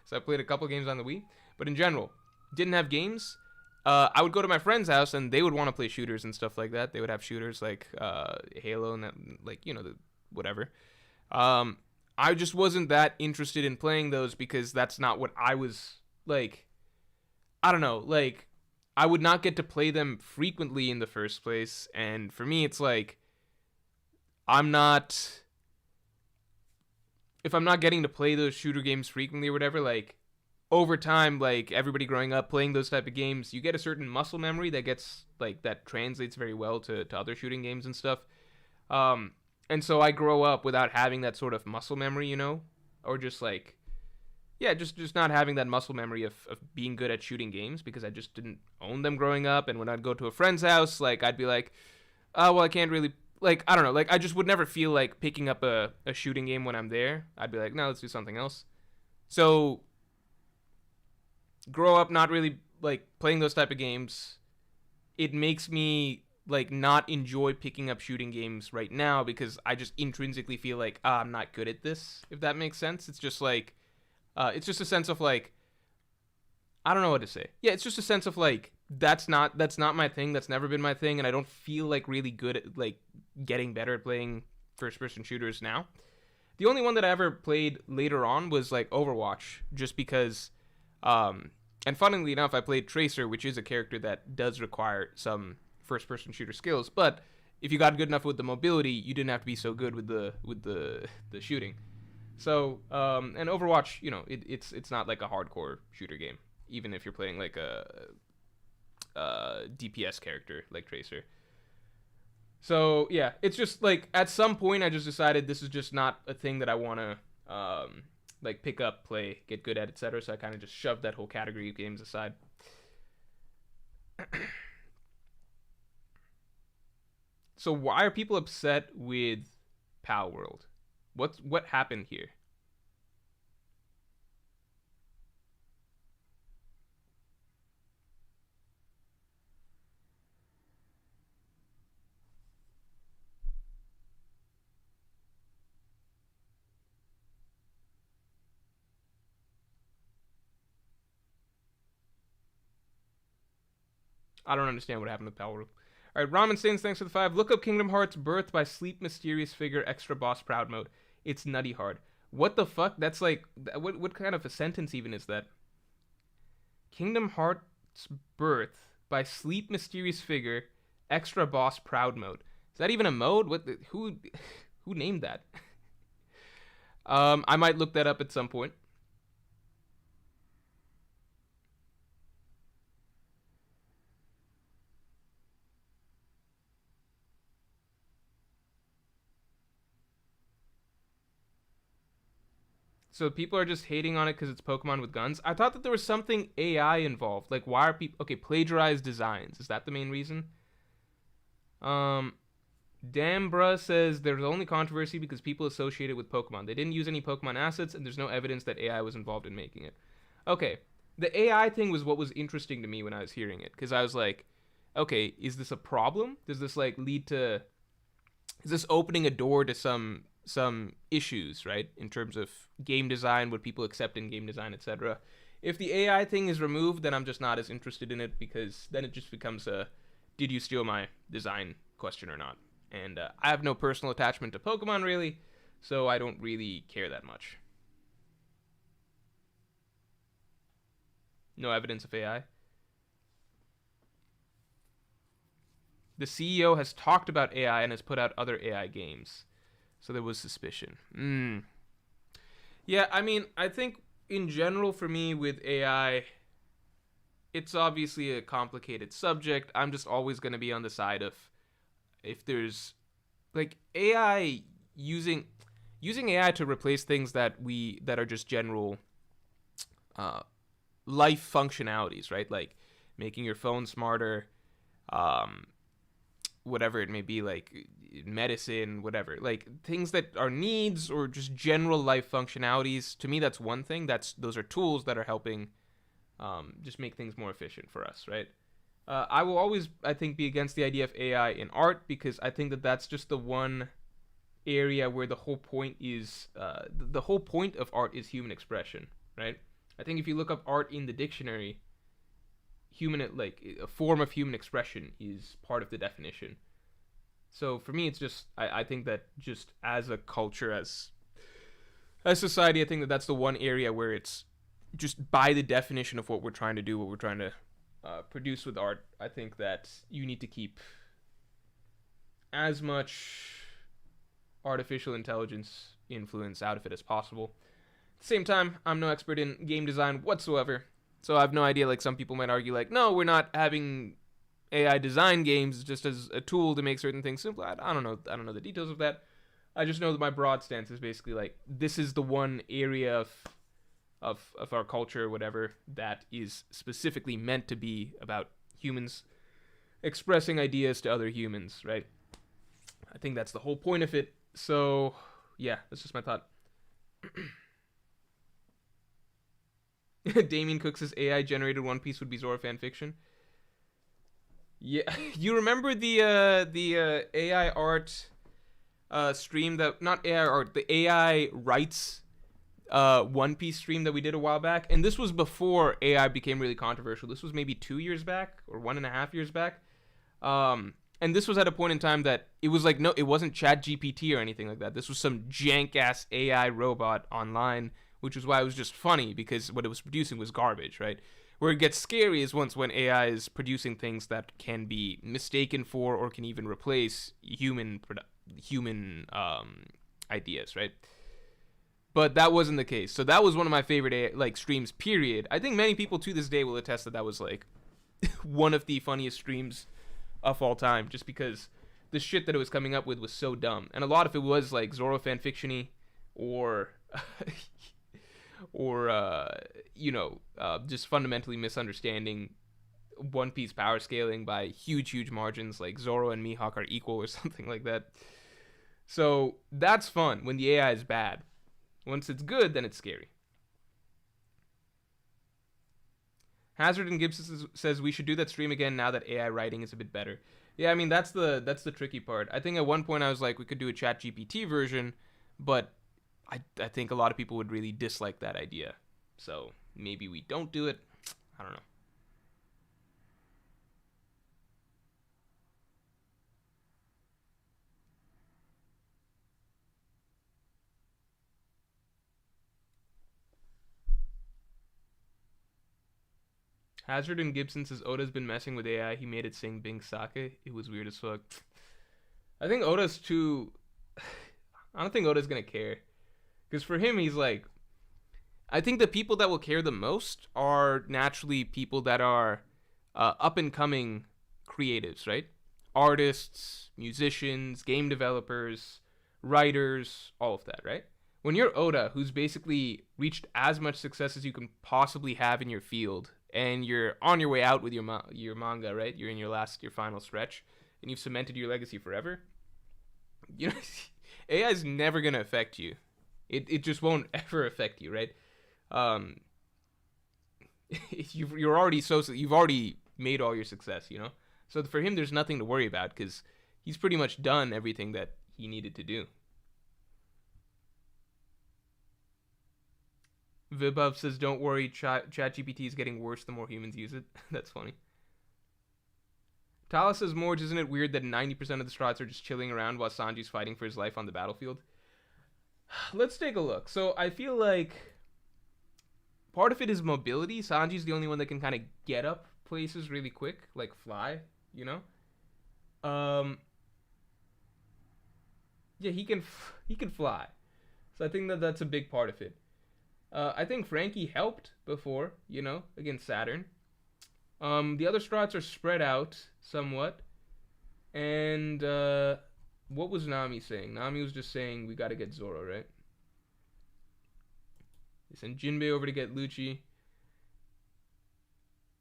So I played a couple games on the Wii. But in general, didn't have games. I would go to my friend's house, and they would want to play shooters and stuff like that. They would have shooters like Halo and that, like, you know, whatever. I just wasn't that interested in playing those because that's not what I was, like, I don't know, like, I would not get to play them frequently in the first place, and for me, it's like, if I'm not getting to play those shooter games frequently or whatever, like, over time, like, everybody growing up playing those type of games, you get a certain muscle memory that gets, like, that translates very well to other shooting games and stuff. And so I grow up without having that sort of muscle memory, you know? Or just, like, yeah, just not having that muscle memory of being good at shooting games because I just didn't own them growing up. And when I'd go to a friend's house, like, I'd be like, oh, well, I can't really, like, I don't know. Like, I just would never feel like picking up a shooting game when I'm there. I'd be like, no, let's do something else. So, grow up not really, like, playing those type of games. It makes me, like, not enjoy picking up shooting games right now because I just intrinsically feel like, I'm not good at this, if that makes sense. It's just, like, it's just a sense of, like, I don't know what to say. Yeah, it's just a sense of, like, that's not my thing. That's never been my thing, and I don't feel, like, really good at, like, getting better at playing first-person shooters now. The only one that I ever played later on was, like, Overwatch, just because, and funnily enough, I played Tracer, which is a character that does require some first-person shooter skills, but if you got good enough with the mobility, you didn't have to be so good with the shooting. So, and Overwatch, you know, it's not like a hardcore shooter game, even if you're playing like a DPS character like Tracer. So, yeah, it's just like at some point I just decided this is just not a thing that I want to like pick up, play, get good at, etc. So I kind of just shoved that whole category of games aside. So why are people upset with Palworld? What happened here? I don't understand what happened with Palworld. All right, Ramen Stains, thanks for the 5. Look up Kingdom Hearts Birth by Sleep Mysterious Figure Extra Boss Proud Mode. It's nutty hard. What the fuck? That's like, what kind of a sentence even is that? Kingdom Hearts Birth by Sleep Mysterious Figure Extra Boss Proud Mode. Is that even a mode? Who named that? I might look that up at some point. So people are just hating on it because it's Pokemon with guns. I thought that there was something AI involved. Like, why are people... Okay, plagiarized designs. Is that the main reason? Dambra says there's only controversy because people associate it with Pokemon. They didn't use any Pokemon assets, and there's no evidence that AI was involved in making it. Okay, the AI thing was what was interesting to me when I was hearing it. Because I was like, okay, is this a problem? Does this, like, lead to... Is this opening a door to some issues, right, in terms of game design, what people accept in game design, etc. If the AI thing is removed, then I'm just not as interested in it because then it just becomes a did you steal my design question or not. And I have no personal attachment to Pokemon really, so I don't really care that much. No evidence of AI. The CEO has talked about AI and has put out other AI games. So there was suspicion. Yeah, I mean, I think in general for me with AI, it's obviously a complicated subject. I'm just always going to be on the side of if there's like AI using AI to replace things that are just general life functionalities, right? Like making your phone smarter, whatever it may be, like medicine, whatever, like things that are needs or just general life functionalities. To me, that's one thing. Those are tools that are helping just make things more efficient for us, right? I will always, I think, be against the idea of AI in art because I think that that's just the one area where the whole point is the whole point of art is human expression, right? I think if you look up art in the dictionary, human like a form of human expression is part of the definition. So for me, it's just I think that just as a culture, as society, I think that that's the one area where it's just by the definition of what we're trying to do, what we're trying to produce with art. I think that you need to keep as much artificial intelligence influence out of it as possible. At the same time, I'm no expert in game design whatsoever, so I have no idea. Like some people might argue, like, no, we're not having AI design games just as a tool to make certain things simpler. I don't know. I don't know the details of that. I just know that my broad stance is basically like this is the one area of our culture, or whatever, that is specifically meant to be about humans expressing ideas to other humans, right? I think that's the whole point of it. So, yeah, that's just my thought. Damien Cook says AI generated One Piece would be Zoro fan fiction. Yeah, you remember the AI art stream that, not AI art, the AI writes One Piece stream that we did a while back, and this was before AI became really controversial. This was maybe 2 years back or 1.5 years back. And this was at a point in time that it was like, no, it wasn't Chat GPT or anything like that. This was some jank ass AI robot online, which was why it was just funny, because what it was producing was garbage, right? Where it gets scary is once when AI is producing things that can be mistaken for or can even replace human ideas, right? But that wasn't the case. So that was one of my favorite like streams, period. I think many people to this day will attest that that was like one of the funniest streams of all time, just because the shit that it was coming up with was so dumb, and a lot of it was like Zoro fanfiction-y, or just fundamentally misunderstanding One Piece power scaling by huge margins, like Zoro and Mihawk are equal or something like that. So that's fun when the AI is bad. Once it's good, then it's scary. Hazard and Gibson says we should do that stream again now that AI writing is a bit better. Yeah, I mean that's the tricky part. I think at one point I was like we could do a Chat GPT version, but I think a lot of people would really dislike that idea. So maybe we don't do it. I don't know. Hazard and Gibson says Oda's been messing with AI. He made it sing Bing Sake. It was weird as fuck. I think Oda's too. I don't think Oda's gonna care, because for him, he's like. I think the people that will care the most are naturally people that are up and coming creatives, right? Artists, musicians, game developers, writers, all of that, right? When you're Oda, who's basically reached as much success as you can possibly have in your field, and you're on your way out with your manga, right? You're in your final stretch, and you've cemented your legacy forever. You know, AI is never gonna affect you. It just won't ever affect you, right? You've already made all your success, you know. So for him, there's nothing to worry about because he's pretty much done everything that he needed to do. Vibov says, "Don't worry, ChatGPT is getting worse the more humans use it." That's funny. Tala says, "Morj, isn't it weird that 90% of the Strats are just chilling around while Sanji's fighting for his life on the battlefield?" Let's take a look. So I feel like part of it is mobility. Sanji's the only one that can kind of get up places really quick, like fly, you know? Yeah, he can fly. So I think that that's a big part of it. I think Frankie helped before, you know, against Saturn. The other Strats are spread out somewhat. And what was Nami saying? Nami was just saying we gotta get Zoro, right? They send Jinbei over to get Lucci.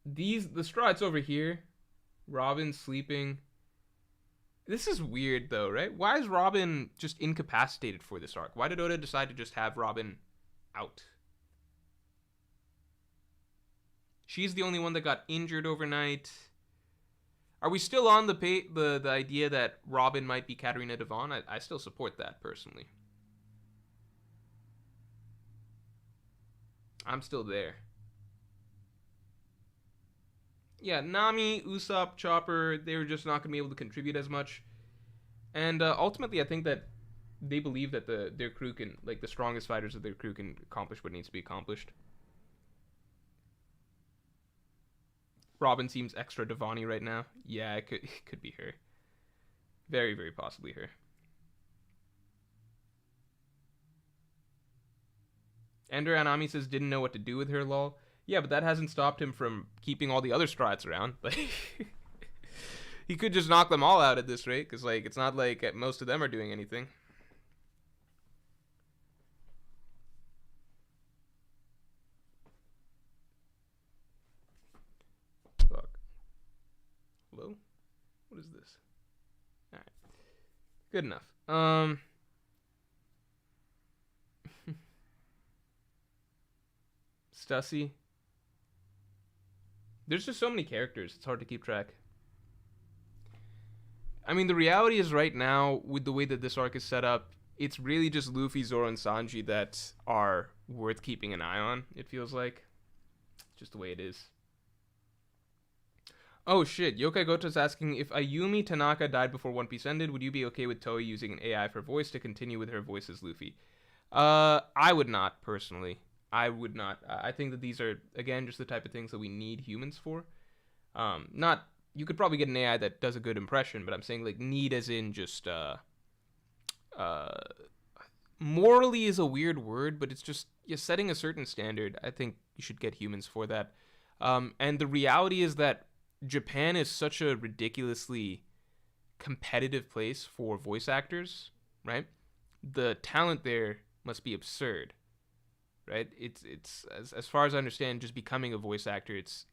The Strats over here. Robin sleeping. This is weird though, right? Why is Robin just incapacitated for this arc? Why did Oda decide to just have Robin out? She's the only one that got injured overnight. Are we still on the idea that Robin might be Katarina Devon? I still support that personally. I'm still there. Yeah, Nami, Usopp, Chopper, they were just not going to be able to contribute as much. And ultimately, I think that they believe that their crew can, like the strongest fighters of their crew can accomplish what needs to be accomplished. Robin seems extra Devani right now. Yeah, it could be her. Very, very possibly her. Ender Anami says didn't know what to do with her, lol. Yeah, but that hasn't stopped him from keeping all the other strats around. Like, he could just knock them all out at this rate, because like it's not like most of them are doing anything. Fuck. Hello? What is this? Alright. Good enough. Stussy. There's just so many characters, it's hard to keep track. I mean, the reality is right now, with the way that this arc is set up, it's really just Luffy, Zoro, and Sanji that are worth keeping an eye on, it feels like. Just the way it is. Oh shit, Yokai Goto's asking, if Ayumi Tanaka died before One Piece ended, would you be okay with Toei using an AI for voice to continue with her voice as Luffy? I would not, personally. I would not. I think that these are, again, just the type of things that we need humans for. Not, you could probably get an AI that does a good impression, but I'm saying, like, need as in just, morally is a weird word, but it's just, you're setting a certain standard. I think you should get humans for that. And the reality is that Japan is such a ridiculously competitive place for voice actors, right? The talent there must be absurd. Right, it's as far as I understand, just becoming a voice actor, it's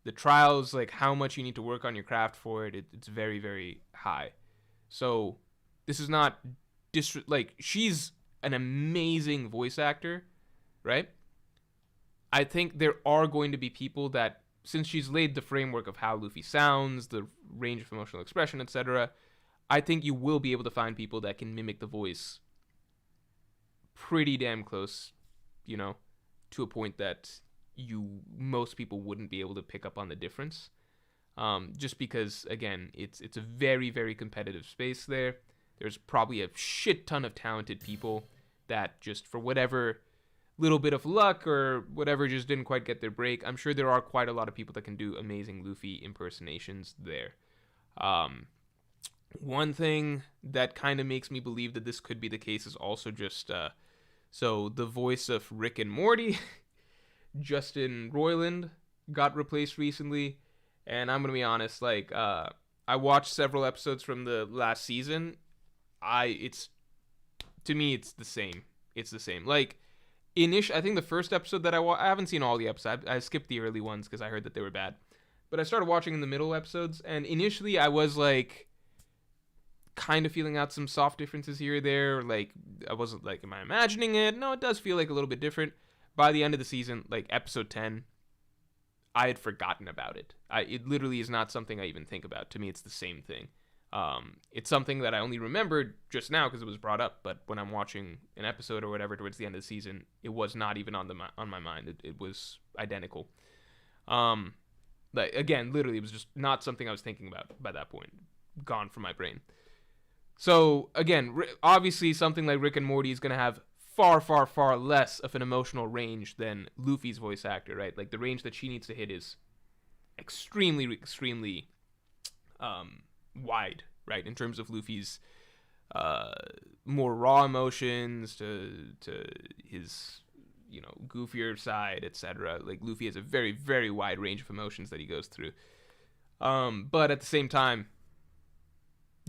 the trials, like how much you need to work on your craft for it. It's very, very high. So this is not like she's an amazing voice actor, right? I think there are going to be people that, since she's laid the framework of how Luffy sounds, the range of emotional expression, etc., I think you will be able to find people that can mimic the voice pretty damn close, you know, to a point that most people wouldn't be able to pick up on the difference. Just because, again, it's a very, very competitive space there. There's probably a shit ton of talented people that just, for whatever little bit of luck or whatever, just didn't quite get their break. I'm sure there are quite a lot of people that can do amazing Luffy impersonations there. One thing that kind of makes me believe that this could be the case is also just... So the voice of Rick and Morty, Justin Roiland, got replaced recently, and I'm gonna be honest, like I watched several episodes from the last season. To me it's the same. It's the same. Like I think the first episode that I haven't seen all the episodes. I skipped the early ones because I heard that they were bad, but I started watching in the middle episodes, and initially I was like, kind of feeling out some soft differences here or there. Like, I wasn't like, am I imagining it? No, it does feel like a little bit different. By the end of the season, like episode 10, I had forgotten about it. It literally is not something I even think about. To me, it's the same thing. It's something that I only remembered just now because it was brought up. But when I'm watching an episode or whatever towards the end of the season, it was not even on my mind. It was identical. Like, again, literally, it was just not something I was thinking about by that point. Gone from my brain. So, again, obviously something like Rick and Morty is going to have far, far, far less of an emotional range than Luffy's voice actor, right? Like, the range that she needs to hit is extremely, extremely wide, right? In terms of Luffy's more raw emotions to his, you know, goofier side, etc. Like, Luffy has a very, very wide range of emotions that he goes through. But at the same time,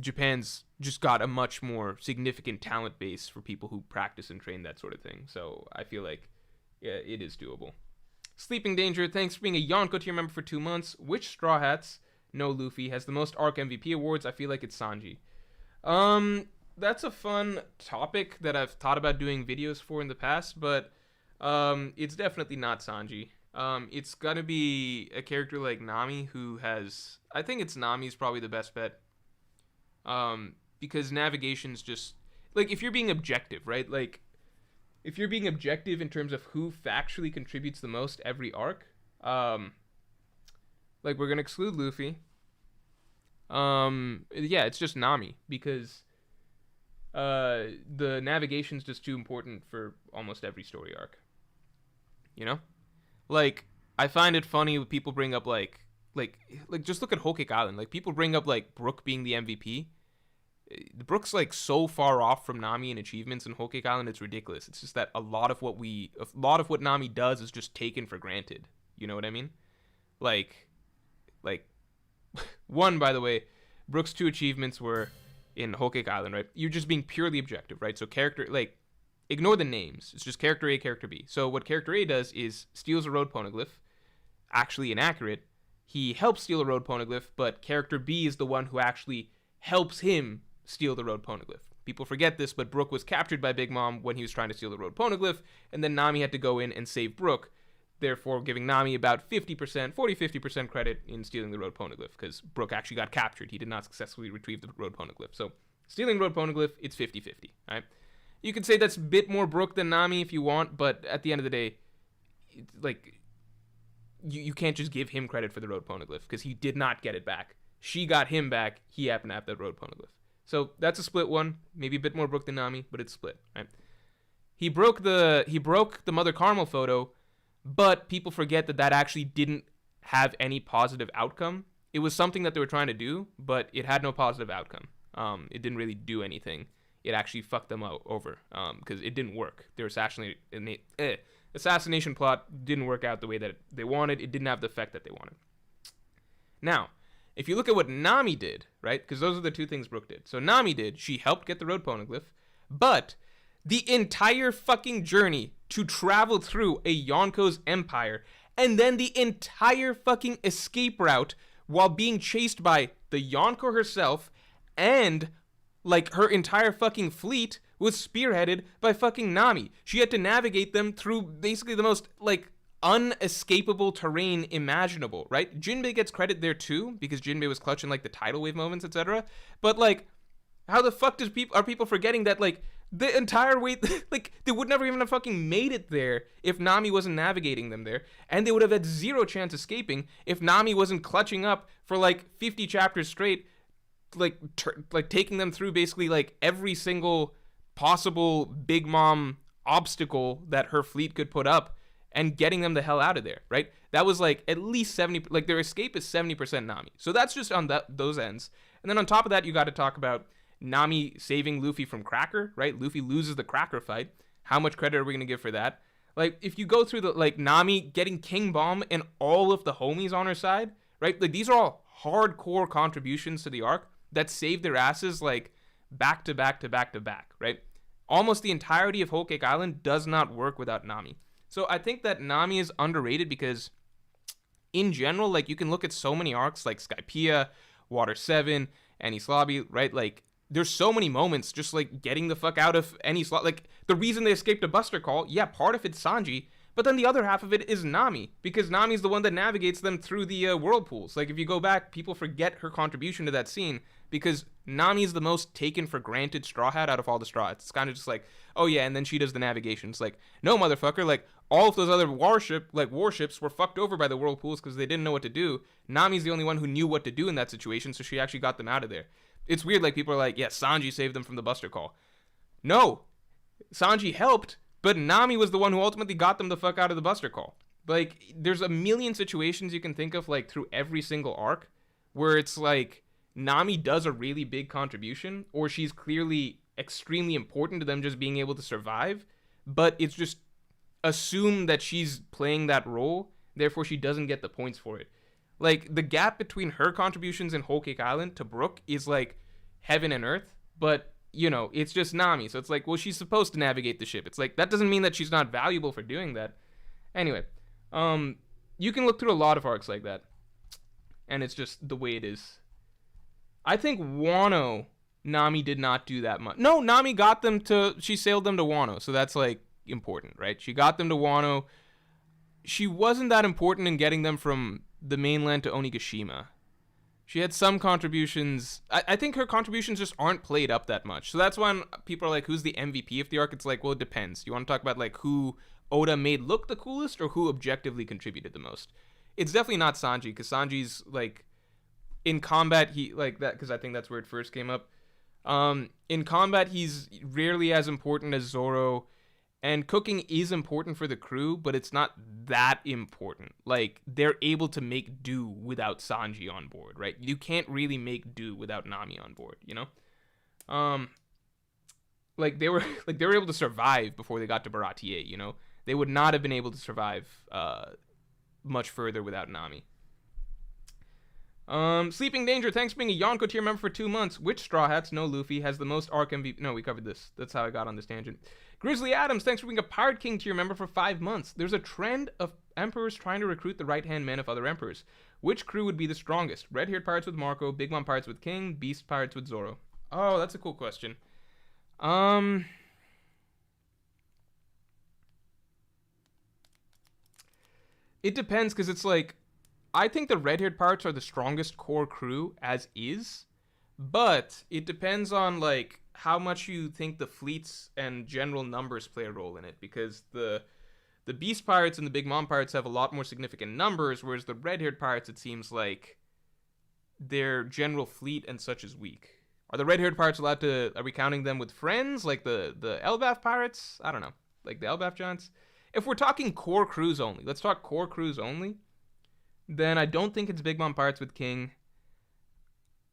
Japan's just got a much more significant talent base for people who practice and train that sort of thing. So I feel like, yeah, it is doable. Sleeping Danger, thanks for being a Yonko tier member for 2 months. Which Straw Hats, no Luffy, has the most arc MVP awards? I feel like it's Sanji. That's a fun topic that I've thought about doing videos for in the past, but it's definitely not Sanji. It's gonna be a character like Nami who has. I think it's Nami's probably the best bet. Because navigation's just like if you're being objective, right? Like if you're being objective in terms of who factually contributes the most every arc, like we're gonna exclude Luffy. Yeah, it's just Nami because the navigation's just too important for almost every story arc. You know, like I find it funny when people bring up like just look at Whole Cake Island. Like people bring up like Brook being the MVP. Brook's like so far off from Nami in achievements in Whole Cake Island, it's ridiculous. It's just that a lot of what Nami does is just taken for granted. You know what I mean? Like one, by the way, Brook's 2 achievements were in Whole Cake Island, right? You're just being purely objective, right? So character, like, ignore the names. It's just character A, character B. So what character A does is steals a road poneglyph, actually inaccurate. He helps steal a road poneglyph, but character B is the one who actually helps him steal the road poneglyph. People forget this, but Brook was captured by Big Mom when he was trying to steal the road poneglyph, and then Nami had to go in and save Brook, therefore giving Nami about 50% credit in stealing the road poneglyph, because Brook actually got captured. He did not successfully retrieve the road poneglyph. So stealing road poneglyph, it's 50-50, right? You could say that's a bit more Brook than Nami if you want, but at the end of the day, like, you can't just give him credit for the road poneglyph, because he did not get it back. She got him back. He happened to have that road poneglyph. So that's a split one. Maybe a bit more Brook than Nami, but it's split, right? He broke the Mother Carmel photo, but people forget that actually didn't have any positive outcome. It was something that they were trying to do, but it had no positive outcome. It didn't really do anything. It actually fucked them over because it didn't work. Their assassination plot didn't work out the way that they wanted. It didn't have the effect that they wanted. Now, if you look at what Nami did, right? Because those are the 2 things Brook did. So Nami did, she helped get the road poneglyph, but the entire fucking journey to travel through a Yonko's empire, and then the entire fucking escape route while being chased by the Yonko herself and like her entire fucking fleet was spearheaded by fucking Nami. She had to navigate them through basically the most like unescapable terrain imaginable, right? Jinbei gets credit there too because Jinbei was clutching like the tidal wave moments, etc. But like, how the fuck are people forgetting that like the entire way, like they would never even have fucking made it there if Nami wasn't navigating them there, and they would have had 0 chance escaping if Nami wasn't clutching up for like 50 chapters straight, like taking them through basically like every single possible Big Mom obstacle that her fleet could put up and getting them the hell out of there, right? That was like at least 70, like their escape is 70% Nami. So that's just on those ends. And then on top of that, you got to talk about Nami saving Luffy from Cracker, right? Luffy loses the Cracker fight. How much credit are we going to give for that? Like, if you go through the, like, Nami getting King Bomb and all of the homies on her side, right? Like, these are all hardcore contributions to the arc that saved their asses, like, back to back to back to back, right? Almost the entirety of Whole Cake Island does not work without Nami. So I think that Nami is underrated because, in general, like, you can look at so many arcs, like Skypiea, Water 7, Enies Lobby, right? Like, there's so many moments just, like, getting the fuck out of Enies Lobby. Like, the reason they escaped a Buster Call, yeah, part of it's Sanji, but then the other half of it is Nami, because Nami's the one that navigates them through the whirlpools. Like, if you go back, people forget her contribution to that scene, because Nami's the most taken for granted Straw Hat out of all the Straw Hats. It's kind of just like, oh yeah, and then she does the navigation. It's like, no, motherfucker, like, all of those other warships were fucked over by the whirlpools because they didn't know what to do. Nami's the only one who knew what to do in that situation, so she actually got them out of there. It's weird, like, people are like, yeah, Sanji saved them from the Buster Call. No, Sanji helped, but Nami was the one who ultimately got them the fuck out of the Buster Call. Like, there's a million situations you can think of, like, through every single arc, where it's like, Nami does a really big contribution, or she's clearly extremely important to them just being able to survive, but it's just assumed that she's playing that role, therefore she doesn't get the points for it. Like, the gap between her contributions in Whole Cake Island to Brook is like heaven and earth, but, you know, it's just Nami, so it's like, well, she's supposed to navigate the ship. It's like, that doesn't mean that she's not valuable for doing that. Anyway, you can look through a lot of arcs like that, and it's just the way it is. I think Wano, Nami did not do that much. No, Nami she sailed them to Wano, so that's, like, important, right? She got them to Wano. she wasn't that important in getting them from the mainland to Onigashima. She had some contributions. I think her contributions just aren't played up that much. So that's when people are like, who's the MVP of the arc? It's like, well, it depends. You want to talk about like who Oda made look the coolest or who objectively contributed the most? It's definitely not Sanji, because Sanji's like in combat, he like that, because I think that's where it first came up. In combat, he's rarely as important as Zoro, and cooking is important for the crew, but it's not that important. Like, they're able to make do without Sanji on board, right? You can't really make do without Nami on board, you know? Like they were able to survive before they got to Baratie, you know? They would not have been able to survive much further without Nami. Sleeping Danger, thanks for being a Yonko tier member for 2 months. Which Straw Hats, no Luffy, has the most arc MVP? No, we covered this. That's how I got on this tangent. Grizzly Adams, thanks for being a Pirate King tier member for 5 months. There's a trend of emperors trying to recruit the right-hand men of other emperors. Which crew would be the strongest? Red-haired pirates with Marco, Big Mom pirates with King, Beast pirates with Zoro. Oh, that's a cool question. It depends, because it's like, I think the red-haired pirates are the strongest core crew as is, but it depends on like how much you think the fleets and general numbers play a role in it, because the Beast pirates and the Big Mom pirates have a lot more significant numbers, whereas the red-haired pirates, it seems like their general fleet and such is weak. Are the red-haired pirates allowed to, are we counting them with friends, like the Elbaf pirates? I don't know, like the Elbaf giants? If we're talking core crews only, let's talk core crews only, then I don't think it's Big Mom pirates with King.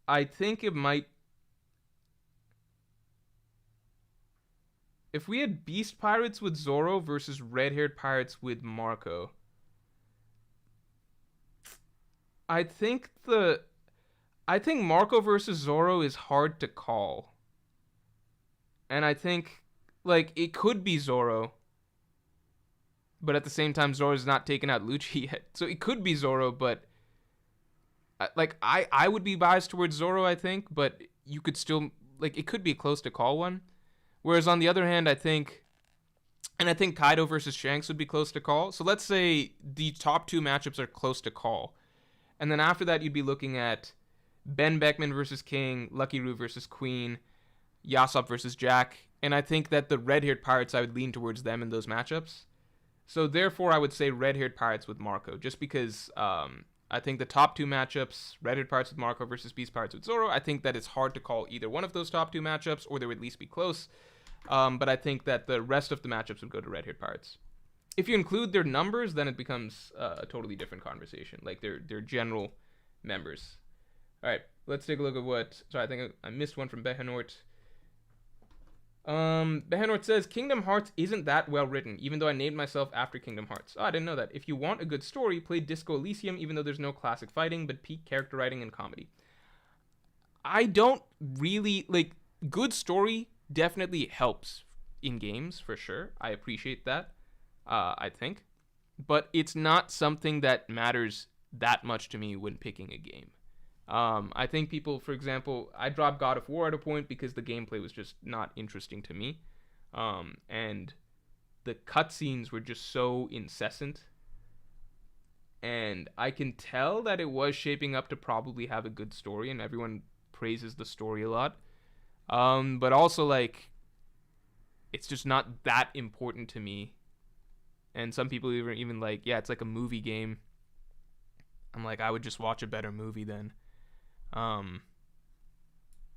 I think it might... If we had Beast pirates with Zoro versus red-haired pirates with Marco, I think Marco versus Zoro is hard to call. And I think, like, it could be Zoro, but at the same time, Zoro's not taken out Lucci yet. So it could be Zoro, but like I would be biased towards Zoro, I think, but you could still, like, it could be close to call one. Whereas on the other hand, I think Kaido versus Shanks would be close to call. So let's say the top 2 matchups are close to call. And then after that, you'd be looking at Ben Beckman versus King, Lucky Roo versus Queen, Yasop versus Jack. And I think that the red-haired pirates, I would lean towards them in those matchups. So therefore, I would say red-haired pirates with Marco, just because I think the top 2 matchups, red-haired pirates with Marco versus Beast pirates with Zoro, I think that it's hard to call either one of those top 2 matchups, or they would at least be close. But I think that the rest of the matchups would go to red-haired pirates. If you include their numbers, then it becomes a totally different conversation, like their general members. All right, let's take a look at what... Sorry, I think I missed one from Behenort. Behenort says, Kingdom Hearts isn't that well written, even though I named myself after Kingdom Hearts. Oh, I didn't know that. If you want a good story, play Disco Elysium, even though there's no classic fighting, but peak character writing and comedy. I don't really, like, good story definitely helps in games, for sure. I appreciate that, I think. But it's not something that matters that much to me when picking a game. I think people, for example, I dropped God of War at a point because the gameplay was just not interesting to me. And the cutscenes were just so incessant. And I can tell that it was shaping up to probably have a good story, and everyone praises the story a lot. But also, like, it's just not that important to me. And some people even like, yeah, it's like a movie game. I'm like, I would just watch a better movie then.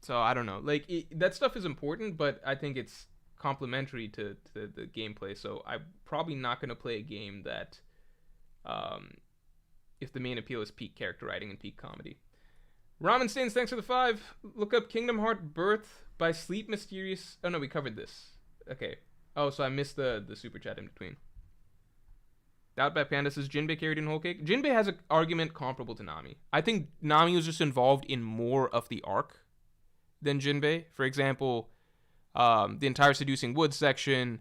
So I don't know, like, that stuff is important, but I think it's complementary to the gameplay. So I'm probably not going to play a game that, if the main appeal is peak character writing and peak comedy. Ramen Stains, thanks for the 5. Look up Kingdom Hearts Birth by Sleep Mysterious. Oh no, we covered this. Okay. Oh, so I missed the super chat in between. Doubt by Panda says Jinbei carried in Whole Cake. Jinbei has an argument comparable to Nami. I think Nami was just involved in more of the arc than Jinbei. For example, the entire Seducing Woods section,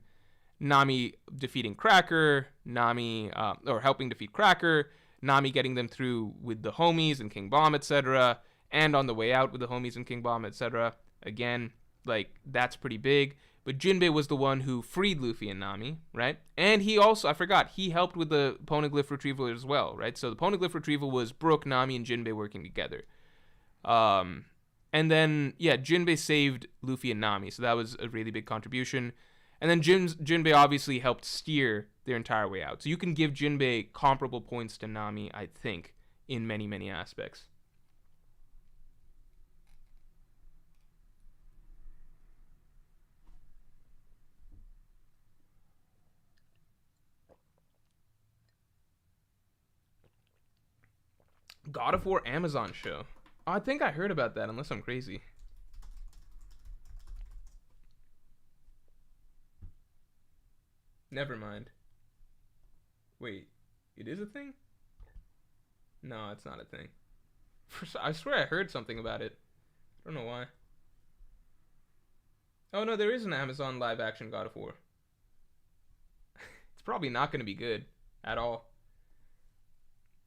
Nami defeating Cracker, Nami, or helping defeat Cracker, Nami getting them through with the homies and King Bomb, etc., and on the way out with the homies and King Bomb, etc. Again, like that's pretty big. But Jinbei was the one who freed Luffy and Nami, right? And he also, I forgot, he helped with the poneglyph retrieval as well, right? So the poneglyph retrieval was Brook, Nami, and Jinbei working together. Um, and then, yeah, Jinbei saved Luffy and Nami, so that was a really big contribution. And then Jinbei obviously helped steer their entire way out. So you can give Jinbei comparable points to Nami, I think, in many, many aspects. God of War Amazon show. I think I heard about that, unless I'm crazy. Never mind. Wait, it is a thing? No, it's not a thing. I swear I heard something about it. I don't know why. Oh no, there is an Amazon live action God of War. It's probably not going to be good at all.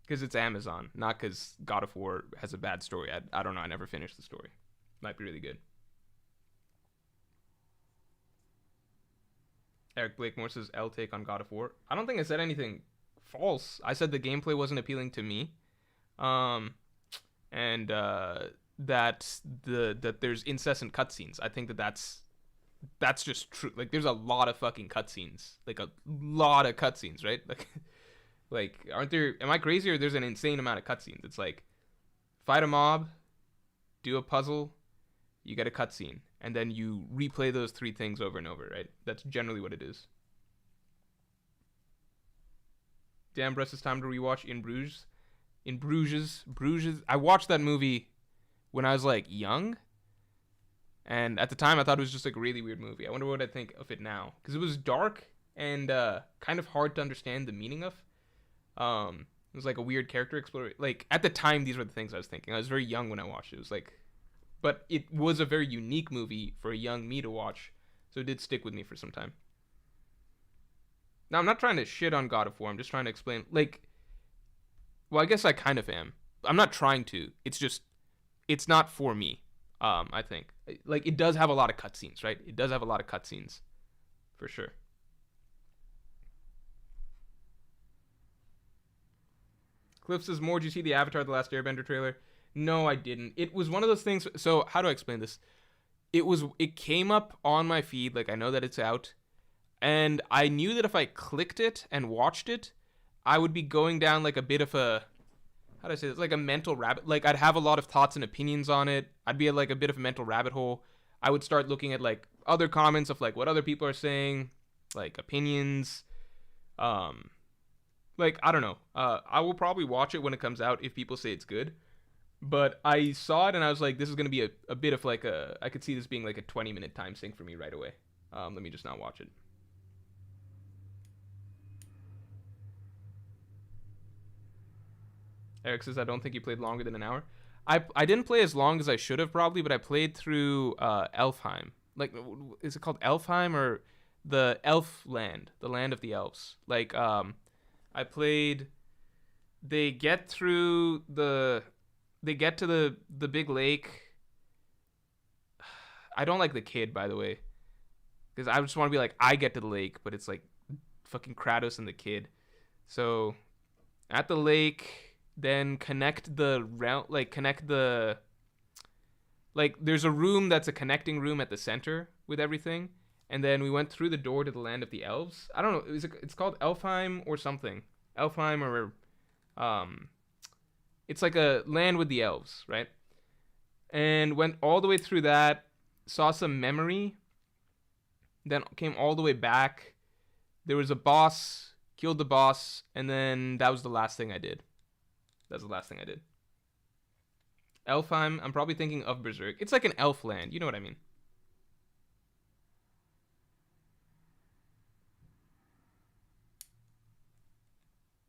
Because it's Amazon, not because God of War has a bad story. I don't know. I never finished the story. Might be really good. Eric Blakemore says L take on God of War. I don't think I said anything false. I said the gameplay wasn't appealing to me, and that there's incessant cutscenes. I think that's just true. Like there's a lot of fucking cutscenes, like a lot of cutscenes, right? Like aren't there? Am I crazy or there's an insane amount of cutscenes? It's like fight a mob, do a puzzle, you get a cutscene, and then you replay those three things over and over, right? That's generally what it is. Damn, Breath, it's time to rewatch In Bruges. In Bruges. I watched that movie when I was like young, and at the time I thought it was just like a really weird movie. I wonder what I think of it now, because it was dark and kind of hard to understand the meaning of. It was like a weird character exploration. Like at the time, these were the things I was thinking. I was very young when I watched it. It was like, but it was a very unique movie for a young me to watch, so it did stick with me for some time. Now I'm not trying to shit on God of War. I'm just trying to explain. Like, well, I guess I kind of am. I'm not trying to. It's just, it's not for me. I think like it does have a lot of cutscenes, right? It does have a lot of cutscenes, for sure. Cliff says, more, did you see the Avatar The Last Airbender trailer? No, I didn't. It was one of those things. So, how do I explain this? It came up on my feed, like I know that it's out, and I knew that if I clicked it and watched it, I would be going down like a bit of a, how do I say this? Like a mental rabbit. Like I'd have a lot of thoughts and opinions on it. I'd be at like a bit of a mental rabbit hole. I would start looking at like other comments of like what other people are saying, like opinions, um, like I don't know. I will probably watch it when it comes out if people say it's good. But I saw it and I was like, this is gonna be a bit of like a. I could see this being like a 20-minute time sink for me right away. Let me just not watch it. Eric says, I don't think you played longer than an hour. I didn't play as long as I should have probably, but I played through Elfheim. Like, is it called Elfheim or the Elf Land, the land of the elves? Like, I played. They get through the. They get to the big lake. I don't like the kid, by the way, because I just want to be like I get to the lake, but it's like fucking Kratos and the kid. So at the lake, then connect the route, like connect the. Like there's a room that's a connecting room at the center with everything, and then we went through the door to the land of the elves. I don't know. It's called Elfheim or something. Elfheim or it's like a land with the elves, right? And went all the way through that, saw some memory, then came all the way back. There was a boss, killed the boss, and then that was the last thing I did. That's the last thing I did. Elfheim, I'm probably thinking of Berserk. It's like an elf land, you know what I mean.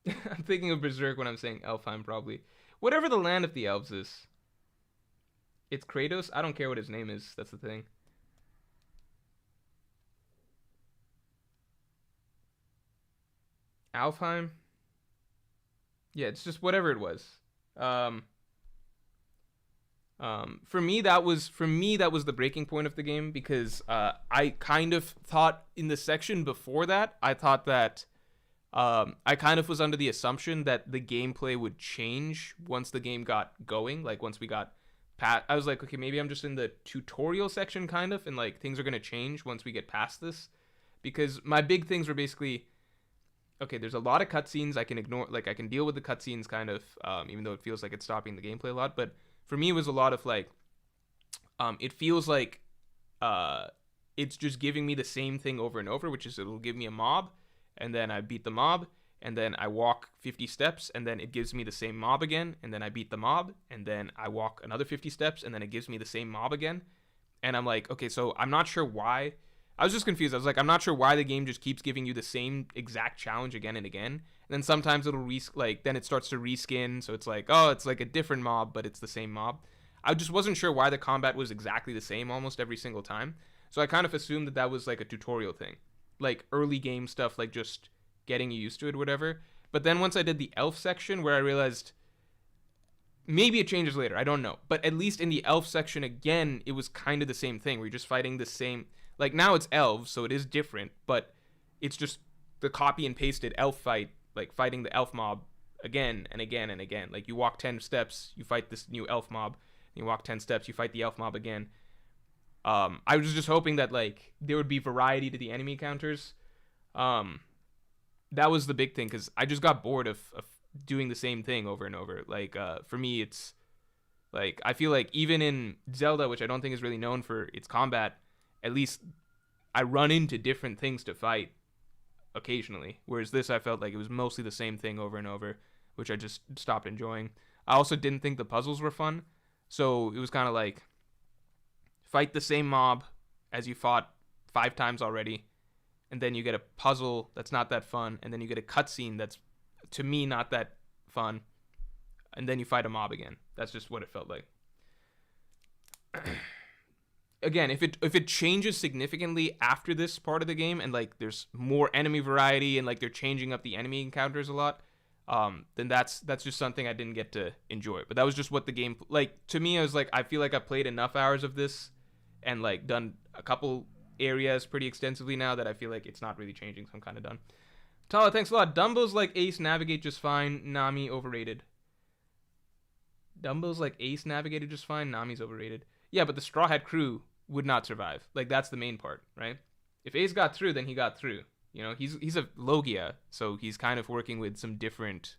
I'm thinking of Berserk when I'm saying Elfheim, probably. Whatever the land of the elves is. It's Kratos. I don't care what his name is. That's the thing. Alfheim? Yeah, it's just whatever it was. For me that was the breaking point of the game because I kind of thought in the section before that I thought that I kind of was under the assumption that the gameplay would change once the game got going. Like once we got past, I was like, okay, maybe I'm just in the tutorial section kind of, and like things are gonna change once we get past this. Because my big things were basically, okay, there's a lot of cutscenes I can ignore, like I can deal with the cutscenes kind of, even though it feels like it's stopping the gameplay a lot. But for me, it was a lot of like, it feels like, uh, it's just giving me the same thing over and over, which is it'll give me a mob and then I beat the mob, and then I walk 50 steps, and then it gives me the same mob again, and then I beat the mob, and then I walk another 50 steps, and then it gives me the same mob again. And I'm like, okay, so I'm not sure why. I was just confused. I was like, I'm not sure why the game just keeps giving you the same exact challenge again and again. And then sometimes it'll then it starts to reskin, so it's like, oh, it's like a different mob, but it's the same mob. I just wasn't sure why the combat was exactly the same almost every single time. So I kind of assumed that that was like a tutorial thing, like early game stuff, like just getting you used to it or whatever. But then once I did the elf section where I realized maybe it changes later, I don't know. But at least in the elf section again, it was kind of the same thing. We're just fighting the same, like now it's elves, so it is different, but it's just the copy and pasted elf fight, like fighting the elf mob again and again and again. Like you walk 10 steps, you fight this new elf mob. You walk 10 steps, you fight the elf mob again. I was just hoping that like there would be variety to the enemy counters. That was the big thing because I just got bored of doing the same thing over and over. Like for me, it's like I feel like even in Zelda, which I don't think is really known for its combat, at least I run into different things to fight occasionally. Whereas this, I felt like it was mostly the same thing over and over, which I just stopped enjoying. I also didn't think the puzzles were fun, so it was kind of like fight the same mob as you fought 5 times already, and then you get a puzzle that's not that fun, and then you get a cutscene that's, to me, not that fun, and then you fight a mob again. That's just what it felt like. Again, if it changes significantly after this part of the game, and like there's more enemy variety, and like they're changing up the enemy encounters a lot, then that's just something I didn't get to enjoy. But that was just what the game, like, to me, I was like, I feel like I've played enough hours of this and like done a couple areas pretty extensively now that I feel like it's not really changing, so I'm kind of done. Tala, thanks a lot. Dumbo's like Ace navigate just fine. Nami overrated. Dumbo's like Ace navigated just fine. Nami's overrated. Yeah, but the Straw Hat crew would not survive. Like that's the main part, right? If Ace got through, then he got through. You know, he's a Logia, so he's kind of working with some different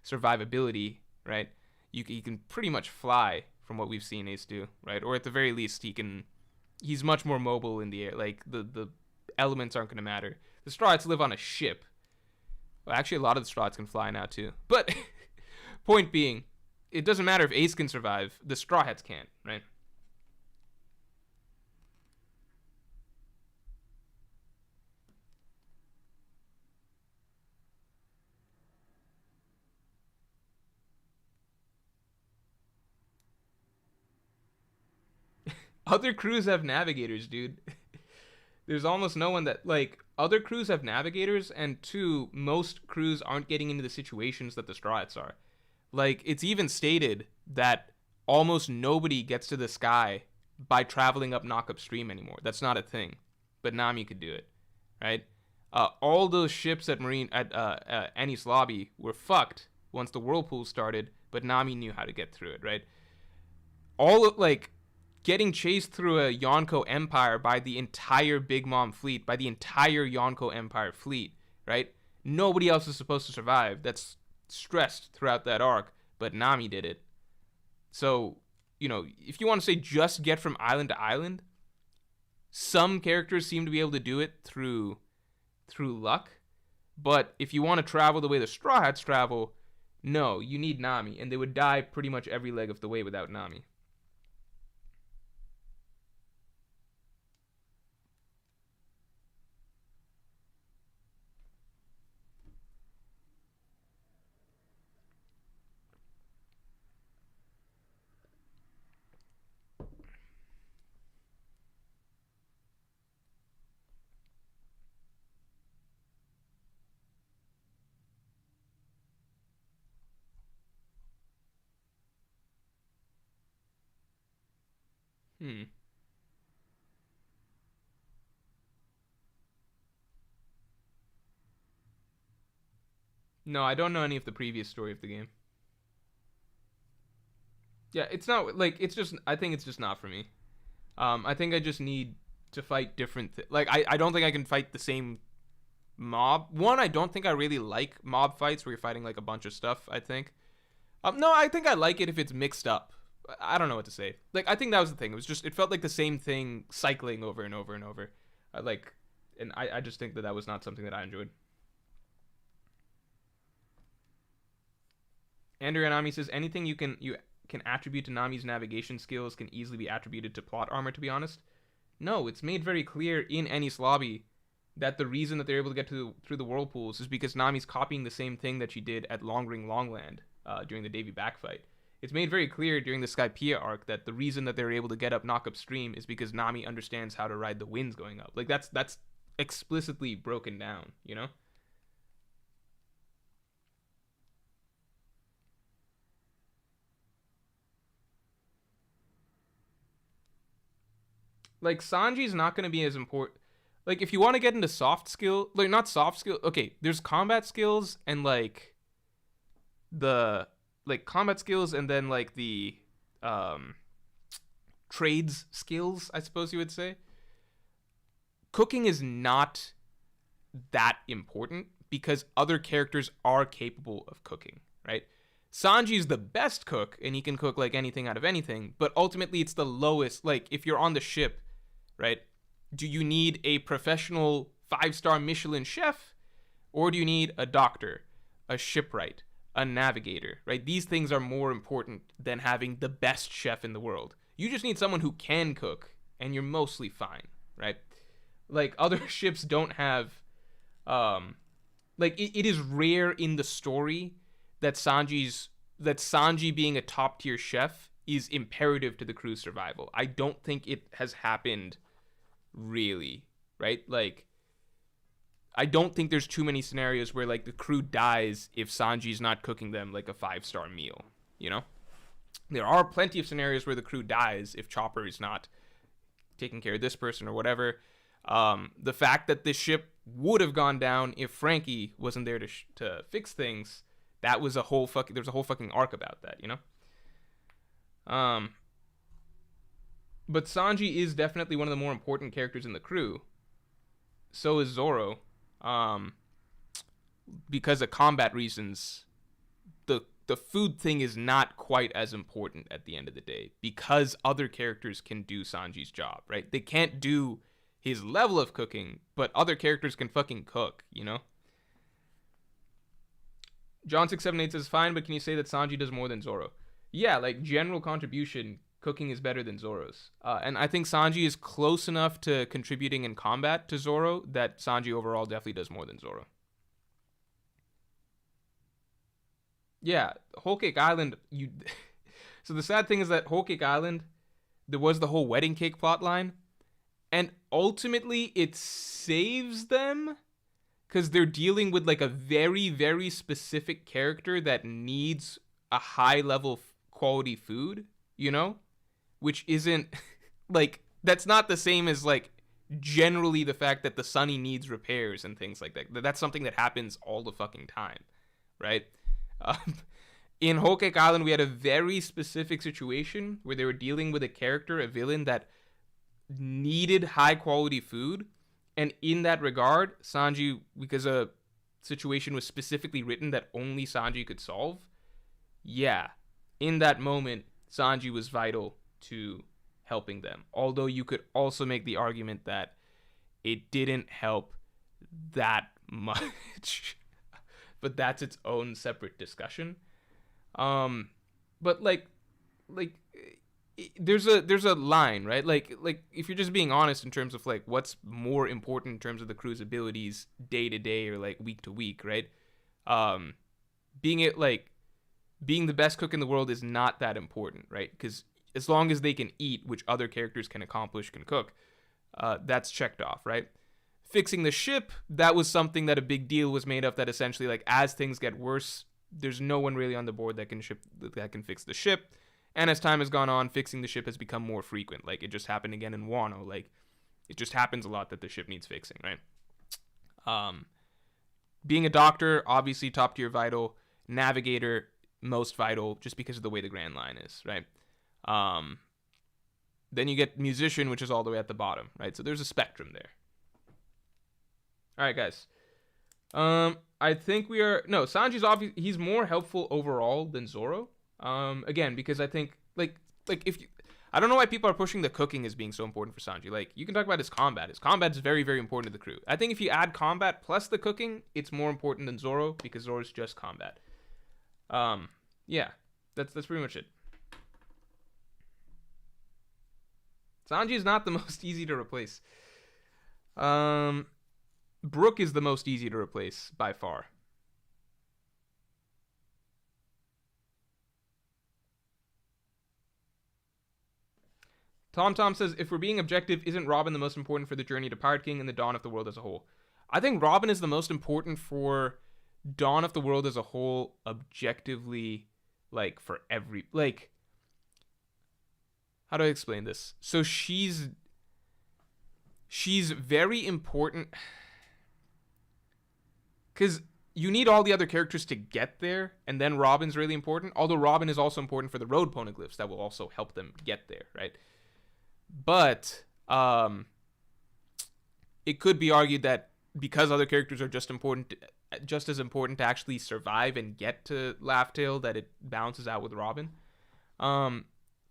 survivability, right? He can pretty much fly from what we've seen Ace do, right? Or at the very least, he's much more mobile in the air. Like the elements aren't going to matter. The Straw Hats live on a ship. Well, actually, a lot of the Straw Hats can fly now too. But point being, it doesn't matter if Ace can survive. The Straw Hats can't, right? Other crews have navigators, dude. There's almost no one that, like, other crews have navigators, and two, most crews aren't getting into the situations that the Straw Hats are. Like, it's even stated that almost nobody gets to the sky by traveling up Knock Upstream anymore. That's not a thing. But Nami could do it, right? All those ships at Annie's Lobby were fucked once the whirlpool started, but Nami knew how to get through it, right? Like, getting chased through a Yonko Empire by the entire Big Mom fleet, by the entire Yonko Empire fleet, right? Nobody else is supposed to survive. That's stressed throughout that arc, but Nami did it. So, you know, if you want to say just get from island to island, some characters seem to be able to do it through luck. But if you want to travel the way the Straw Hats travel, no, you need Nami, and they would die pretty much every leg of the way without Nami. Hmm. No, I don't know any of the previous story of the game. Yeah, it's not like it's just. I think it's just not for me. I think I just need to fight different. Like I don't think I can fight the same mob. One, I don't think I really like mob fights where you're fighting like a bunch of stuff. I think. No, I think I like it if it's mixed up. I don't know what to say. Like I think that was the thing. It was just it felt like the same thing cycling over and over and over. Like, and I just think that that was not something that I enjoyed. Andrew Anami says anything you can attribute to Nami's navigation skills can easily be attributed to plot armor. To be honest, no, it's made very clear in Ennis Lobby that the reason that they're able to get through the whirlpools is because Nami's copying the same thing that she did at Longring Longland during the Davy back fight. It's made very clear during the Skypiea arc that the reason that they're able to get up knock upstream is because Nami understands how to ride the winds going up. Like that's explicitly broken down, you know? Like Sanji's not going to be as important. Like if you want to get into soft skill, like not soft skill. Okay, there's combat skills and like the like combat skills and then like the um trades skills, I suppose you would say. Cooking is not that important because other characters are capable of cooking, right? Sanji's the best cook and he can cook like anything out of anything, but ultimately it's the lowest. Like if you're on the ship, right? Do you need a professional 5-star Michelin chef or do you need a doctor, a shipwright, a navigator, right? These things are more important than having the best chef in the world. You just need someone who can cook and you're mostly fine, right? Like other ships don't have um like it is rare in the story that Sanji being a top tier chef is imperative to the crew's survival. I don't think it has happened really, right? Like I don't think there's too many scenarios where like the crew dies if Sanji's not cooking them like a 5-star meal, you know? There are plenty of scenarios where the crew dies if Chopper is not taking care of this person or whatever. The fact that this ship would have gone down if Frankie wasn't there to fix things, that was a whole fucking there's a whole fucking arc about that, you know? But Sanji is definitely one of the more important characters in the crew. So is Zoro. Um, because of combat reasons, the food thing is not quite as important at the end of the day because other characters can do Sanji's job, right? They can't do his level of cooking, but other characters can fucking cook, you know? John678 says, fine, but can you say that Sanji does more than Zoro? Yeah, like general contribution, cooking is better than Zoro's. And I think Sanji is close enough to contributing in combat to Zoro that Sanji overall definitely does more than Zoro. Yeah, Whole Cake Island, you. So the sad thing is that Whole Cake Island, there was the whole wedding cake plot line, and ultimately it saves them because they're dealing with like a very, very specific character that needs a high level quality food, you know? Which isn't like, that's not the same as like generally the fact that the Sunny needs repairs and things like that. That's something that happens all the fucking time, right? Um, in Whole Cake Island, we had a very specific situation where they were dealing with a character, a villain that needed high quality food. And in that regard, Sanji, because a situation was specifically written that only Sanji could solve, yeah, in that moment, Sanji was vital to helping them. Although you could also make the argument that it didn't help that much. But that's its own separate discussion. But like there's a line, right? Like if you're just being honest in terms of like what's more important in terms of the crew's abilities day to day or like week to week, right? Um, being the best cook in the world is not that important, right? Because as long as they can eat, which other characters can accomplish, can cook, that's checked off, right? Fixing the ship, that was something that a big deal was made of, that essentially like as things get worse, there's no one really on the board that can fix the ship. And as time has gone on, fixing the ship has become more frequent. Like, it just happened again in Wano. Like, it just happens a lot that the ship needs fixing, right? Being a doctor, obviously top tier vital. Navigator, most vital, just because of the way the Grand Line is, right? Then you get musician, which is all the way at the bottom, right? So there's a spectrum there. All right, guys. I think we are... No, Sanji's obviously... He's more helpful overall than Zoro. Again, because I think, like if you... I don't know why people are pushing the cooking as being so important for Sanji. Like, you can talk about his combat. His combat is very, very important to the crew. I think if you add combat plus the cooking, it's more important than Zoro, because Zoro's just combat. Yeah. That's pretty much it. Sanji is not the most easy to replace. Brook is the most easy to replace, by far. Tom says, if we're being objective, isn't Robin the most important for the journey to Pirate King and the dawn of the world as a whole? I think Robin is the most important for dawn of the world as a whole, objectively, like, for every... Like, how do I explain this? So she's very important... Because you need all the other characters to get there, and then Robin's really important. Although Robin is also important for the road poneglyphs that will also help them get there, right? But it could be argued that because other characters are just as important to actually survive and get to Laugh Tale, that it balances out with Robin. So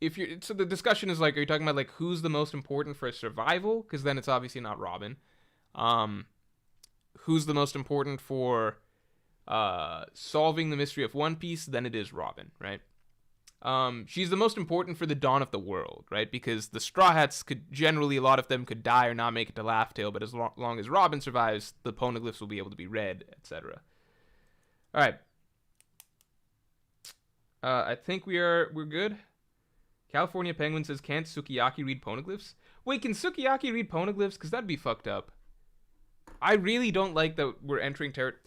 the discussion is like, are you talking about like who's the most important for survival? Because then it's obviously not Robin. Who's the most important for solving the mystery of One Piece? Then it is Robin, right? She's the most important for the dawn of the world, right? Because the Straw Hats could generally, a lot of them could die or not make it to Laugh Tale, but as long as Robin survives, the poneglyphs will be able to be read, etc. All right. I think we're good. California Penguin says, can't Sukiyaki read poneglyphs? Wait, can Sukiyaki read poneglyphs? Because that'd be fucked up. I really don't like that we're entering territory.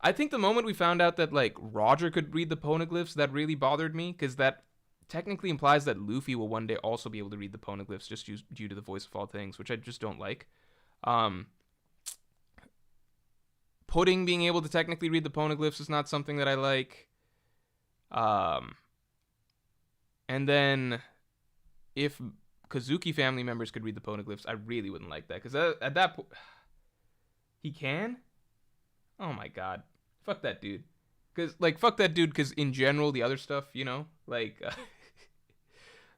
I think the moment we found out that, like, Roger could read the poneglyphs, that really bothered me, because that technically implies that Luffy will one day also be able to read the poneglyphs just due to the voice of all things, which I just don't like. Pudding being able to technically read the poneglyphs is not something that I like. And then if Kazuki family members could read the poneglyphs, I really wouldn't like that, because at that point... He can? Oh my god. Fuck that dude. Fuck that dude, because in general, the other stuff, you know? Like,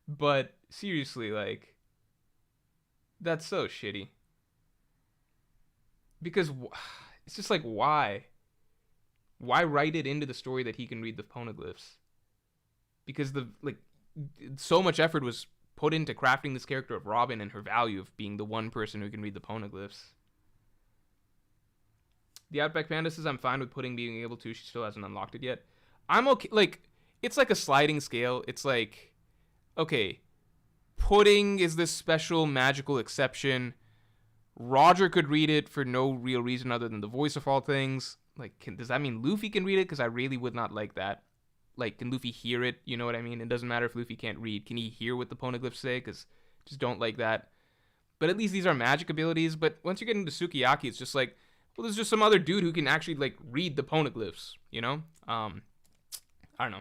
but seriously, like, that's so shitty. Because it's just like, why? Why write it into the story that he can read the poneglyphs? Because so much effort was put into crafting this character of Robin and her value of being the one person who can read the poneglyphs. The Outback Panda says, I'm fine with Pudding being able to. She still hasn't unlocked it yet. I'm okay. Like, it's like a sliding scale. It's like, okay, Pudding is this special magical exception. Roger could read it for no real reason other than the voice of all things. Like, does that mean Luffy can read it? Because I really would not like that. Like, can Luffy hear it? You know what I mean? It doesn't matter if Luffy can't read. Can he hear what the poneglyphs say? Because just don't like that. But at least these are magic abilities. But once you get into Sukiyaki, it's just like, well, there's just some other dude who can actually, like, read the poneglyphs, you know? I don't know.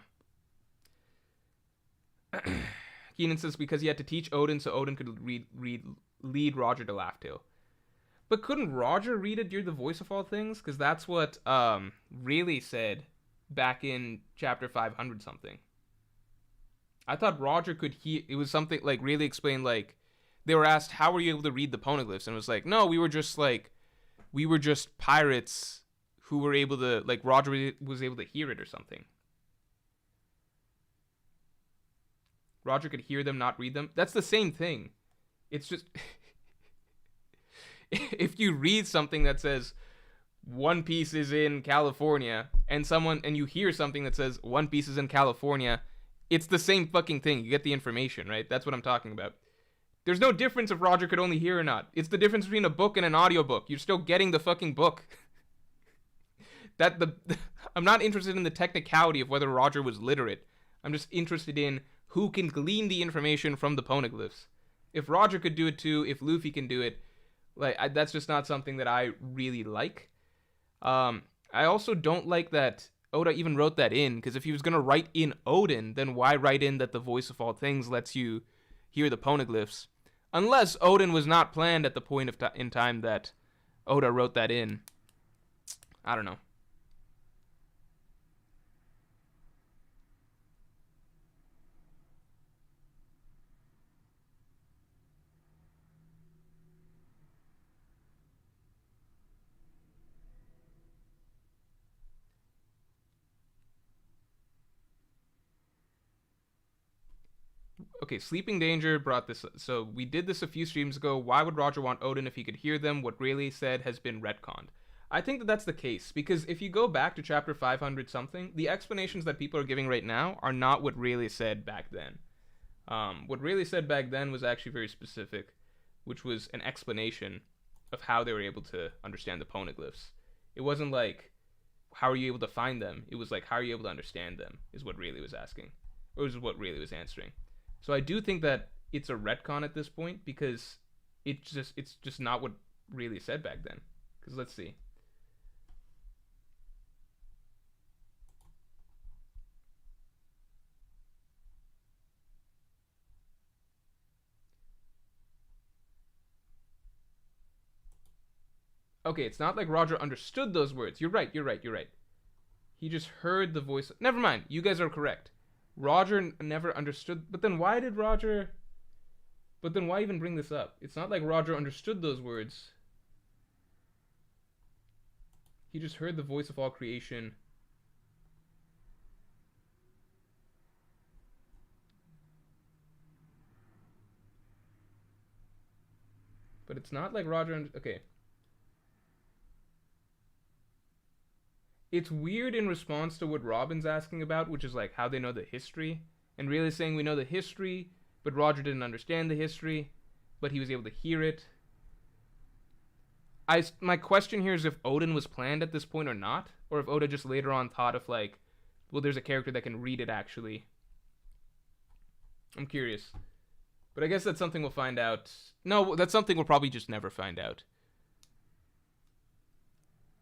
Keenan says, because he had to teach Odin so Odin could lead Roger to Laugh Tale. But couldn't Roger read it, You're the voice of all things? Because that's what Rayleigh said back in chapter 500 something. I thought Roger could hear... It was something, like, Rayleigh explained, like, they were asked, how were you able to read the poneglyphs? And it was like, no, we were just pirates who were able to, like, Roger was able to hear it or something. Roger could hear them, not read them. That's the same thing. It's just, if you read something that says One Piece is in California and you hear something that says One Piece is in California, it's the same fucking thing. You get the information, right? That's what I'm talking about. There's no difference if Roger could only hear or not. It's the difference between a book and an audiobook. You're still getting the fucking book. I'm not interested in the technicality of whether Roger was literate. I'm just interested in who can glean the information from the poneglyphs. If Roger could do it too, if Luffy can do it, that's just not something that I really like. I also don't like that Oda even wrote that in, because if he was going to write in Odin, then why write in that the voice of all things lets you hear the poneglyphs? Unless Odin was not planned at the point of in time that Oda wrote that in. I don't know. Okay, Sleeping Danger brought this. So we did this a few streams ago. Why would Roger want Odin if he could hear them? What Rayleigh said has been retconned. I think that that's the case, because if you go back to chapter 500 something, the explanations that people are giving right now are not what Rayleigh said back then. What Rayleigh said back then was actually very specific, which was an explanation of how they were able to understand the poneglyphs. It wasn't like, how are you able to find them? It was like, how are you able to understand them, is what Rayleigh was asking. Or is what Rayleigh was answering. So I do think that it's a retcon at this point, because it's just not what Rayleigh said back then. Because let's see. Okay, it's not like Roger understood those words. You're right. He just heard the voice. Never mind. You guys are correct. Roger never understood. But then why did Roger... But then why even bring this up? It's not like Roger understood those words. He just heard the voice of all creation. But it's not like Roger... Okay. It's weird in response to what Robin's asking about, which is like how they know the history. And really saying we know the history, but Roger didn't understand the history, but he was able to hear it. My question here is if Odin was planned at this point or not, or if Oda just later on thought of like, well, there's a character that can read it actually. I'm curious. But I guess that's something we'll find out. No, that's something we'll probably just never find out.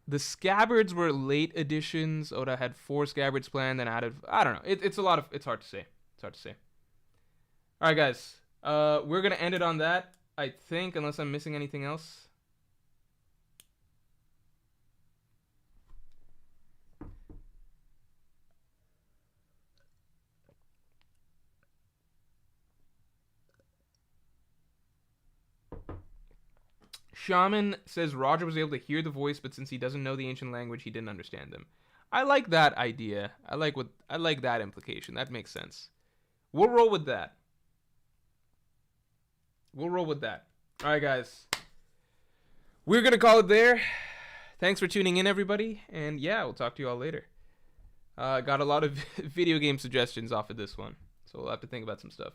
The scabbards were late additions. Oda had 4 scabbards planned, then added... I don't know. It's a lot of... It's hard to say. Alright, guys. We're going to end it on that, I think, unless I'm missing anything else. Shaman says Roger was able to hear the voice, but since he doesn't know the ancient language, he didn't understand them. I like that idea. I like that implication. That makes sense. We'll roll with that. Alright, guys. We're going to call it there. Thanks for tuning in, everybody. And yeah, we'll talk to you all later. Got a lot of video game suggestions off of this one, so we'll have to think about some stuff.